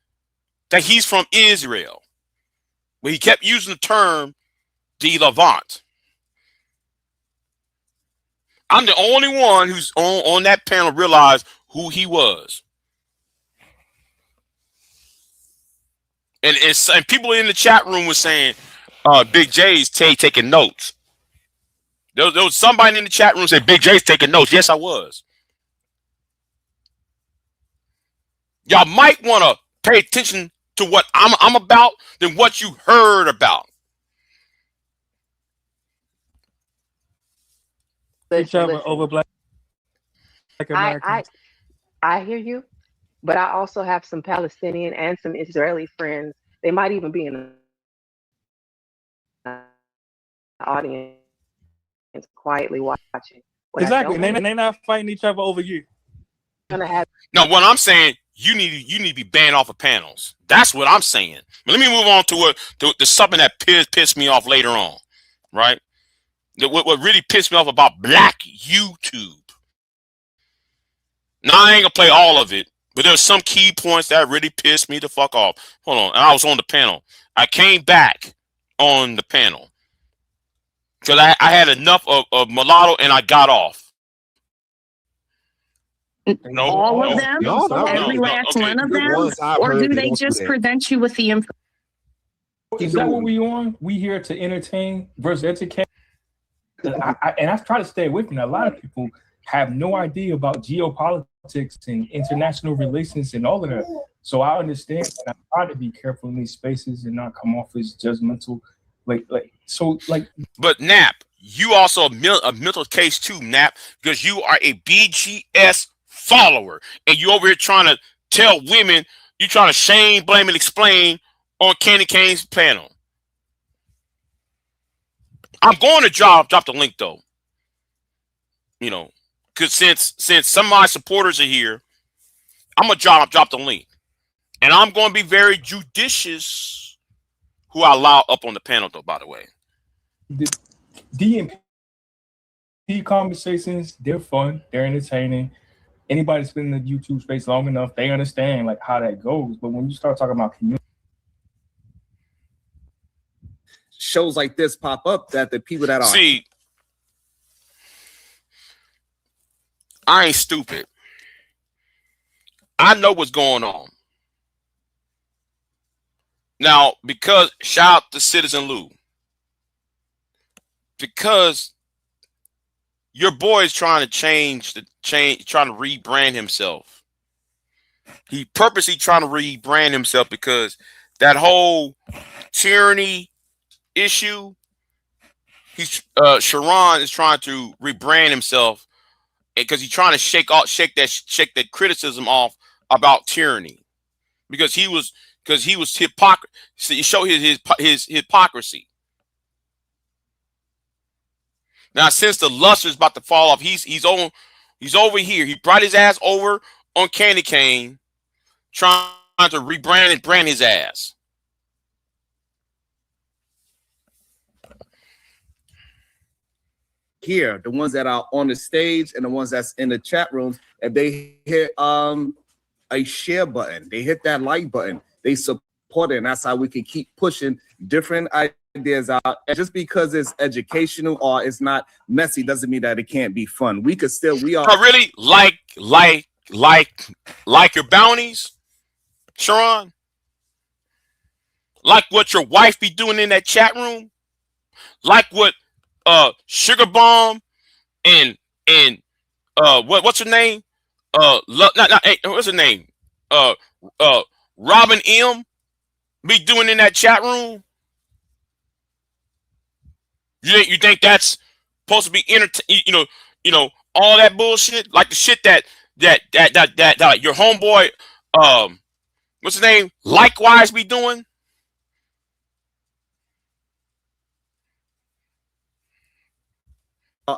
that he's from Israel. But he kept using the term the Levant. I'm the only one who's on that panel realized who he was. And people in the chat room were saying, Big J's taking notes. There was somebody in the chat room said Big J's taking notes. Yes, I was. Y'all might want to pay attention to what I'm about than what you heard about.
Each other over Black Americans.
I hear you, but I also have some Palestinian and some Israeli friends. They might even be in the audience quietly watching.
Exactly, and they're not fighting each other over you.
No, what I'm saying, you need to be banned off of panels. That's what I'm saying. But let me move on to something that pissed me off later on, right? What really pissed me off about Black YouTube. Now I ain't gonna play all of it, but there's some key points that really pissed me the fuck off. Hold on, and I was on the panel. I came back on the panel because I had enough of mulatto and I got off. No,
All of them? Every last one of them? Or do they just present you with the information?
Is that what we on? We here to entertain versus educate. And I try to stay away from that. A lot of people have no idea about geopolitics and international relations and all of that. So I understand, and I try to be careful in these spaces and not come off as judgmental.
But Nap, you also a mental case too, Nap, because you are a BGS follower, and you over here trying to tell women, you trying to shame, blame, and explain on Candy Cane's panel. I'm going to drop the link though. You know, because since some of my supporters are here, I'm gonna drop the link, and I'm going to be very judicious who I allow up on the panel though. By the way,
the DMP conversations, they're fun, they're entertaining. Anybody that's been in the YouTube space long enough, they understand like how that goes. But when you start talking about community,
shows like this pop up, that the people that are
see, I ain't stupid. I know what's going on. Now, because shout out to Citizen Lou, because your boy is trying to trying to rebrand himself. He purposely trying to rebrand himself because that whole tyranny issue, Sharon is trying to rebrand himself because he's trying to shake that criticism off about tyranny, because he was hypocrisy. He showed his hypocrisy. Now, since the luster is about to fall off, he's over here. He brought his ass over on Candy Cane, trying to rebrand and brand his ass.
here, the ones that are on the stage and the ones that's in the chat rooms, if they hit a share button, they hit that like button, they support it, and that's how we can keep pushing different ideas out. And just because it's educational or it's not messy doesn't mean that it can't be fun. We could still, we are
really like your bounties, Sharon. Like what your wife be doing in that chat room, like what Sugar Bomb and what's her name? What's her name? Robin M be doing in that chat room. You think that's supposed to be you know all that bullshit, like the shit that your homeboy what's his name likewise be doing?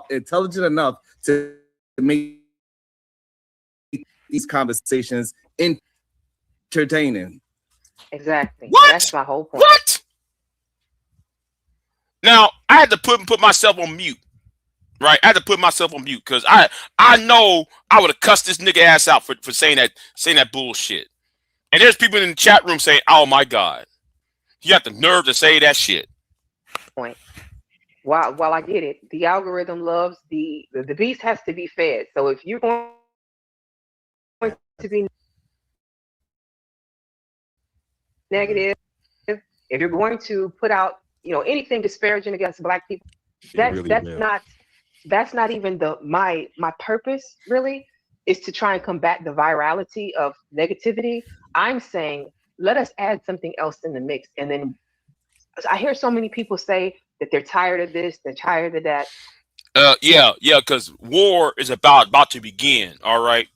Intelligent enough to make these conversations entertaining.
Exactly.
What?
That's my whole point.
What? Now I had to put myself on mute, right? I had to put myself on mute because I know I would have cussed this nigga ass out for saying that bullshit. And there's people in the chat room saying, "Oh my God, you got the nerve to say that shit."
Point. While I get it, the algorithm loves the beast has to be fed. So if you're going to be negative, if you're going to put out anything disparaging against Black people, that's not even my purpose. Really, is to try and combat the virality of negativity. I'm saying let us add something else in the mix, and then I hear so many people say that they're tired of this, they're tired of that.
Yeah, because war is about to begin. All right,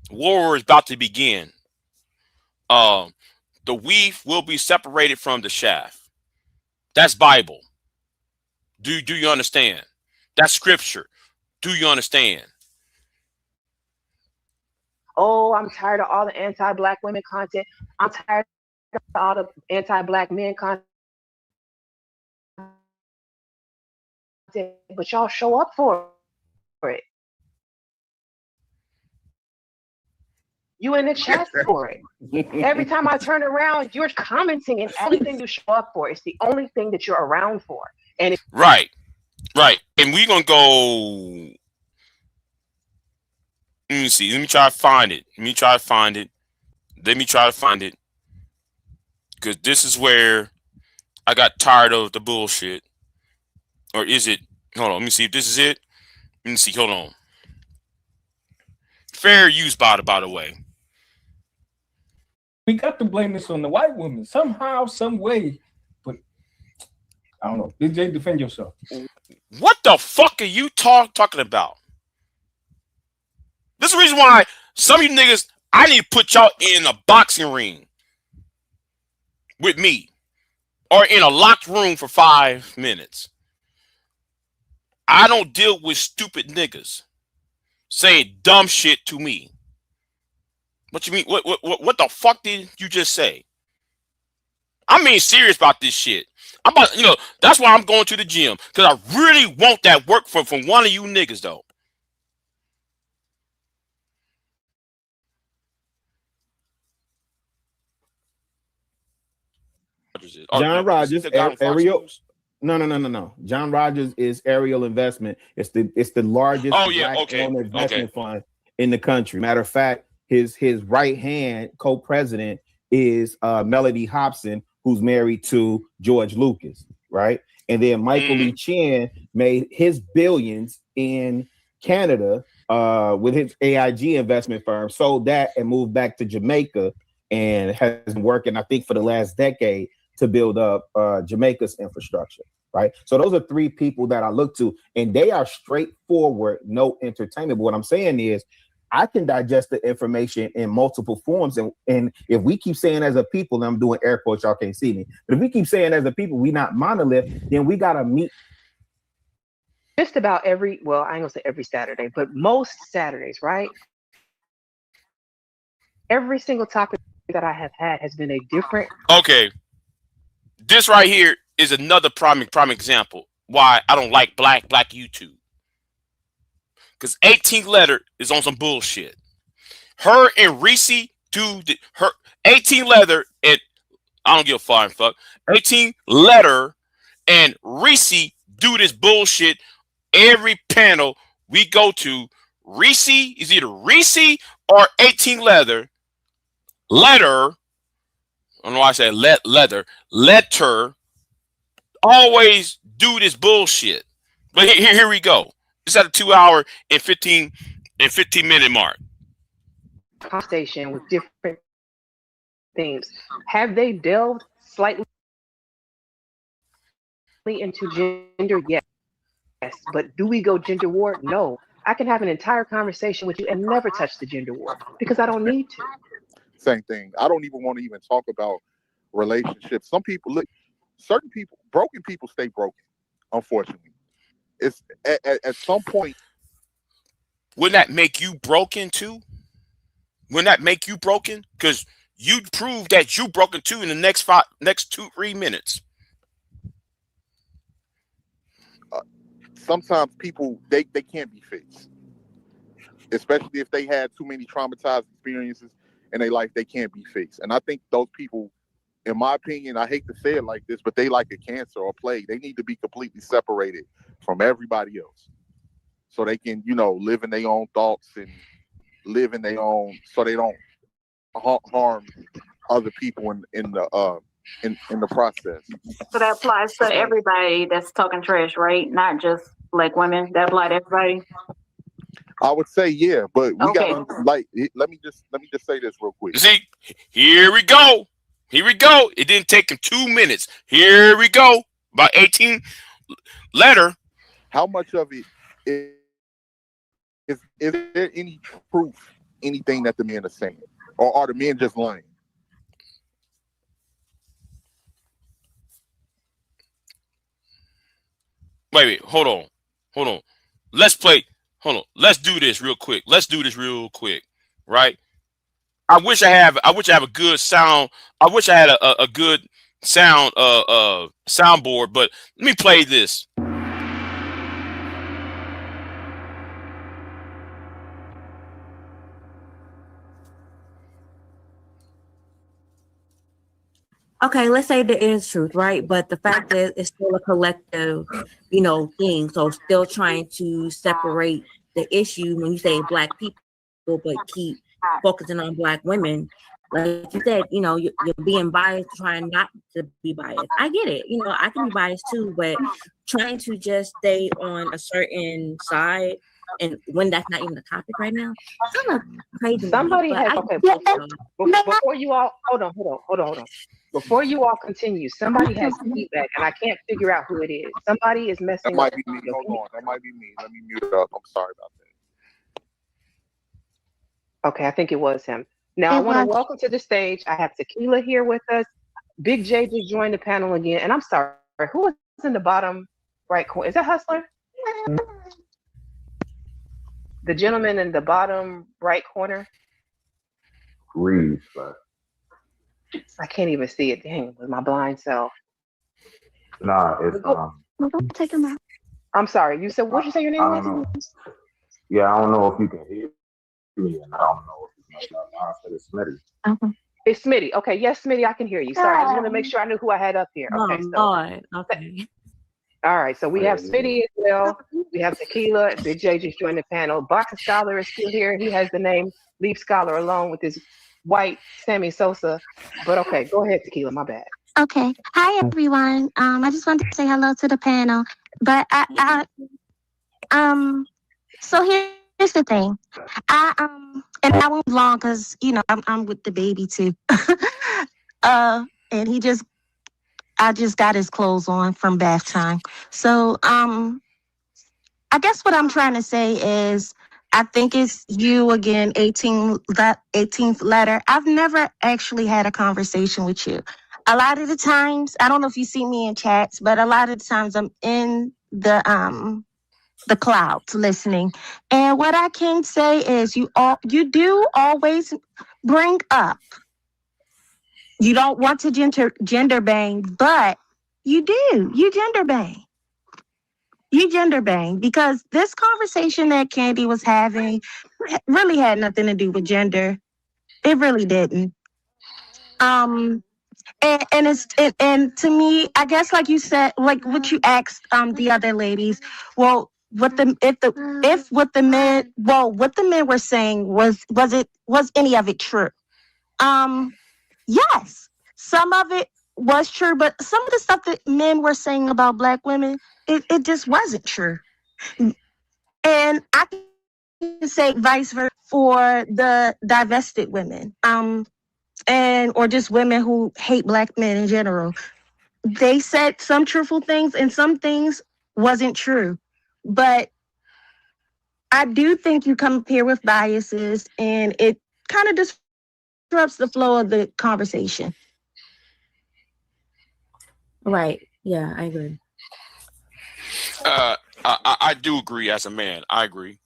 war is about to begin. The wheat will be separated from the chaff. That's Bible. Do you understand? That's scripture. Do you understand?
Oh, I'm tired of all the anti-Black women content. I'm tired of all the anti-Black men content. but y'all show up for it. You in the chat for it. Every time I turn around, you're commenting, and everything you show up for. It's the only thing that you're around for. And
Right. And we're gonna go. Let me see. Let me try to find it. Because this is where I got tired of the bullshit. Or is it? Hold on. Let me see if this is it. Let me see. Hold on. Fair use by the way.
We got to blame this on the white woman somehow, some way. But I don't know. BJ, defend yourself.
What the fuck are you talking about? This is the reason why some of you niggas, I need to put y'all in a boxing ring with me or in a locked room for 5 minutes. I don't deal with stupid niggas saying dumb shit to me. What you mean? What the fuck did you just say? I'm being serious about this shit. I'm about, that's why I'm going to the gym, because I really want that work from one of you niggas though.
John Rogers, Ariel. No. John Rogers is Ariel Investment. It's the largest black-owned investment fund in the country. Matter of fact, his right hand co-president is Melody Hobson, who's married to George Lucas, right? And then Michael Lee Chin made his billions in Canada with his AIG investment firm, sold that and moved back to Jamaica, and has been working, I think, for the last decade to build up Jamaica's infrastructure, right? So those are three people that I look to, and they are straightforward, no entertainment. But what I'm saying is, I can digest the information in multiple forms, and if we keep saying as a people, and I'm doing air quotes, y'all can't see me, but if we keep saying as a people we not monolith, then we gotta meet.
just about every, well, I ain't gonna say every Saturday, but most Saturdays, right? Every single topic that I have had has been a different.
Okay. This right here is another prime example why I don't like black YouTube. Because 18th letter is on some bullshit. Her and Reese do her 18 letter and I don't give a fuck. 18 letter and Reese do this bullshit every panel we go to. Reese is either Reese or 18 letter. I don't know why I said letter always do this bullshit. But here we go. It's at a 2 hour and 15 minute mark.
Conversation with different themes. Have they delved slightly into gender? Yes. But do we go gender war? No. I can have an entire conversation with you and never touch the gender war because I don't need to.
Same thing. I don't even want to even talk about relationships. Some people certain people, broken people stay broken, unfortunately. It's at some point.
Wouldn't that make you broken too? Wouldn't that make you broken? Because you prove that you broken too in the next 2-3 minutes.
Sometimes people they can't be fixed, especially if they had too many traumatized experiences in their life. They can't be fixed, and I think those people, in my opinion, I hate to say it like this, but they like a cancer or a plague. They need to be completely separated from everybody else, so they can, live in their own thoughts and live in their own, so they don't harm other people in the process.
So that applies to everybody that's talking trash, right? Not just black women. That applies to everybody.
I would say, yeah, but we got let me just say this real quick.
See, here we go. It didn't take him 2 minutes. Here we go. About 18 letter.
How much of it is there any proof, anything that the men are saying, or are the men just lying?
Wait, hold on. Let's do this real quick. Right? I wish I have a good sound. I wish I had a good sound soundboard, but let me play this.
Okay, let's say there is truth, right? But the fact that it's still a collective, thing. So still trying to separate the issue when you say black people, but keep focusing on black women. Like you said, you're being biased, trying not to be biased. I get it. I can be biased too, but trying to just stay on a certain side and when that's not even the topic right now, it's kind of crazy.
Somebody has before you all hold on. Before you all continue, somebody has feedback, and I can't figure out who it is. Somebody is messing
That might
up.
be me. Hold on. That might be me. Let me mute it up. I'm sorry about that.
Okay, I think it was him. Now I want to welcome to the stage. I have Tequila here with us. Big J just joined the panel again, and I'm sorry. Who is in the bottom right corner? Is that Hustler? The gentleman in the bottom right corner.
Reed,
I can't even see it. Dang, with my blind self.
Nah, it's
Take him out. I'm sorry. You said what'd you say your name
I
was?
don't know. Yeah, I don't know if you can hear me, and I don't know if it's I said it's Smitty.
It's Smitty. Okay, yes, Smitty, I can hear you. Sorry, I just want to make sure I knew who I had up here. Okay,
Okay.
All right, so we have Smitty as well. We have Tequila. Big J just joined the panel. Boxing Scholar is still here. He has the name Leave Scholar alone with his white Sammy Sosa. But okay, go ahead, Tequila. My bad.
Okay. Hi, everyone. I just wanted to say hello to the panel. But so here's the thing. And I won't be long because I'm with the baby too. And I just got his clothes on from bath time. So I guess what I'm trying to say is I think it's you again, 18th letter. I've never actually had a conversation with you. A lot of the times, I don't know if you see me in chats, but a lot of the times I'm in the clouds listening. And what I can say is you do always bring up. You don't want to gender bang, but you do. You gender bang. You gender bang because this conversation that Candy was having really had nothing to do with gender. It really didn't. And to me, I guess like you said, like what you asked the other ladies, well, what the men were saying was any of it true? Yes, some of it was true, but some of the stuff that men were saying about black women, it just wasn't true. And I can say vice versa for the divested women, or just women who hate black men in general. They said some truthful things and some things wasn't true. But I do think you come here with biases and it kind of disrupts the flow of the conversation.
Right. Yeah, I agree.
I do agree as a man. I agree.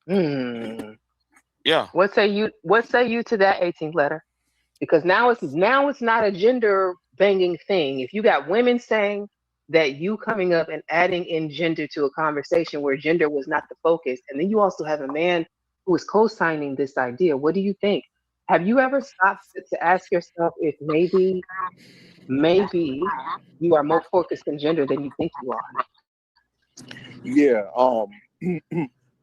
Yeah.
What say you to that 18th letter? Because now it's not a gender banging thing. If you got women saying that you coming up and adding in gender to a conversation where gender was not the focus, and then you also have a man who is co-signing this idea, what do you think? Have you ever stopped to ask yourself if maybe you are more focused on gender than you think you are?
Yeah,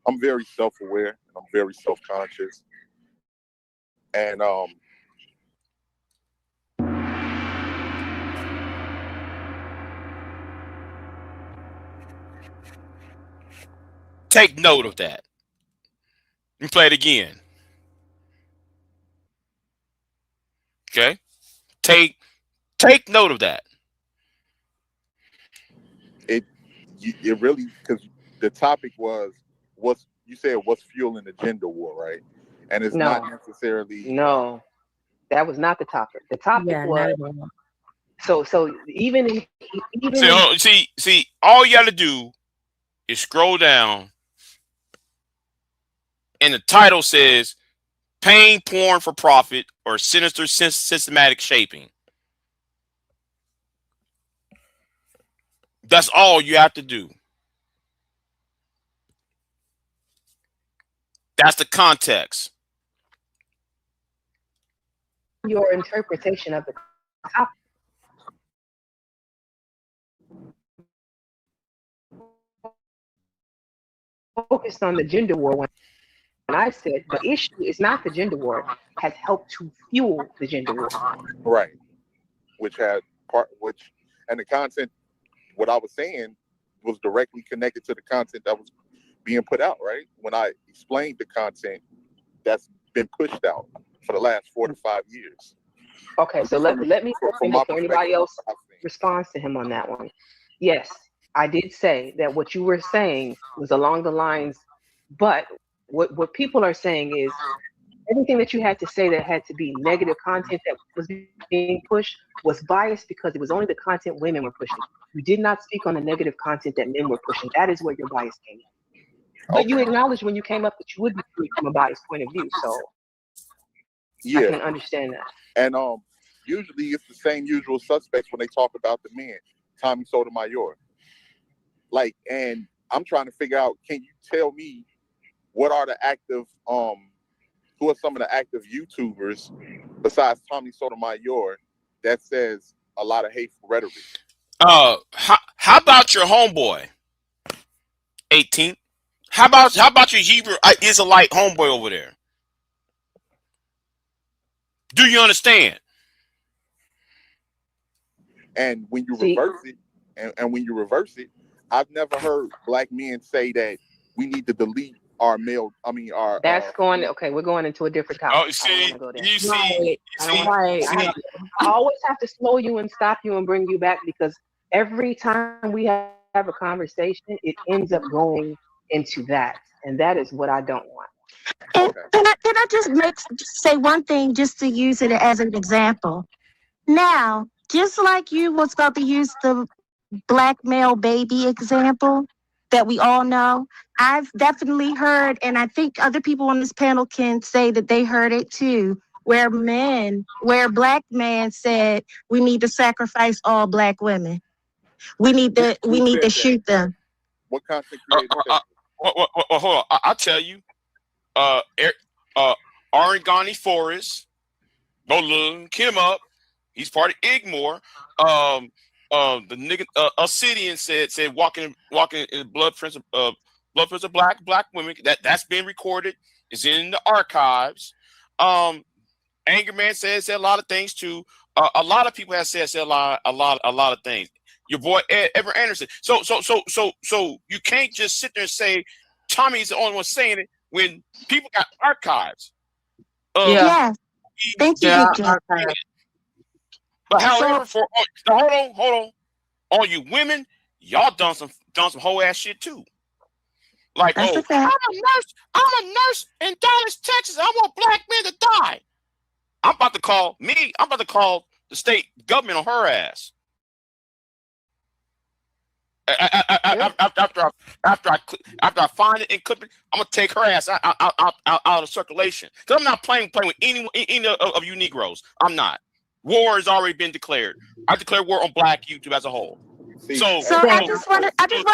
I'm very self-aware and I'm very self-conscious. And
take note of that. Let me play it again. Okay? Take note of that.
It really, because the topic was what's fueling the gender war, right? And it's not necessarily
that was not the topic. The topic was so even
see, all you gotta do is scroll down and the title says Pain Porn for Profit or Sinister Systematic Shaping. That's all you have to do. That's the context.
your interpretation of the focused on the gender war when I said the issue is not the gender war, has helped to fuel the gender war.
Right. Which had and the content, what I was saying was directly connected to the content that was being put out, right? When I explained the content that's been pushed out for the last 4 to 5 years.
Okay, so let me before anybody else responds to him on that one. Yes, I did say that what you were saying was along the lines, but what people are saying is everything that you had to say that had to be negative content that was being pushed was biased because it was only the content women were pushing. You did not speak on the negative content that men were pushing. That is where your bias came in. But you acknowledged when you came up that you would be coming from a biased point of view. So
yeah,
I can understand that.
And usually it's the same usual suspects when they talk about the men. Tommy Sotomayor. Like, and I'm trying to figure out, can you tell me what are the active who are some of the active YouTubers besides Tommy Sotomayor that says a lot of hateful rhetoric?
How about your homeboy, 18? How about your Hebrew Israelite homeboy over there? Do you understand?
And when you reverse it, and when you reverse it, I've never heard black men say that we need to delete our male. I mean, our.
That's going. Okay, we're going into a different topic.
Oh, see,
I always have to slow you and stop you and bring you back because every time we have a conversation, it ends up going into that, and that is what I don't want.
And can I just say one thing just to use it as an example? Now, just like you was about to use the black male baby example that we all know, I've definitely heard, and I think other people on this panel can say that they heard it too, where black men said we need to sacrifice all black women. We need to shoot them.
What content creator?
Hold on, I'll tell you. Arangani Forrest, go look him up. He's part of Igmore. The nigga Obsidian said walking in blood prints of black women. That's been recorded. It's in the archives. Angerman said a lot of things too. A lot of people have said a lot of things. Your boy Ever Anderson. So you can't just sit there and say Tommy's the only one saying it when people got archives.
Yeah. Thank you.
But however, hold on, all you women, y'all done some whole ass shit too. Like, I'm a nurse in Dallas, Texas. I want black men to die. I'm about to call the state government on her ass. After I find it and clip it, I'm gonna take her ass out of circulation. Cause I'm not playing with any of you Negroes. I'm not. War has already been declared. I declare war on Black YouTube as a whole. So
I just want to finish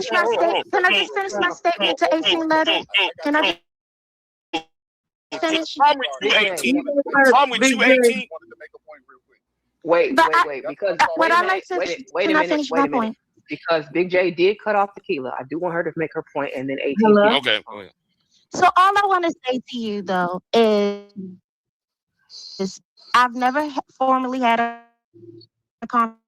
my statement. Can I just finish my statement to 18 letters? Can I just finish?
Wait, because wait a minute. Because Big J did cut off Tequila. I do want her to make her point, and then 18.
Hello?
Okay.
So all I want to say to you though is I've never formally had a conversation.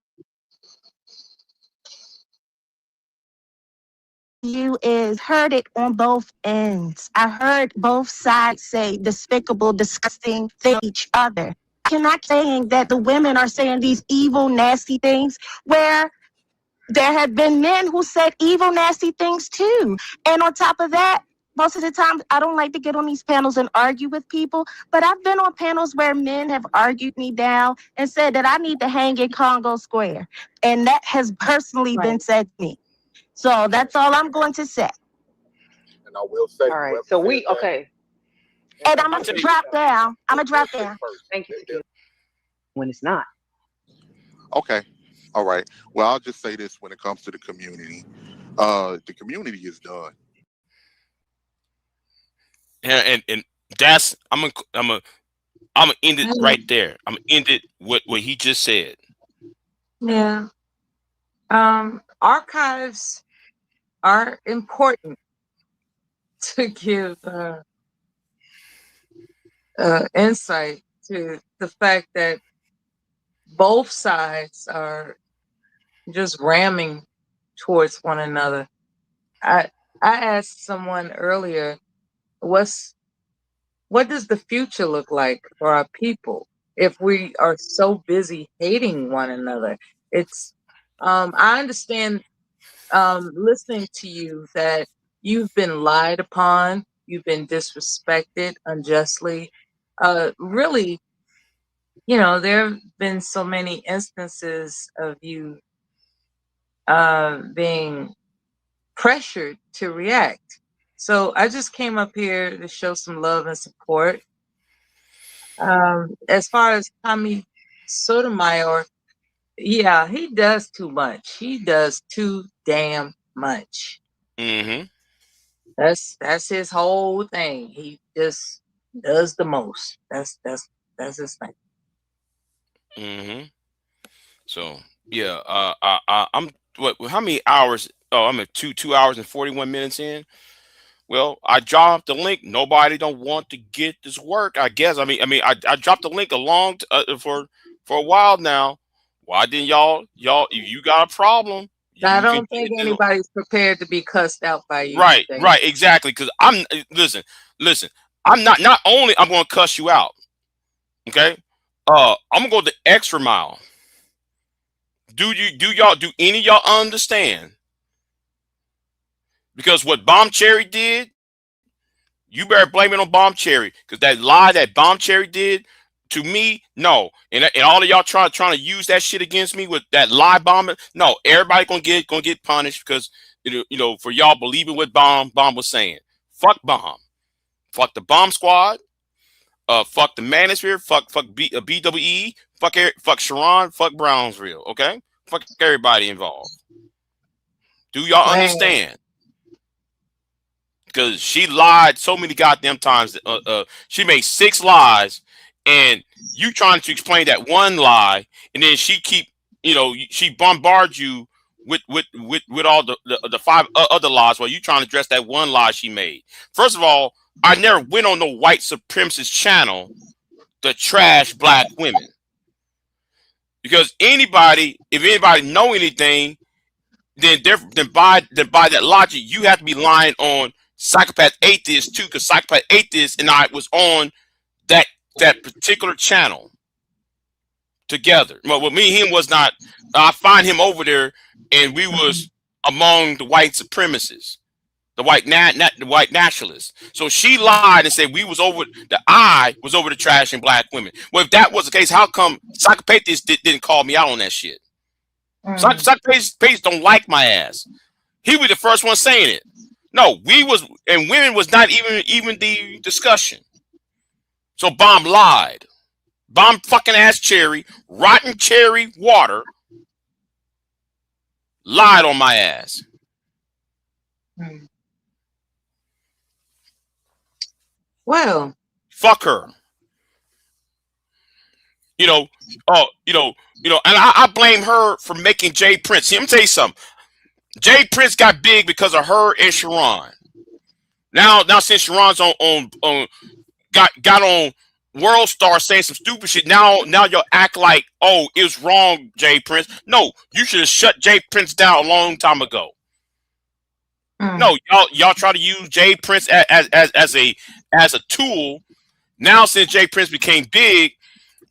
You is heard it on both ends. I heard both sides say despicable, disgusting things to each other. You're not saying that the women are saying these evil, nasty things where there have been men who said evil, nasty things too. And on top of that, most of the time, I don't like to get on these panels and argue with people, but I've been on panels where men have argued me down and said that I need to hang in Congo Square. And that has personally been said to me. So that's all I'm going to say.
And I will say.
All right. So okay.
And I'm going to drop down.
Thank you. When it's not.
Okay. All right. Well, I'll just say this when it comes to the community. The community is done.
And that's I'm I'm gonna end it right there. I'm gonna end it with what he just said.
Yeah. Archives are important to give insight to the fact that both sides are just ramming towards one another. I asked someone earlier, what does the future look like for our people if we are so busy hating one another? It's I understand listening to you that you've been lied upon, you've been disrespected unjustly. Really, there have been so many instances of you being pressured to react. So I just came up here to show some love and support. As far as Tommy Sotomayor, yeah, he does too much. He does too damn much.
Mm-hmm.
That's his whole thing. He just does the most. That's his thing.
Mm-hmm. So yeah, I'm what? How many hours? Oh, I'm at 2 hours and 41 minutes in. Well, I dropped the link. Nobody don't want to get this work. I guess. I mean, I dropped the link for a while now. Why didn't y'all? If you got a problem,
I don't think anybody's prepared to be cussed out by you.
Right,
today.
right, exactly. Because listen. I'm not only I'm going to cuss you out. Okay, I'm gonna go the extra mile. Do any of y'all understand? Because what Bomb Cherry did, you better blame it on Bomb Cherry. Because that lie that Bomb Cherry did to me, no. And all of y'all trying to use that shit against me with that lie bombing. No, everybody gonna get punished because for y'all believing what Bomb was saying. Fuck Bomb. Fuck the Bomb Squad. Fuck the Manosphere. Fuck BWE. Fuck Sharon. Fuck Brownsville. Okay. Fuck everybody involved. Do y'all understand? Because she lied so many goddamn times. She made 6 lies, and you trying to explain that one lie, and then she she bombards you with all the 5 other lies while you trying to address that one lie she made. First of all, I never went on no white supremacist channel to trash black women. Because if anybody know anything, then by that logic, you have to be lying on Psychopath Atheist too, because Psychopath Atheist and I was on that particular channel together. Well, me and him was not. I find him over there, and we was among the white supremacists, the white nationalists. So she lied and said I was over the trashing black women. Well, if that was the case, how come Psychopath didn't call me out on that shit? Psychopath don't like my ass. He was the first one saying it. No, women was not even the discussion. So Bomb lied. Bomb fucking ass cherry, rotten cherry water, lied on my ass.
Well,
fuck her. And I blame her for making Jay Prince. See, let me tell you something. Jay Prince got big because of her and Sharon. Now since Sharon's got on World Star saying some stupid shit, now y'all act like, oh, it was wrong, Jay Prince. No, you should have shut Jay Prince down a long time ago. No, y'all try to use Jay Prince as a tool. Now since Jay Prince became big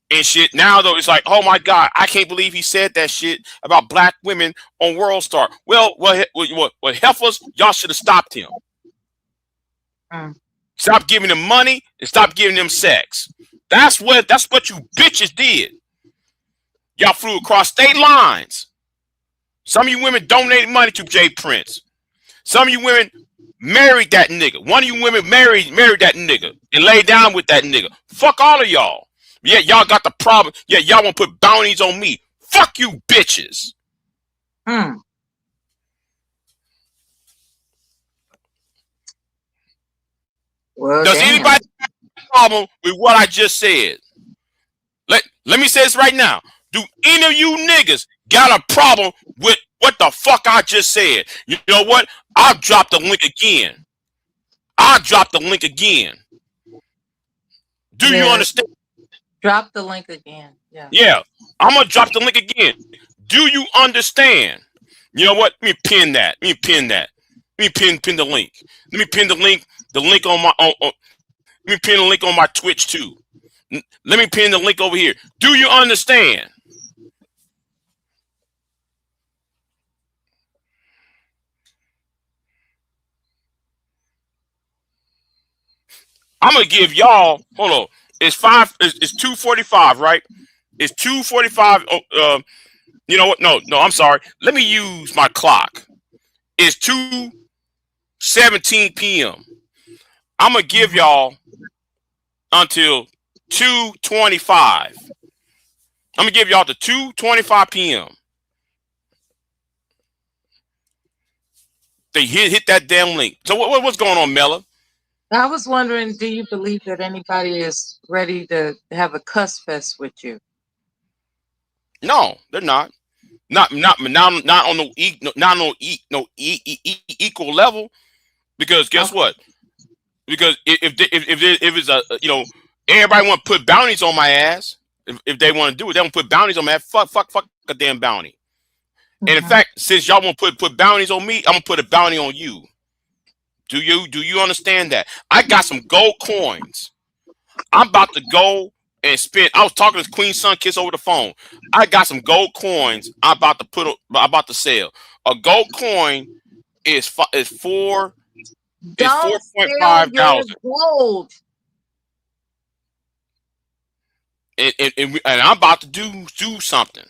and shit, now though it's like, oh my God, I can't believe he said that shit about black women on World Star. Well, heifers, y'all should have stopped him. Stop giving them money and stop giving them sex. That's what you bitches did. Y'all flew across state lines. Some of you women donated money to Jay Prince. Some of you women married that nigga. One of you women married that nigga and laid down with that nigga. Fuck all of y'all. Yeah, y'all got the problem. Yeah, y'all want to put bounties on me. Fuck you bitches.
Well,
does anybody have a problem with what I just said? Let me say this right now. Do any of you niggas got a problem with what the fuck I just said? You know what? I'll drop the link again. Do you understand?
Drop the link again. Yeah.
Yeah. I'm going to drop the link again. Do you understand? You know what? Let me pin that. Let me pin the link. Let me pin the link on my let me pin the link on my Twitch too. Let me pin the link over here. Do you understand? I'm gonna give y'all. Hold on. It's 2:45, right? It's 2:45. You know what? No. I'm sorry. Let me use my clock. It's 2:17 p.m. I'm gonna give y'all until 2:25. I'm gonna give y'all to 2:25 p.m. They hit that damn link. So what's going on, Mella?
I was wondering, do you believe that anybody is ready to have a cuss fest with you?
No, they're not. Not on no equal level. Because guess what? Because if it's a everybody want to put bounties on my ass. If they want to do it, they want to put bounties on my ass. Fuck a damn bounty. And in fact, since y'all want to put bounties on me, I'm gonna put a bounty on you. Do you understand that? I got some gold coins. I'm about to go and spend. I was talking to Queen Sun Kiss over the phone. I got some gold coins. I'm about to sell. A gold coin is 4.5 thousand.
Gold.
And I'm about to do something.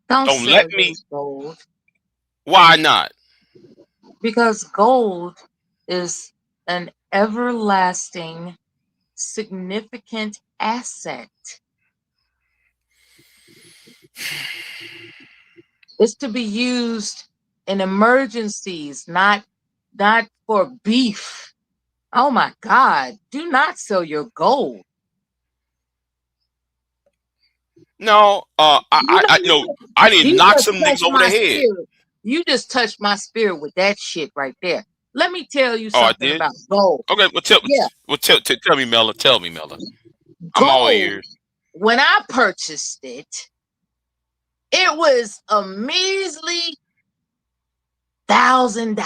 Don't let me.
Gold.
Why not?
Because gold is an everlasting, significant asset. It's to be used in emergencies, not for beef. Oh my God! Do not sell your gold.
No, I need to knock some niggas over the head.
Spirit. You just touched my spirit with that shit right there. Let me tell you something about gold.
Okay, tell me, Mella. Tell me, Mella. I'm all ears.
When I purchased it, it was a measly $1,000.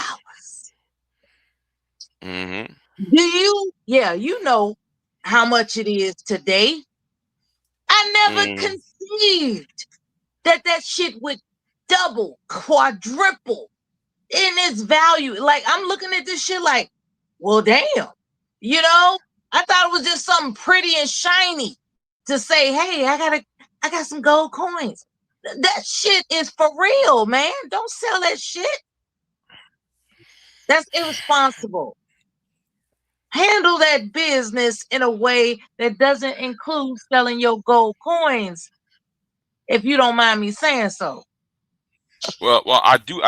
Mm-hmm.
Do you? Yeah, you know how much it is today. I never conceived that shit would double, quadruple in its value. Like, I'm looking at this shit like, well, damn. You know, I thought it was just something pretty and shiny to say, hey, I got some gold coins. That shit is for real, man. Don't sell that shit. That's irresponsible. Handle that business in a way that doesn't include selling your gold coins, if you don't mind me saying so.
Well, I do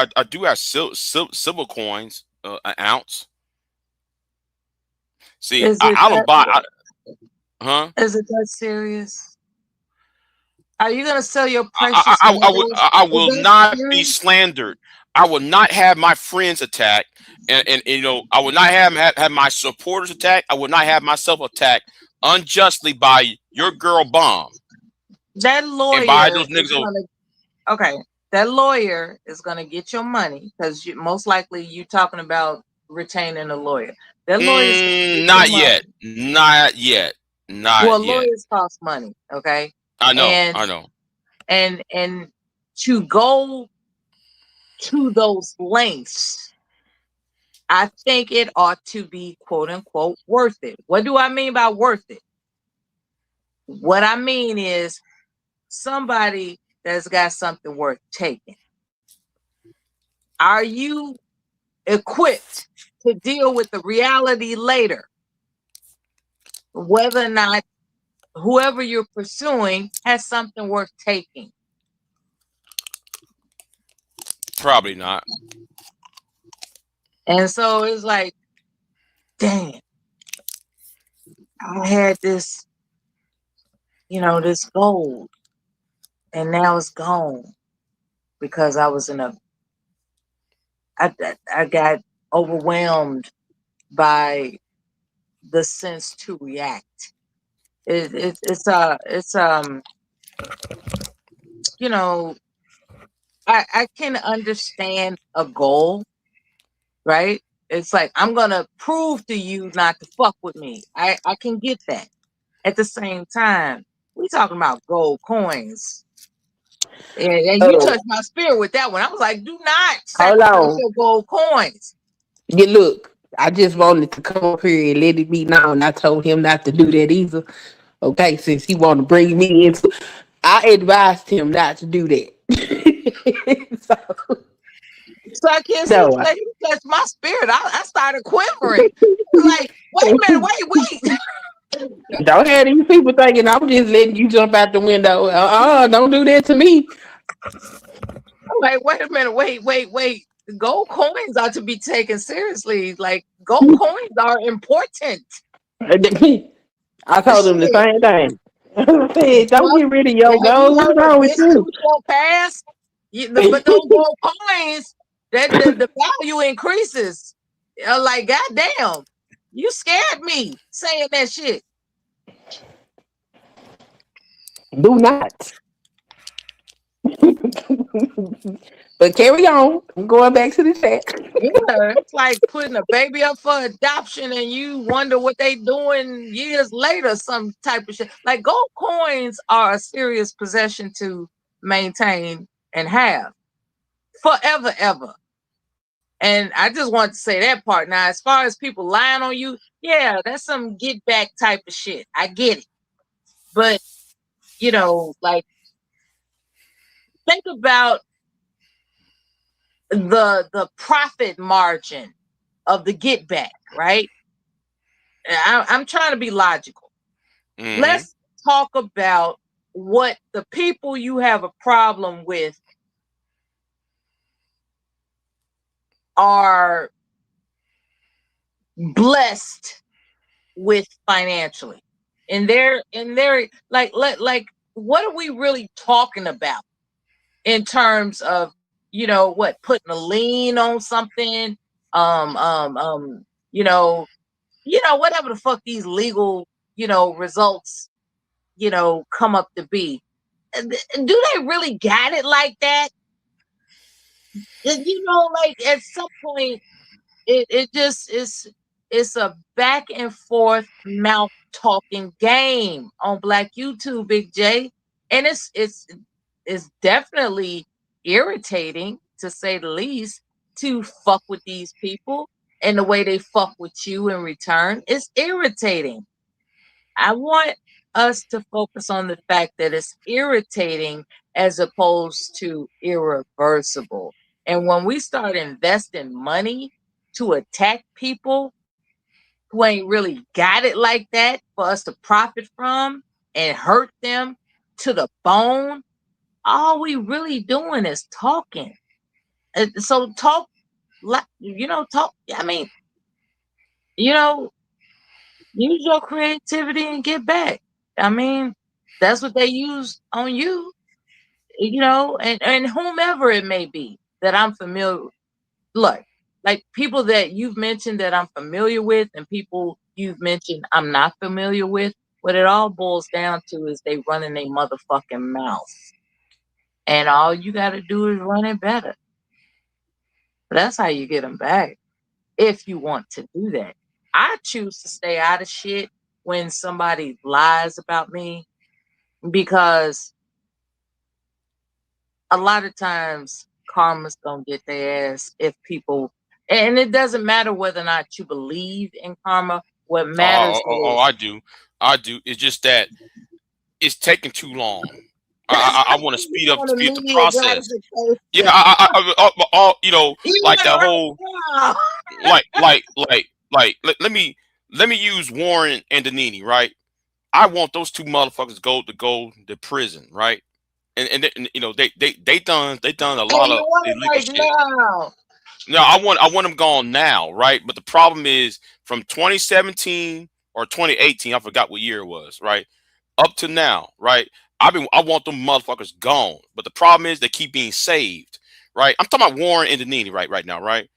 have silver coins, an ounce. See, I don't buy.
Is it that serious? Are you gonna sell your precious?
I will not be slandered. I will not have my friends attacked, and I will not have my supporters attacked. I will not have myself attacked unjustly by your girl Bomb.
That lawyer.
And by those niggas
okay, that lawyer is gonna get your money because most likely you talking about retaining a lawyer. That lawyer.
Not yet.
Well, lawyers cost money. Okay.
I know.
And to go to those lengths, I think it ought to be quote unquote worth it. What do I mean by worth it? What I mean is somebody that's got something worth taking. Are you equipped to deal with the reality later? Whether or not whoever you're pursuing has something worth taking.
Probably not.
And so it's like, damn, I had this, this gold. and now it's gone because I was I got overwhelmed by the sense to react. It's you know, I can understand a goal, right? It's like, I'm gonna prove to you not to fuck with me. I can get that. At the same time, we talking about gold coins. And you touched my spirit with that one. I was like, do not
Hold
sacrifice
on.
your gold coins.
Yeah, look, I just wanted to come up here and let it be known. I told him not to do that either. Okay, since he want to bring me into, I advised him not to do that.
So I can't see
No,
that you touched my spirit. I started quivering. Like, wait a minute, wait.
don't have these people thinking I'm just letting you jump out the window. Don't do that to me.
Like, wait a minute, wait. Gold coins are to be taken seriously. Like, gold coins are important.
I told him the same thing. I said, don't get rid of your
Have you
gold. What's
heard of
wrong with
this
you?
too shall pass? But those gold coins, that the value increases. Like, goddamn, you scared me saying that shit.
Do not. But carry on. I'm going back to the chat.
Yeah, it's like putting a baby up for adoption and you wonder what they doing years later, some type of shit. Like, gold coins are a serious possession to maintain and have forever, ever. And I just want to say that part. Now, as far as people lying on you, yeah, that's some get back type of shit. I get it. But, like, think about the profit margin of the get back, right? I'm trying to be logical.
Mm-hmm.
Let's talk about what the people you have a problem with are blessed with financially. And they're like what are we really talking about in terms of putting a lien on something, whatever the fuck these legal results come up to be. Do they really got it like that? Like, at some point it just is, it's a back and forth mouth talking game on Black YouTube, Big J. And it's definitely irritating, to say the least, to fuck with these people, and the way they fuck with you in return is irritating. I want us to focus on the fact that it's irritating as opposed to irreversible. And when we start investing money to attack people who ain't really got it like that for us to profit from and hurt them to the bone, all we really doing is talking. So talk, talk. I mean, use your creativity and get back. I mean, that's what they use on you, and whomever it may be that I'm familiar with. Look, like people that you've mentioned that I'm familiar with and people you've mentioned I'm not familiar with, what it all boils down to is they running their motherfucking mouth. And all you got to do is run it better. That's how you get them back, if you want to do that. I choose to stay out of shit when somebody lies about me, because a lot of times karma's gonna get their ass if people, and it doesn't matter whether or not you believe in karma. What matters is,
I do. It's just that it's taking too long. I want to speed up the process. Yeah, like that whole, let me use Warren and Danini, right? I want those two motherfuckers to go to prison, right? And they done a lot of illegal shit. No, I want them gone now, right? But the problem is, from 2017 or 2018, I forgot what year it was, right? Up to now, right? I want them motherfuckers gone. But the problem is they keep being saved, right? I'm talking about Warren and Danini right now, right?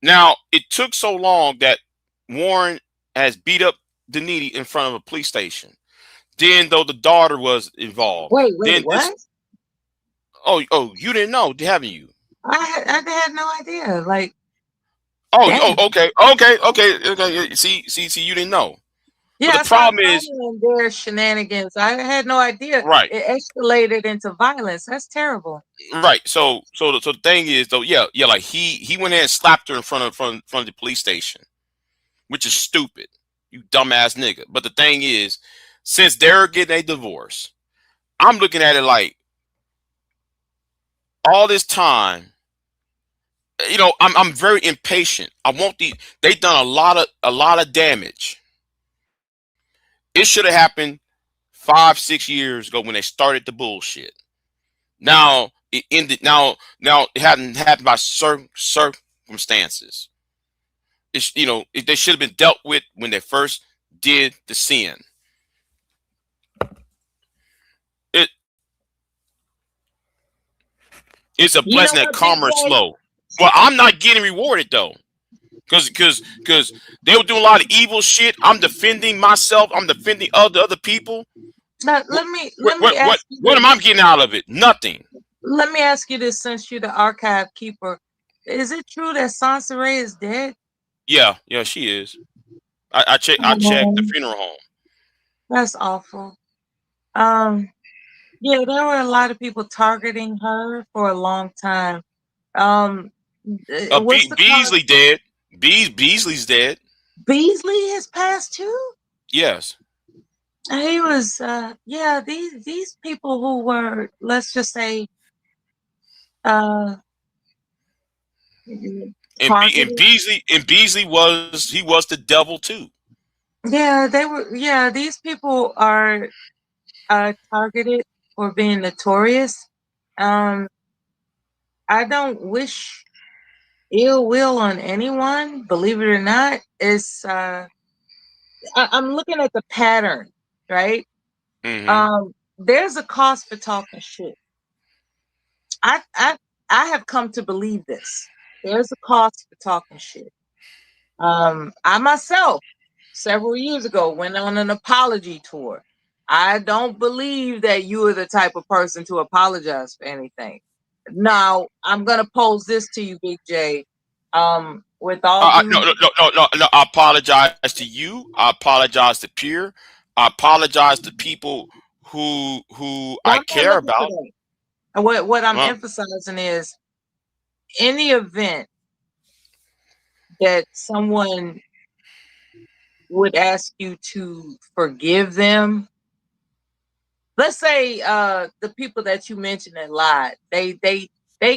Now, it took so long that Warren has beat up Danini in front of a police station. Then, though, the daughter was involved.
Wait,
Then
what?
Oh, you didn't know, haven't you?
I had no idea. Like,
Okay. See, you didn't know.
yeah,
But the problem is,
their shenanigans. I had no idea.
Right.
It escalated into violence. That's terrible.
right. So the thing is, though, yeah, like he went in and slapped her in front of the police station, which is stupid. You dumbass nigga. But the thing is, since they're getting a divorce, I'm looking at it like all this time. You know, I'm very impatient. I want they've done a lot of damage. It should have happened 5-6 years ago when they started the bullshit. Now it ended. Now it hadn't happened by circumstances. It's, they should have been dealt with when they first did the sin. It's a blessing that karma is slow. Well, I'm not getting rewarded though, because they were doing a lot of evil shit. I'm defending myself. I'm defending other people.
Now, let me ask you
what am I getting out of it? Nothing.
Let me ask you this, since you're the archive keeper. Is it true that Sansa is dead?
Yeah, she is. I checked the funeral home.
That's awful. Yeah, there were a lot of people targeting her for a long time.
Beasley dead. Beasley's dead.
Beasley has passed too?
Yes.
He was these people who were, let's just say,
and Beasley was the devil too.
Yeah, they were. Yeah, these people are targeted for being notorious. I don't wish ill will on anyone. Believe it or not, it's I'm looking at the pattern, right?
Mm-hmm.
There's a cost for talking shit. I have come to believe this. There's a cost for talking shit. I myself, several years ago, went on an apology tour. I don't believe that you are the type of person to apologize for anything. Now, I'm gonna pose this to you, Big J. With all
No. I apologize to you. I apologize to Pierre. I apologize to people who I care about.
What I'm emphasizing is, in the event that someone would ask you to forgive them, let's say the people that you mentioned that lied, they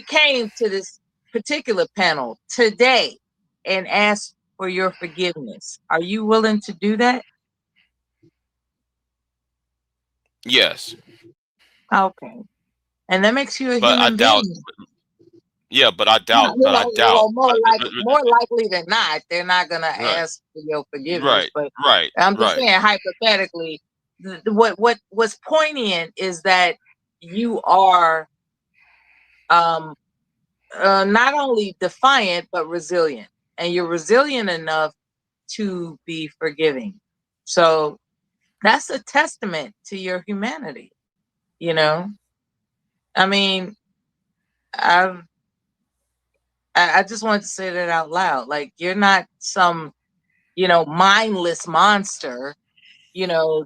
came to this particular panel today and asked for your forgiveness. Are you willing to do that?
Yes.
Okay. And that makes you a human being.
Yeah, but I doubt.
More likely than not, they're not gonna ask for your forgiveness.
Right.
I'm just saying, hypothetically, what's poignant is that you are not only defiant but resilient, and you're resilient enough to be forgiving. So that's a testament to your humanity. I mean, I just wanted to say that out loud. Like, you're not some, mindless monster,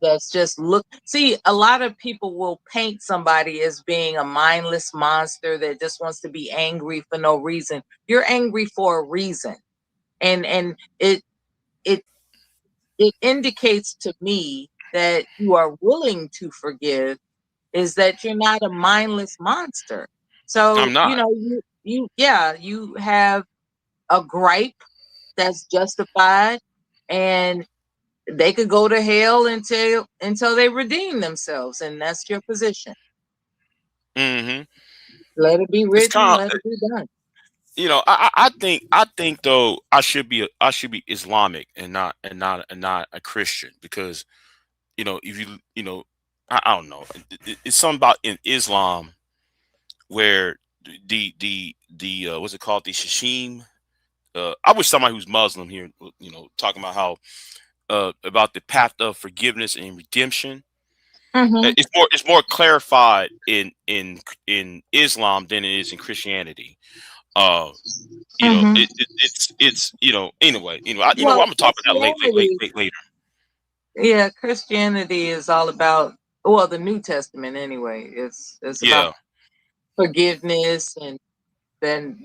that's just see, a lot of people will paint somebody as being a mindless monster that just wants to be angry for no reason. You're angry for a reason. And it indicates to me that you are willing to forgive, is that you're not a mindless monster. So,
I'm not.
you have a gripe that's justified, and they could go to hell until they redeem themselves, and that's your position.
Mm-hmm.
Let it be written. Let it be done.
I think though I should be Islamic and not a Christian, because if I don't know. It's something about in Islam where the what's it called, the shashim. I wish somebody who's Muslim here, talking about how about the path of forgiveness and redemption. It's more clarified in Islam than it is in Christianity. It's anyway. I'm gonna talk about that later.
Yeah, Christianity is all about, well, the New Testament anyway. It's about forgiveness and then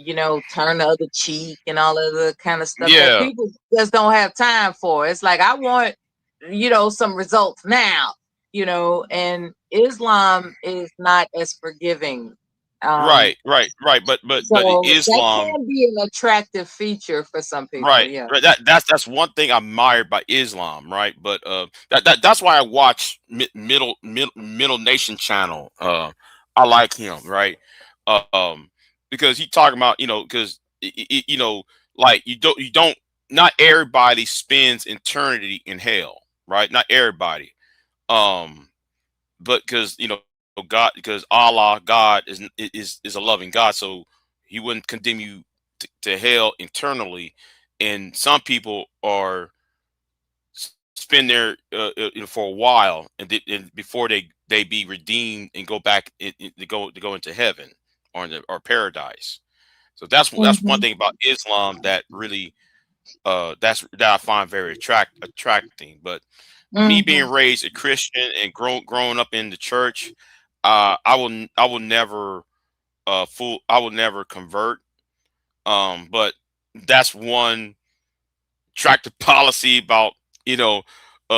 turn the other cheek and all of the kind of stuff that people just don't have time for. It's like, I want some results now, and Islam is not as forgiving.
Right. But
So
in Islam,
that can be an attractive feature for some people.
right. That's one thing I admired by Islam, right? But that's why I watch Middle Nation channel. I like him, right? Because he talking about because like you don't not everybody spends eternity in hell, right? Not everybody, but because God, because God is a loving God, so He wouldn't condemn you to hell internally. And some people are spend there for a while, and before they be redeemed and go back to go into heaven or paradise. So that's one thing about Islam that really that I find very attracting. But me being raised a Christian and growing up in the church, I will never I will never convert. But that's one attractive policy about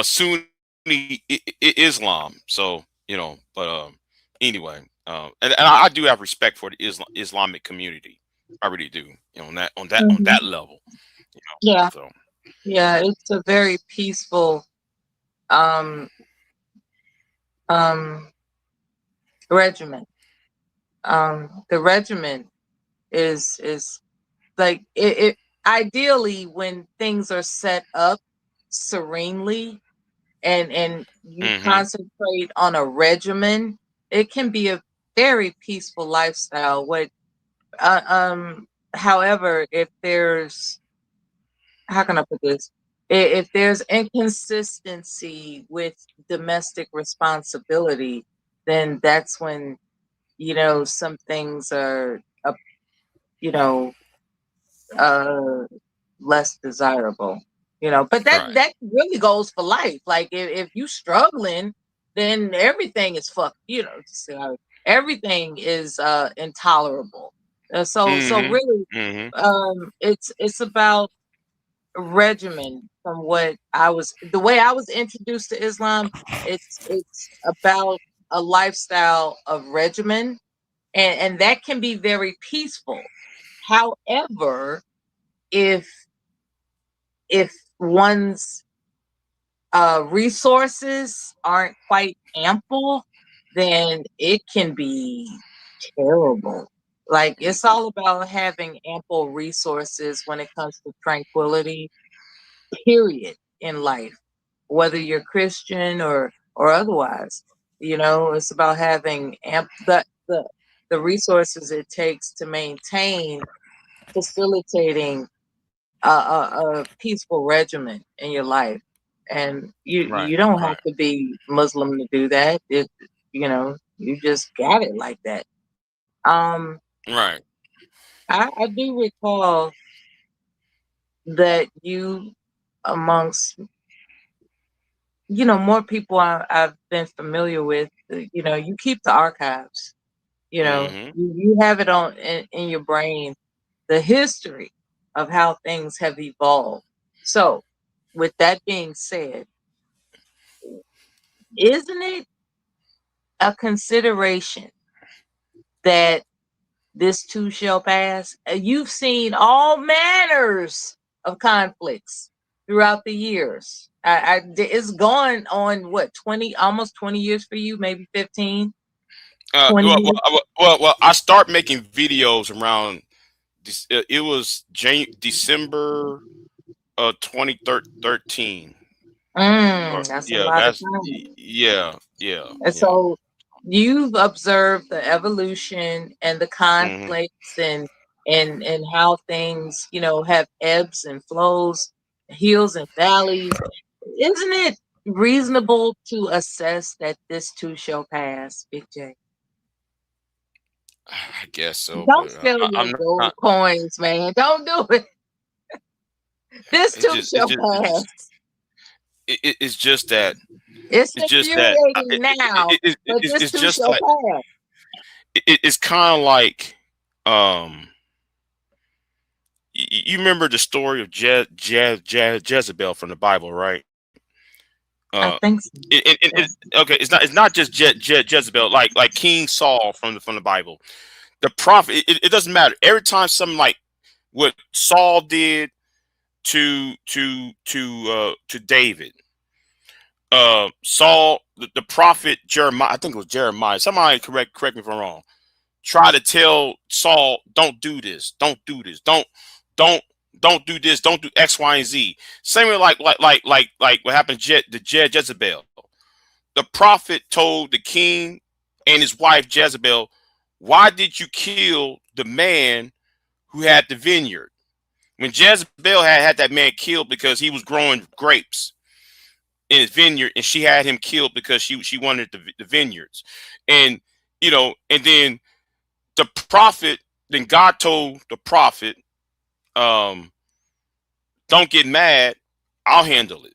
Sunni Islam. So but anyway, and I do have respect for the Islamic community. I really do. On that level.
Yeah.
So.
Yeah, it's a very peaceful regimen. The regimen is like it ideally when things are set up serenely and you concentrate on a regimen, it can be a very peaceful lifestyle. However, if there's, how can I put this? If there's inconsistency with domestic responsibility, then that's when some things are less desirable. But that really goes for life. Like if you struggling, then everything is fucked. Everything is intolerable. So really, it's about regimen. From the way I was introduced to Islam, it's about a lifestyle of regimen, and that can be very peaceful. However, if one's resources aren't quite ample, then it can be terrible. Like, it's all about having ample resources when it comes to tranquility, period, in life, whether you're Christian or otherwise. It's about having the resources it takes to maintain facilitating a peaceful regimen in your life. And you don't have to be Muslim to do that. You just got it like that.
Right.
I do recall that you, amongst more people I've been familiar with, you keep the archives. You have it on in your brain, the history of how things have evolved. So, with that being said, isn't it a consideration that this too shall pass? You've seen all manners of conflicts throughout the years. It's gone on what, 20, almost 20 years for you, maybe 15.
Well, I start making videos around this. It was December 2013.
That's a lot of time.
Yeah.
And so you've observed the evolution and the
Mm-hmm.
conflicts and how things, have ebbs and flows, hills and valleys. Isn't it reasonable to assess that this too shall pass, Big J?
I guess so.
Don't
But
spill your
I'm
gold
not.
coins, man. Don't do it. This
It's
too
just.
shall pass.
It's just that.
It's
It's just that.
infuriating now, but this
It's
too
just
shall
like.
pass.
It's kind of like. You remember the story of Jezebel from the Bible, right?
I think so.
Okay, it's not just Jezebel, like King Saul from the Bible. The prophet, it doesn't matter. Every time something like what Saul did to David, Saul, the prophet Jeremiah, I think it was Jeremiah. Somebody correct me if I'm wrong. Try to tell Saul, don't do this, don't do this, don't do this, don't do X, Y, and Z. Same way like what happened to Jezebel. The prophet told the king and his wife Jezebel, why did you kill the man who had the vineyard? When Jezebel had that man killed because he was growing grapes in his vineyard, and she had him killed because she wanted the vineyards. And and then the prophet, then God told the prophet, don't get mad, I'll handle it.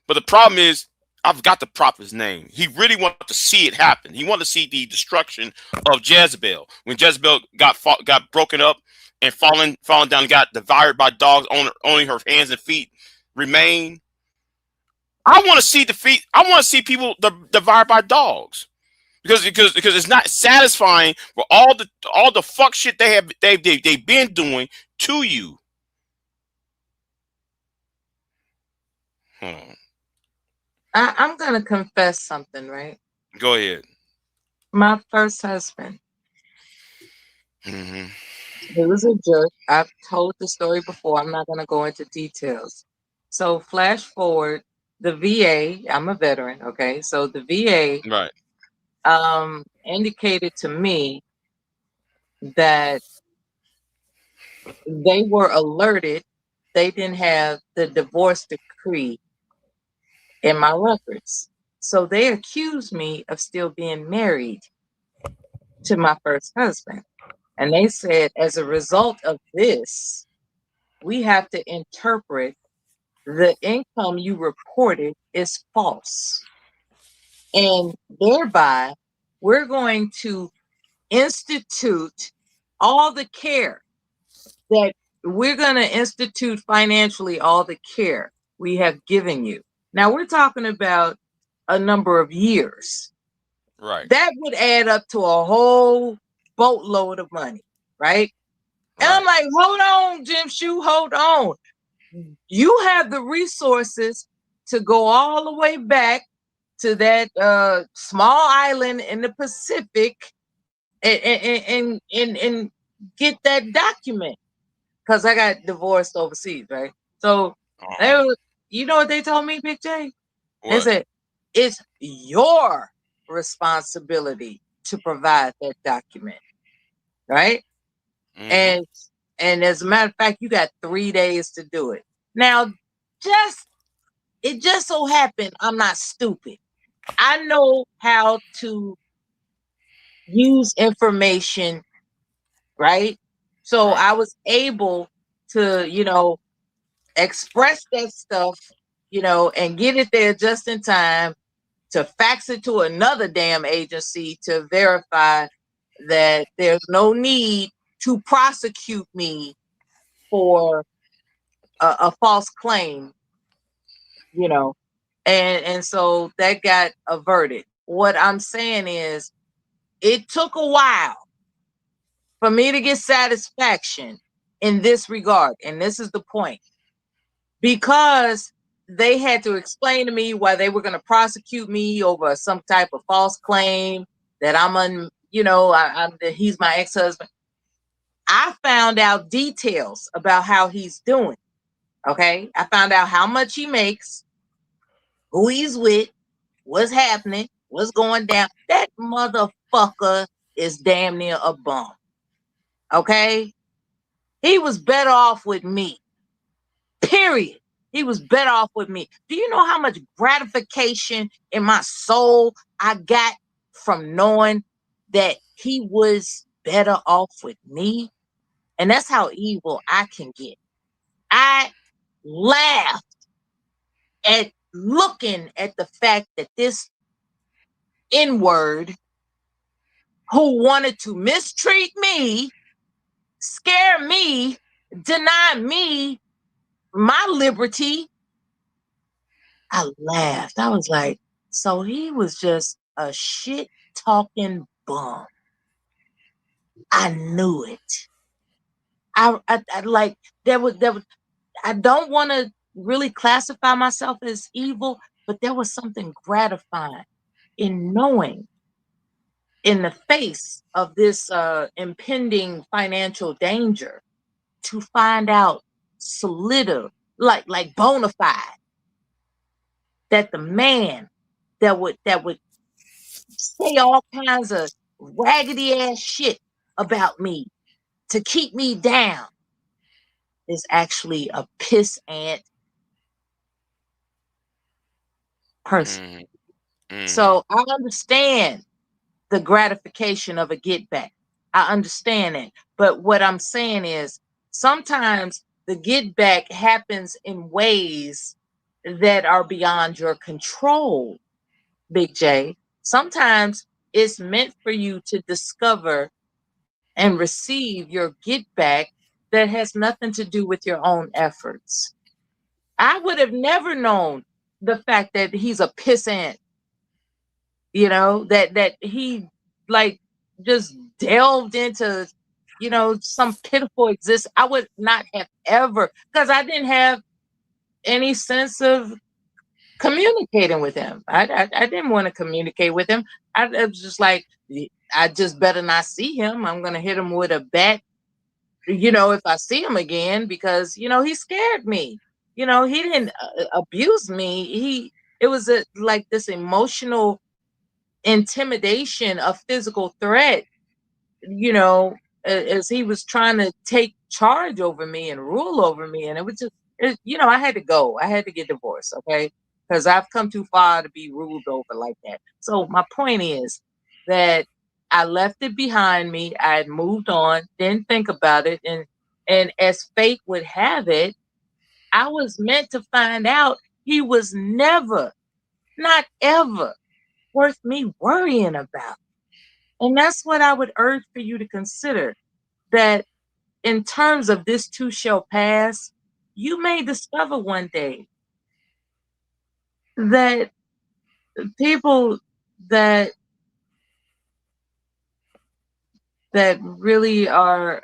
But the problem is, I've got the prophet's name. He really wanted to see it happen. He wanted to see the destruction of Jezebel. When Jezebel got broken up and fallen down and got devoured by dogs, only her hands and feet remain. I want to see the feet. I want to see people devoured by dogs. Because it's not satisfying for all the fuck shit they've been doing to you.
I'm gonna confess something, right?
Go ahead.
My first husband,
Mm-hmm.
he was a jerk. I've told the story before. I'm not gonna go into details. So flash forward, the VA. I'm a veteran, okay? So the VA,
right,
indicated to me that they were alerted. They didn't have the divorce decree in my records. So they accused me of still being married to my first husband. And they said, as a result of this, we have to interpret the income you reported is false. And thereby, we're going to institute all the care that we're going to institute financially, all the care we have given you. Now, we're talking about a number of years.
right.
That would add up to a whole boatload of money, right? And I'm like, hold on, Jim Shoe, hold on. You have the resources to go all the way back to that small island in the Pacific and get that document. Because I got divorced overseas, right? So, you know what they told me, Big J? They said, it's your responsibility to provide that document, right?
Mm-hmm.
And as a matter of fact, you got 3 days to do it. Now, it just so happened I'm not stupid. I know how to use information, right? So I was able to, express that stuff, and get it there just in time to fax it to another damn agency to verify that there's no need to prosecute me for a false claim, and so that got averted. What I'm saying is, it took a while for me to get satisfaction in this regard, and this is the point, because they had to explain to me why they were going to prosecute me over some type of false claim that he's my ex-husband. I found out details about how he's doing. Okay. I found out how much he makes.
who he's with, what's happening, what's going down. That motherfucker is damn near a bum. Okay? He was better off with me. Period. He was better off with me. Do you know how much gratification in my soul I got from knowing that he was better off with me? And that's how evil I can get. I laughed at looking at the fact that this N-word who wanted to mistreat me, scare me, deny me my liberty, I laughed. I was like, so he was just a shit talking bum. I knew it. I like there was I don't want to really classify myself as evil, but there was something gratifying in knowing in the face of this impending financial danger to find out like bona fide that the man that would say all kinds of raggedy ass shit about me to keep me down is actually a pissant person. So I understand the gratification of a get back. I understand it. But what I'm saying is sometimes the get back happens in ways that are beyond your control, Big J. Sometimes it's meant for you to discover and receive your get back that has nothing to do with your own efforts. I would have never known the fact that he's a pissant, you know, that he like just delved into, you know, some pitiful existence. I would not have ever, because I didn't have any sense of communicating with him. I didn't want to communicate with him. I was just like, I just better not see him. I'm gonna hit him with a bat, you know, if I see him again, because you know he scared me. You know, he didn't abuse me. It was like this emotional intimidation, a physical threat, you know, as he was trying to take charge over me and rule over me. And it was just, you know, I had to go. I had to get divorced, okay? Because I've come too far to be ruled over like that. So my point is that I left it behind me. I had moved on, didn't think about it. And as fate would have it, I was meant to find out he was never, not ever, worth me worrying about. And that's what I would urge for you to consider, that in terms of this too shall pass, you may discover one day that people that really are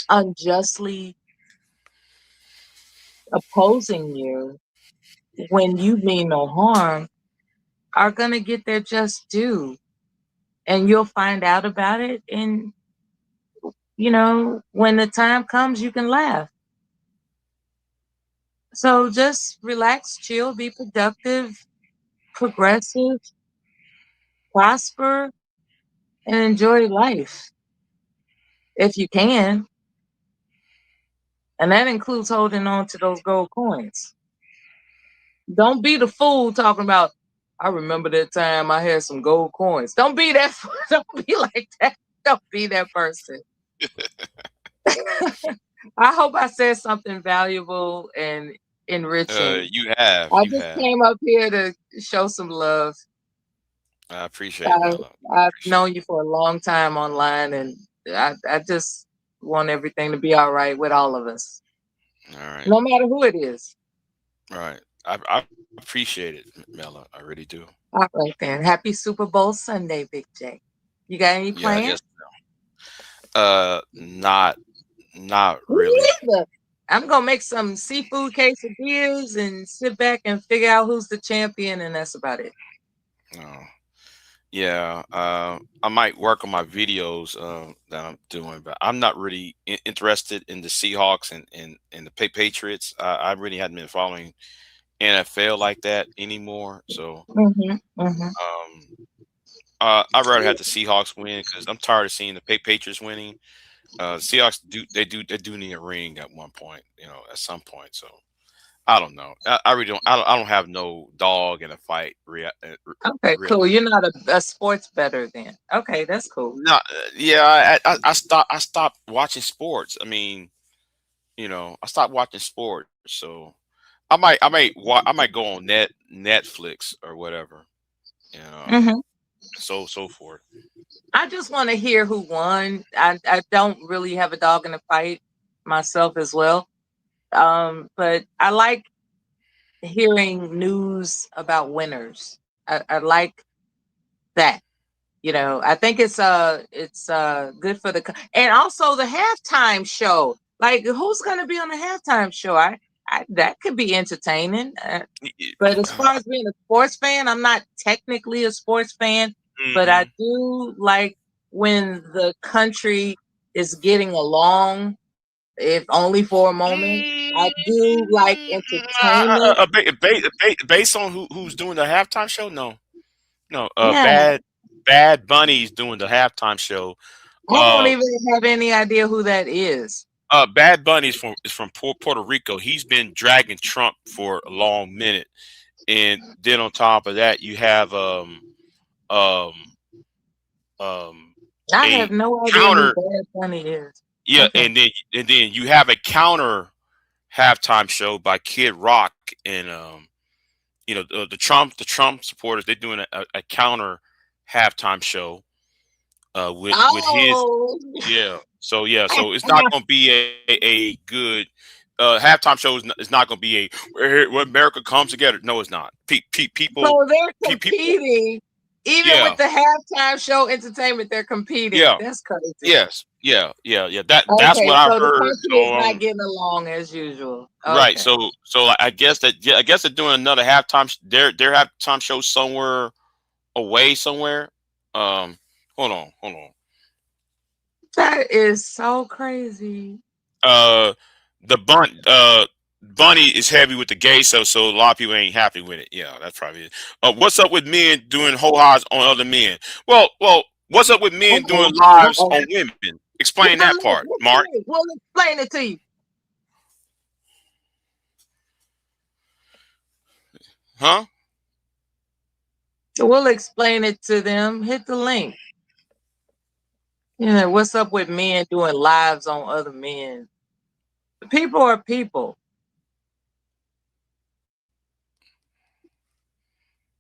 unjustly opposing you when you mean no harm are going to get their just due. And you'll find out about it. And, you know, when the time comes, you can laugh. So just relax, chill, be productive, progressive, prosper, and enjoy life if you can. And that includes holding on to those gold coins. Don't be the fool talking about, I remember that time I had some gold coins. Don't be that. Don't be like that. Don't be that person. I hope I said something valuable and enriching.
You have.
I just came up here to show some love.
I appreciate it, Mella.
I've known you for a long time online, and I just want everything to be all right with all of us.
All right.
No matter who it is.
All right. I appreciate it, Mella. I really do.
All right, then. Happy Super Bowl Sunday, Big J. You got any plans?
Yeah, I guess not really.
I'm gonna make some seafood quesadillas and sit back and figure out who's the champion, and that's about it.
Oh. Yeah, I might work on my videos that I'm doing, but I'm not really interested in the Seahawks and the Patriots. I really hadn't been following NFL like that anymore. So
Mm-hmm.
I'd rather have the Seahawks win because I'm tired of seeing the Patriots winning. Seahawks do need a ring at one point, at some point. So I don't know. I really don't. I don't have no dog in a fight.
Okay, cool. You're not a sports bettor then. Okay, that's cool.
No, yeah. I stopped watching sports. I mean, I stopped watching sports. So I might go on Netflix or whatever. So forth.
I just want to hear who won. I don't really have a dog in the fight myself as well. But I like hearing news about winners. I like that. I think it's good for and also the halftime show. Like, who's gonna be on the halftime show? I that could be entertaining. But as far as being a sports fan, I'm not technically a sports fan, but I do like when the country is getting along, if only for a moment. I do like entertainment.
Based on who's doing the halftime show? No.
Yeah.
Bad Bunny's doing the halftime show.
I don't even have any idea who that is.
Bad Bunny is from Puerto Rico. He's been dragging Trump for a long minute, and then on top of that, you have
I have no idea who Bad Bunny is.
Yeah,
Okay.
and then you have a counter halftime show by Kid Rock and the Trump supporters. They're doing a counter halftime show with his So it's not going to be a good halftime show. Is not going to be when America comes together. No, it's not. People.
So they're competing. Even with the halftime show entertainment, they're competing.
Yeah.
That's crazy.
Yes. Yeah. That's what I've heard.
The country is not getting along as usual.
Right.
Okay.
So I guess they're doing another halftime. Their halftime show somewhere away somewhere. Hold on.
That is so crazy.
Bunny is heavy with the gay stuff, so a lot of people ain't happy with it. Yeah, that's probably it. What's up with men doing ho-has on other men? Well, what's up with men doing lives on women? Explain that part, Mark.
We'll explain it to you.
Huh?
We'll explain it to them. Hit the link. What's up with men doing lives on other men? People are people.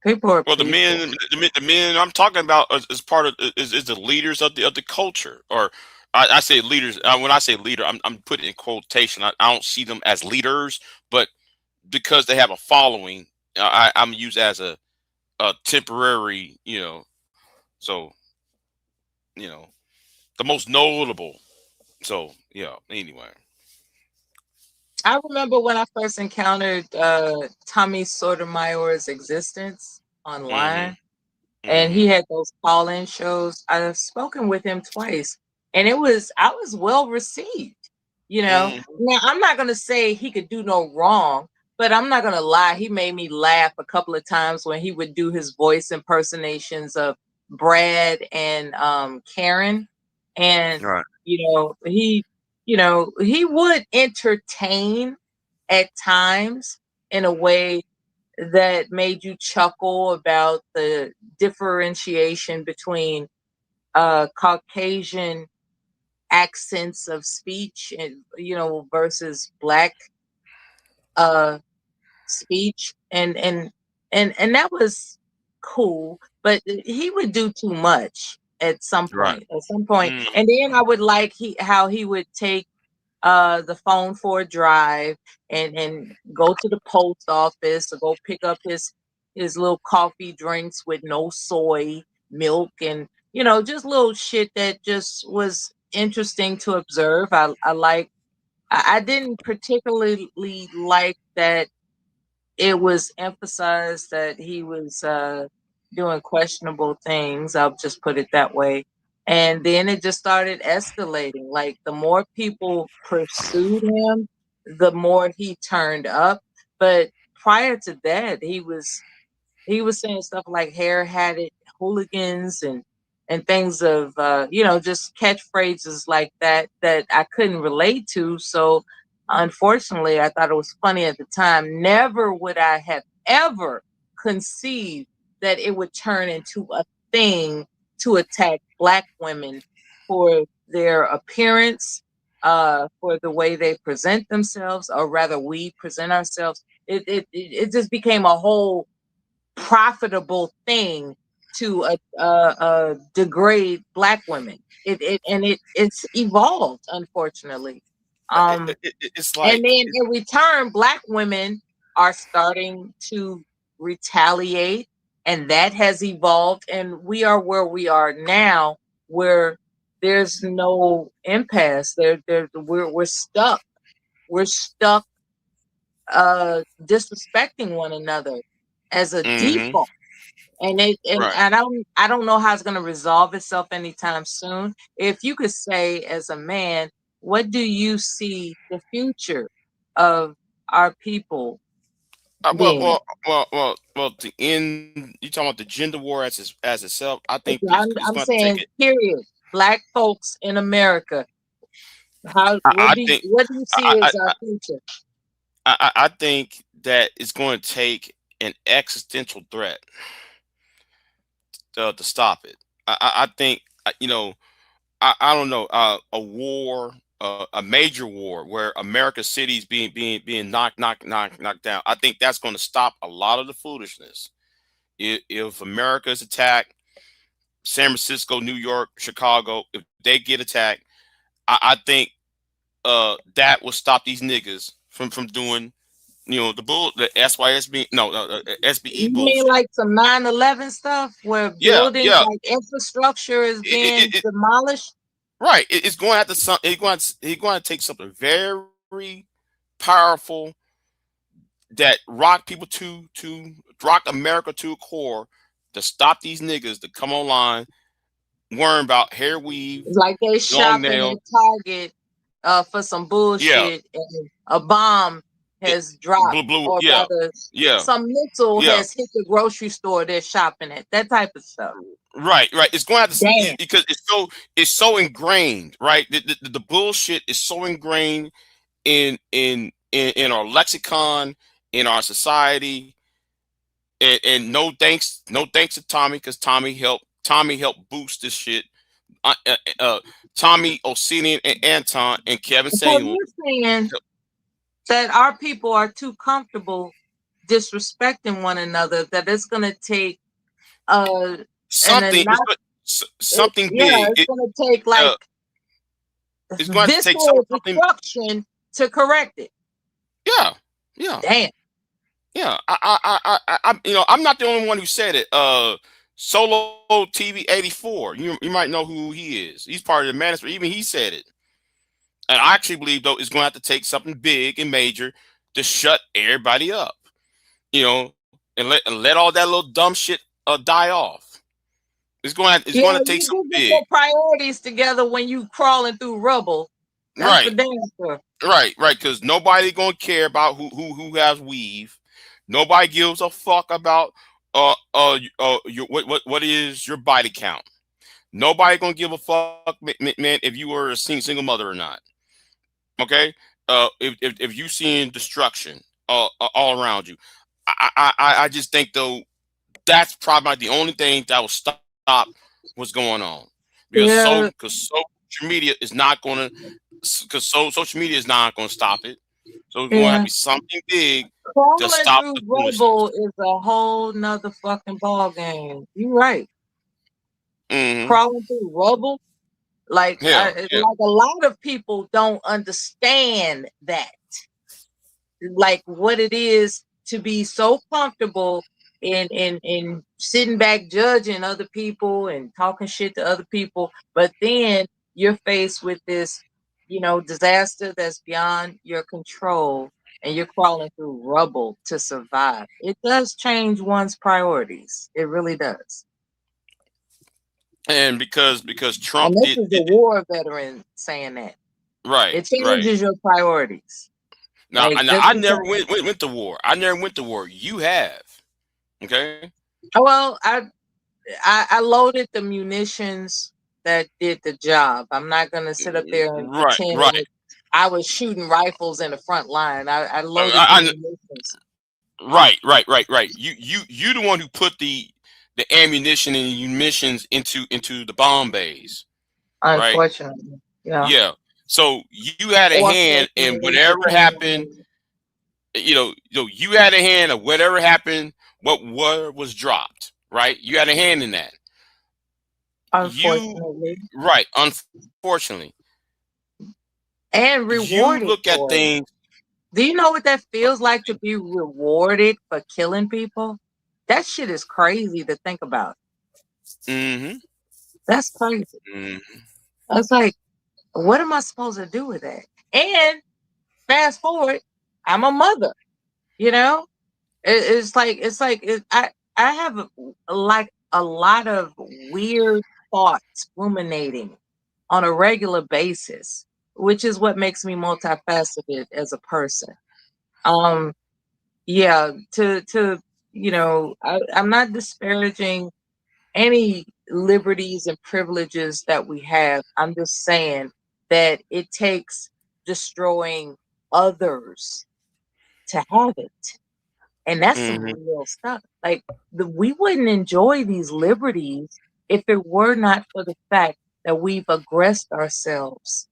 People are
Well,
people.
the men I'm talking about is part of is the leaders of the culture, or I say leaders. When I say leader, I'm putting in quotation. I don't see them as leaders, but because they have a following, I'm used as a temporary, so the most notable. So yeah. Anyway,
I remember when I first encountered Tommy Sotomayor's existence online, and he had those call-in shows. I've spoken with him twice, and I was well received. Now I'm not gonna say he could do no wrong, but I'm not gonna lie. He made me laugh a couple of times when he would do his voice impersonations of Brad and Karen, and he would entertain at times in a way that made you chuckle about the differentiation between Caucasian accents of speech and versus black speech, and that was cool, but he would do too much at some point. And then I would like how he would take the phone for a drive and go to the post office or go pick up his little coffee drinks with no soy milk, and just little shit that just was interesting to observe. I didn't particularly like that it was emphasized that he was doing questionable things. I'll just put it that way. And then it just started escalating. Like, the more people pursued him, the more he turned up. But
prior to that, he was saying stuff like hair had it, hooligans, and things of just catchphrases like that I couldn't relate to. So unfortunately, I thought it was funny at the time. Never would I have ever conceived that it would turn into a thing to attack Black women for their appearance, for the way they present themselves, or rather we present ourselves. It just became a whole profitable thing to degrade Black women. It's evolved, unfortunately.
It's like,
and then in return, Black women are starting to retaliate, and that has evolved, and we are where we are now, where there's no impasse. We're stuck. We're stuck disrespecting one another as a default. And I don't know how it's going to resolve itself anytime soon. If you could say, as a man, what do you see the future of our people being?
Well. To end, you talking about the gender war as itself? I think
I'm saying, period. Black folks in America. What do you see as our future?
I think that it's going to take an existential threat to stop it. I think I don't know, a war, a major war where America's cities being knocked down. I think that's going to stop a lot of the foolishness. If America is attacked, San Francisco, New York, Chicago, if they get attacked, I think that will stop these niggas from doing the SYSB SBE
You
bullshit.
mean like some 9/11 stuff where buildings like infrastructure is being demolished?
Right. It's going to have to he's going to take something very powerful that rock people to rock America to a core to stop these niggas to come online worrying about hair weave.
It's like they shopping at Target for some bullshit, and a bomb has dropped, or rather, some missile has hit the grocery store they're shopping at. That type of stuff.
Right. It's going to have to because it's so ingrained, right? The bullshit is so ingrained in our lexicon, in our society, and no thanks to Tommy, because Tommy helped boost this shit. Tommy, Osinian, and Anton, and Kevin Samuel.
So you're saying that our people are too comfortable disrespecting one another, that it's going to take
something big.
It's going to take like
it's going to take
destruction to correct it.
Yeah.
Damn.
Yeah. I'm not the only one who said it. Solo TV 84. You might know who he is. He's part of the management. Even he said it. And I actually believe, though, it's going to have to take something big and major to shut everybody up, and let all that little dumb shit die off. It's going to take something big.
Your priorities together when you crawling through rubble. That's for damn sure.
Right. Because nobody going to care about who has weave. Nobody gives a fuck about what is your body count. Nobody going to give a fuck, man, if you were a single mother or not. Okay, if you seeing destruction all around you, I just think, though, that's probably the only thing that will stop what's going on, because social media is not going to stop it. So it's going to have to be something big to stop the
rubble is a whole nother fucking ball game. You're right. Crawling through rubble. Like a lot of people don't understand that, like what it is to be so comfortable in sitting back judging other people and talking shit to other people, but then you're faced with this, disaster that's beyond your control, and you're crawling through rubble to survive. It does change one's priorities. It really does.
And because Trump,
and this is a war veteran saying that,
right?
It changes your priorities.
Now,
Like,
I never went to war. I never went to war. You have. Okay.
Well, I loaded the munitions that did the job. I'm not gonna sit up there and pretend like I was shooting rifles in the front line. I loaded the munitions.
Right. You the one who put the ammunition and munitions into the bomb bays.
Unfortunately,
right? Yeah. So you had a hand in whatever happened. You had a hand of whatever happened. What was dropped, right? You had a hand in that.
Unfortunately.
Unfortunately.
And rewarded.
You look at things.
Do you know what that feels like to be rewarded for killing people? That shit is crazy to think about.
Mm-hmm.
That's crazy.
Mm-hmm.
I was like, what am I supposed to do with that? And fast forward, I'm a mother. You know, I have like a lot of weird thoughts ruminating on a regular basis, which is what makes me multifaceted as a person. Yeah, I'm not disparaging any liberties and privileges that we have. I'm just saying that it takes destroying others to have it. And that's some real stuff. Like, we wouldn't enjoy these liberties if it were not for the fact that we've aggressed ourselves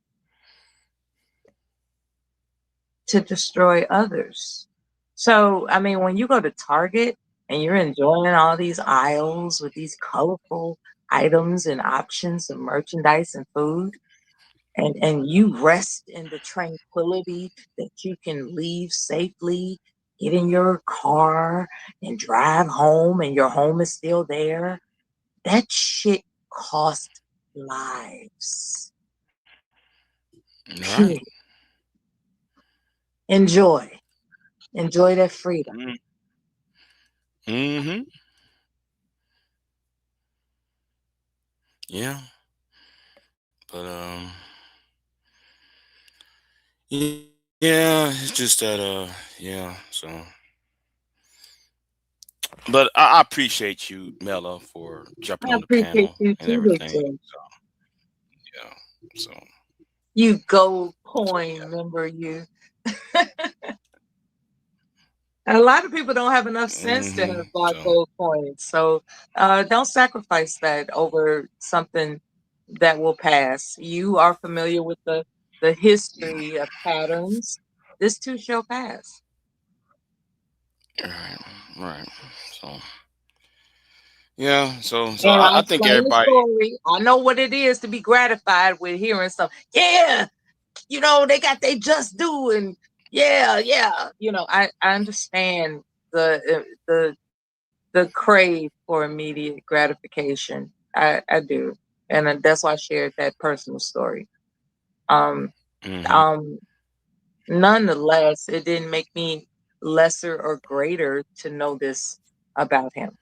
to destroy others. So, I mean, when you go to Target and you're enjoying all these aisles with these colorful items and options of merchandise and food, and you rest in the tranquility that you can leave safely, get in your car and drive home, and your home is still there, that shit cost lives. Period. Enjoy that freedom.
Mm-hmm. Yeah. But yeah, it's just that so. But I appreciate you, Mela, for jumping on the panel and everything. So, yeah. So
you gold coin, remember you. A lot of people don't have enough sense to have bought gold coins. So don't sacrifice that over something that will pass. You are familiar with the history of patterns. This too shall pass.
Right. So yeah. So
I
think everybody.
I know what it is to be gratified with hearing stuff. Yeah, they got they just due, and yeah. I understand the crave for immediate gratification. I do, and that's why I shared that personal story. Nonetheless, it didn't make me lesser or greater to know this about him.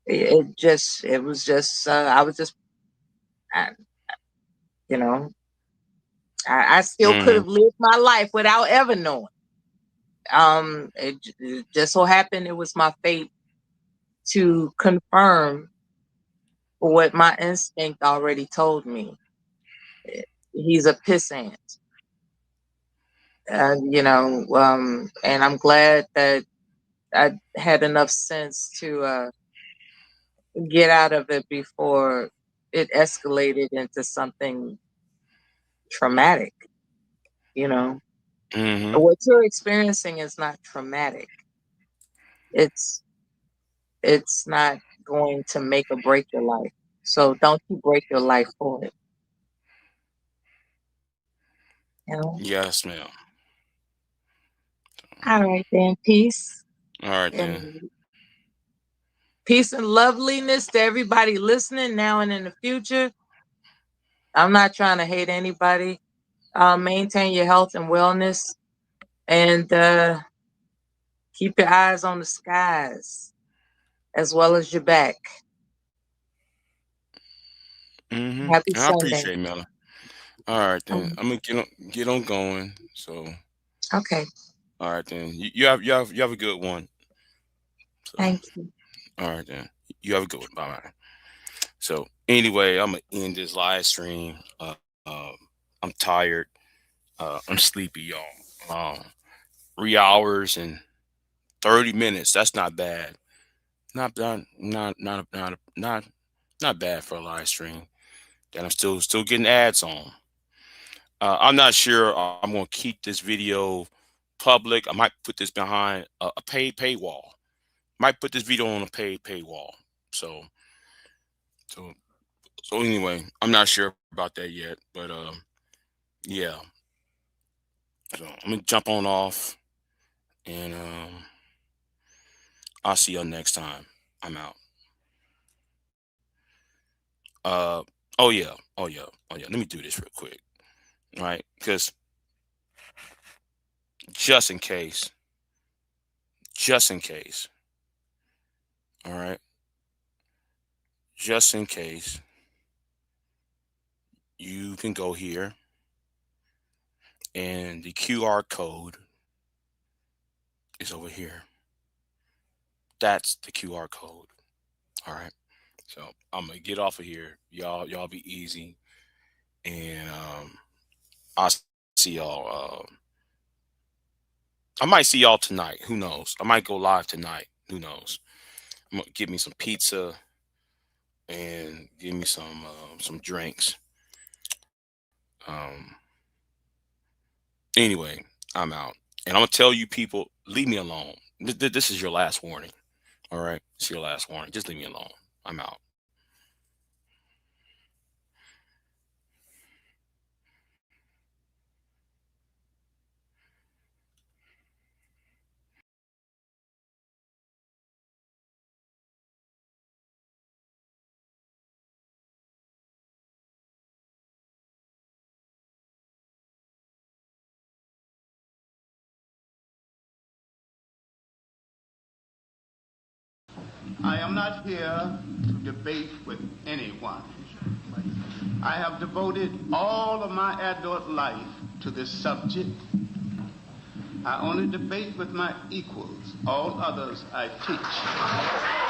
I still could have lived my life without ever knowing. It just so happened it was my fate to confirm what my instinct already told me. He's a pissant. And I'm glad that I had enough sense to get out of it before it escalated into something traumatic. What you're experiencing is not traumatic. It's not going to make or break your life. So don't you break your life for it.
Yes, ma'am.
All right, then. Peace.
All right, then.
Peace and loveliness to everybody listening now and in the future. I'm not trying to hate anybody. Maintain your health and wellness, and keep your eyes on the skies as well as your back. Happy
I
Sunday.
appreciate it, Mela. All right, then. I'm gonna get on going. So
Okay.
All right, then. You have a good one. So,
thank you.
All right, then. You have a good one. Bye. So anyway, I'm gonna end this live stream. I'm tired. I'm sleepy, y'all. 3 hours and 30 minutes. That's not bad. Not bad for a live stream. And I'm still getting ads on. I'm not sure I'm gonna keep this video public. I might put this behind a paid paywall. Might put this video on a paid paywall. So anyway, I'm not sure about that yet, but yeah. So I'm gonna jump on off, and I'll see y'all next time. I'm out. Oh yeah. Let me do this real quick, right? Because just in case, all right. Just in case, you can go here, and the QR code is over here. That's the QR code. All right. So I'm gonna get off of here. Y'all be easy, and I'll see y'all. I might see y'all tonight. Who knows? I might go live tonight. Who knows? I'm gonna get me some pizza and give me some drinks. Anyway, I'm out, and I'm gonna tell you people, leave me alone. This is your last warning. All right, it's your last warning. Just leave me alone. I'm out.
I am not here to debate with anyone. I have devoted all of my adult life to this subject. I only debate with my equals. All others I teach.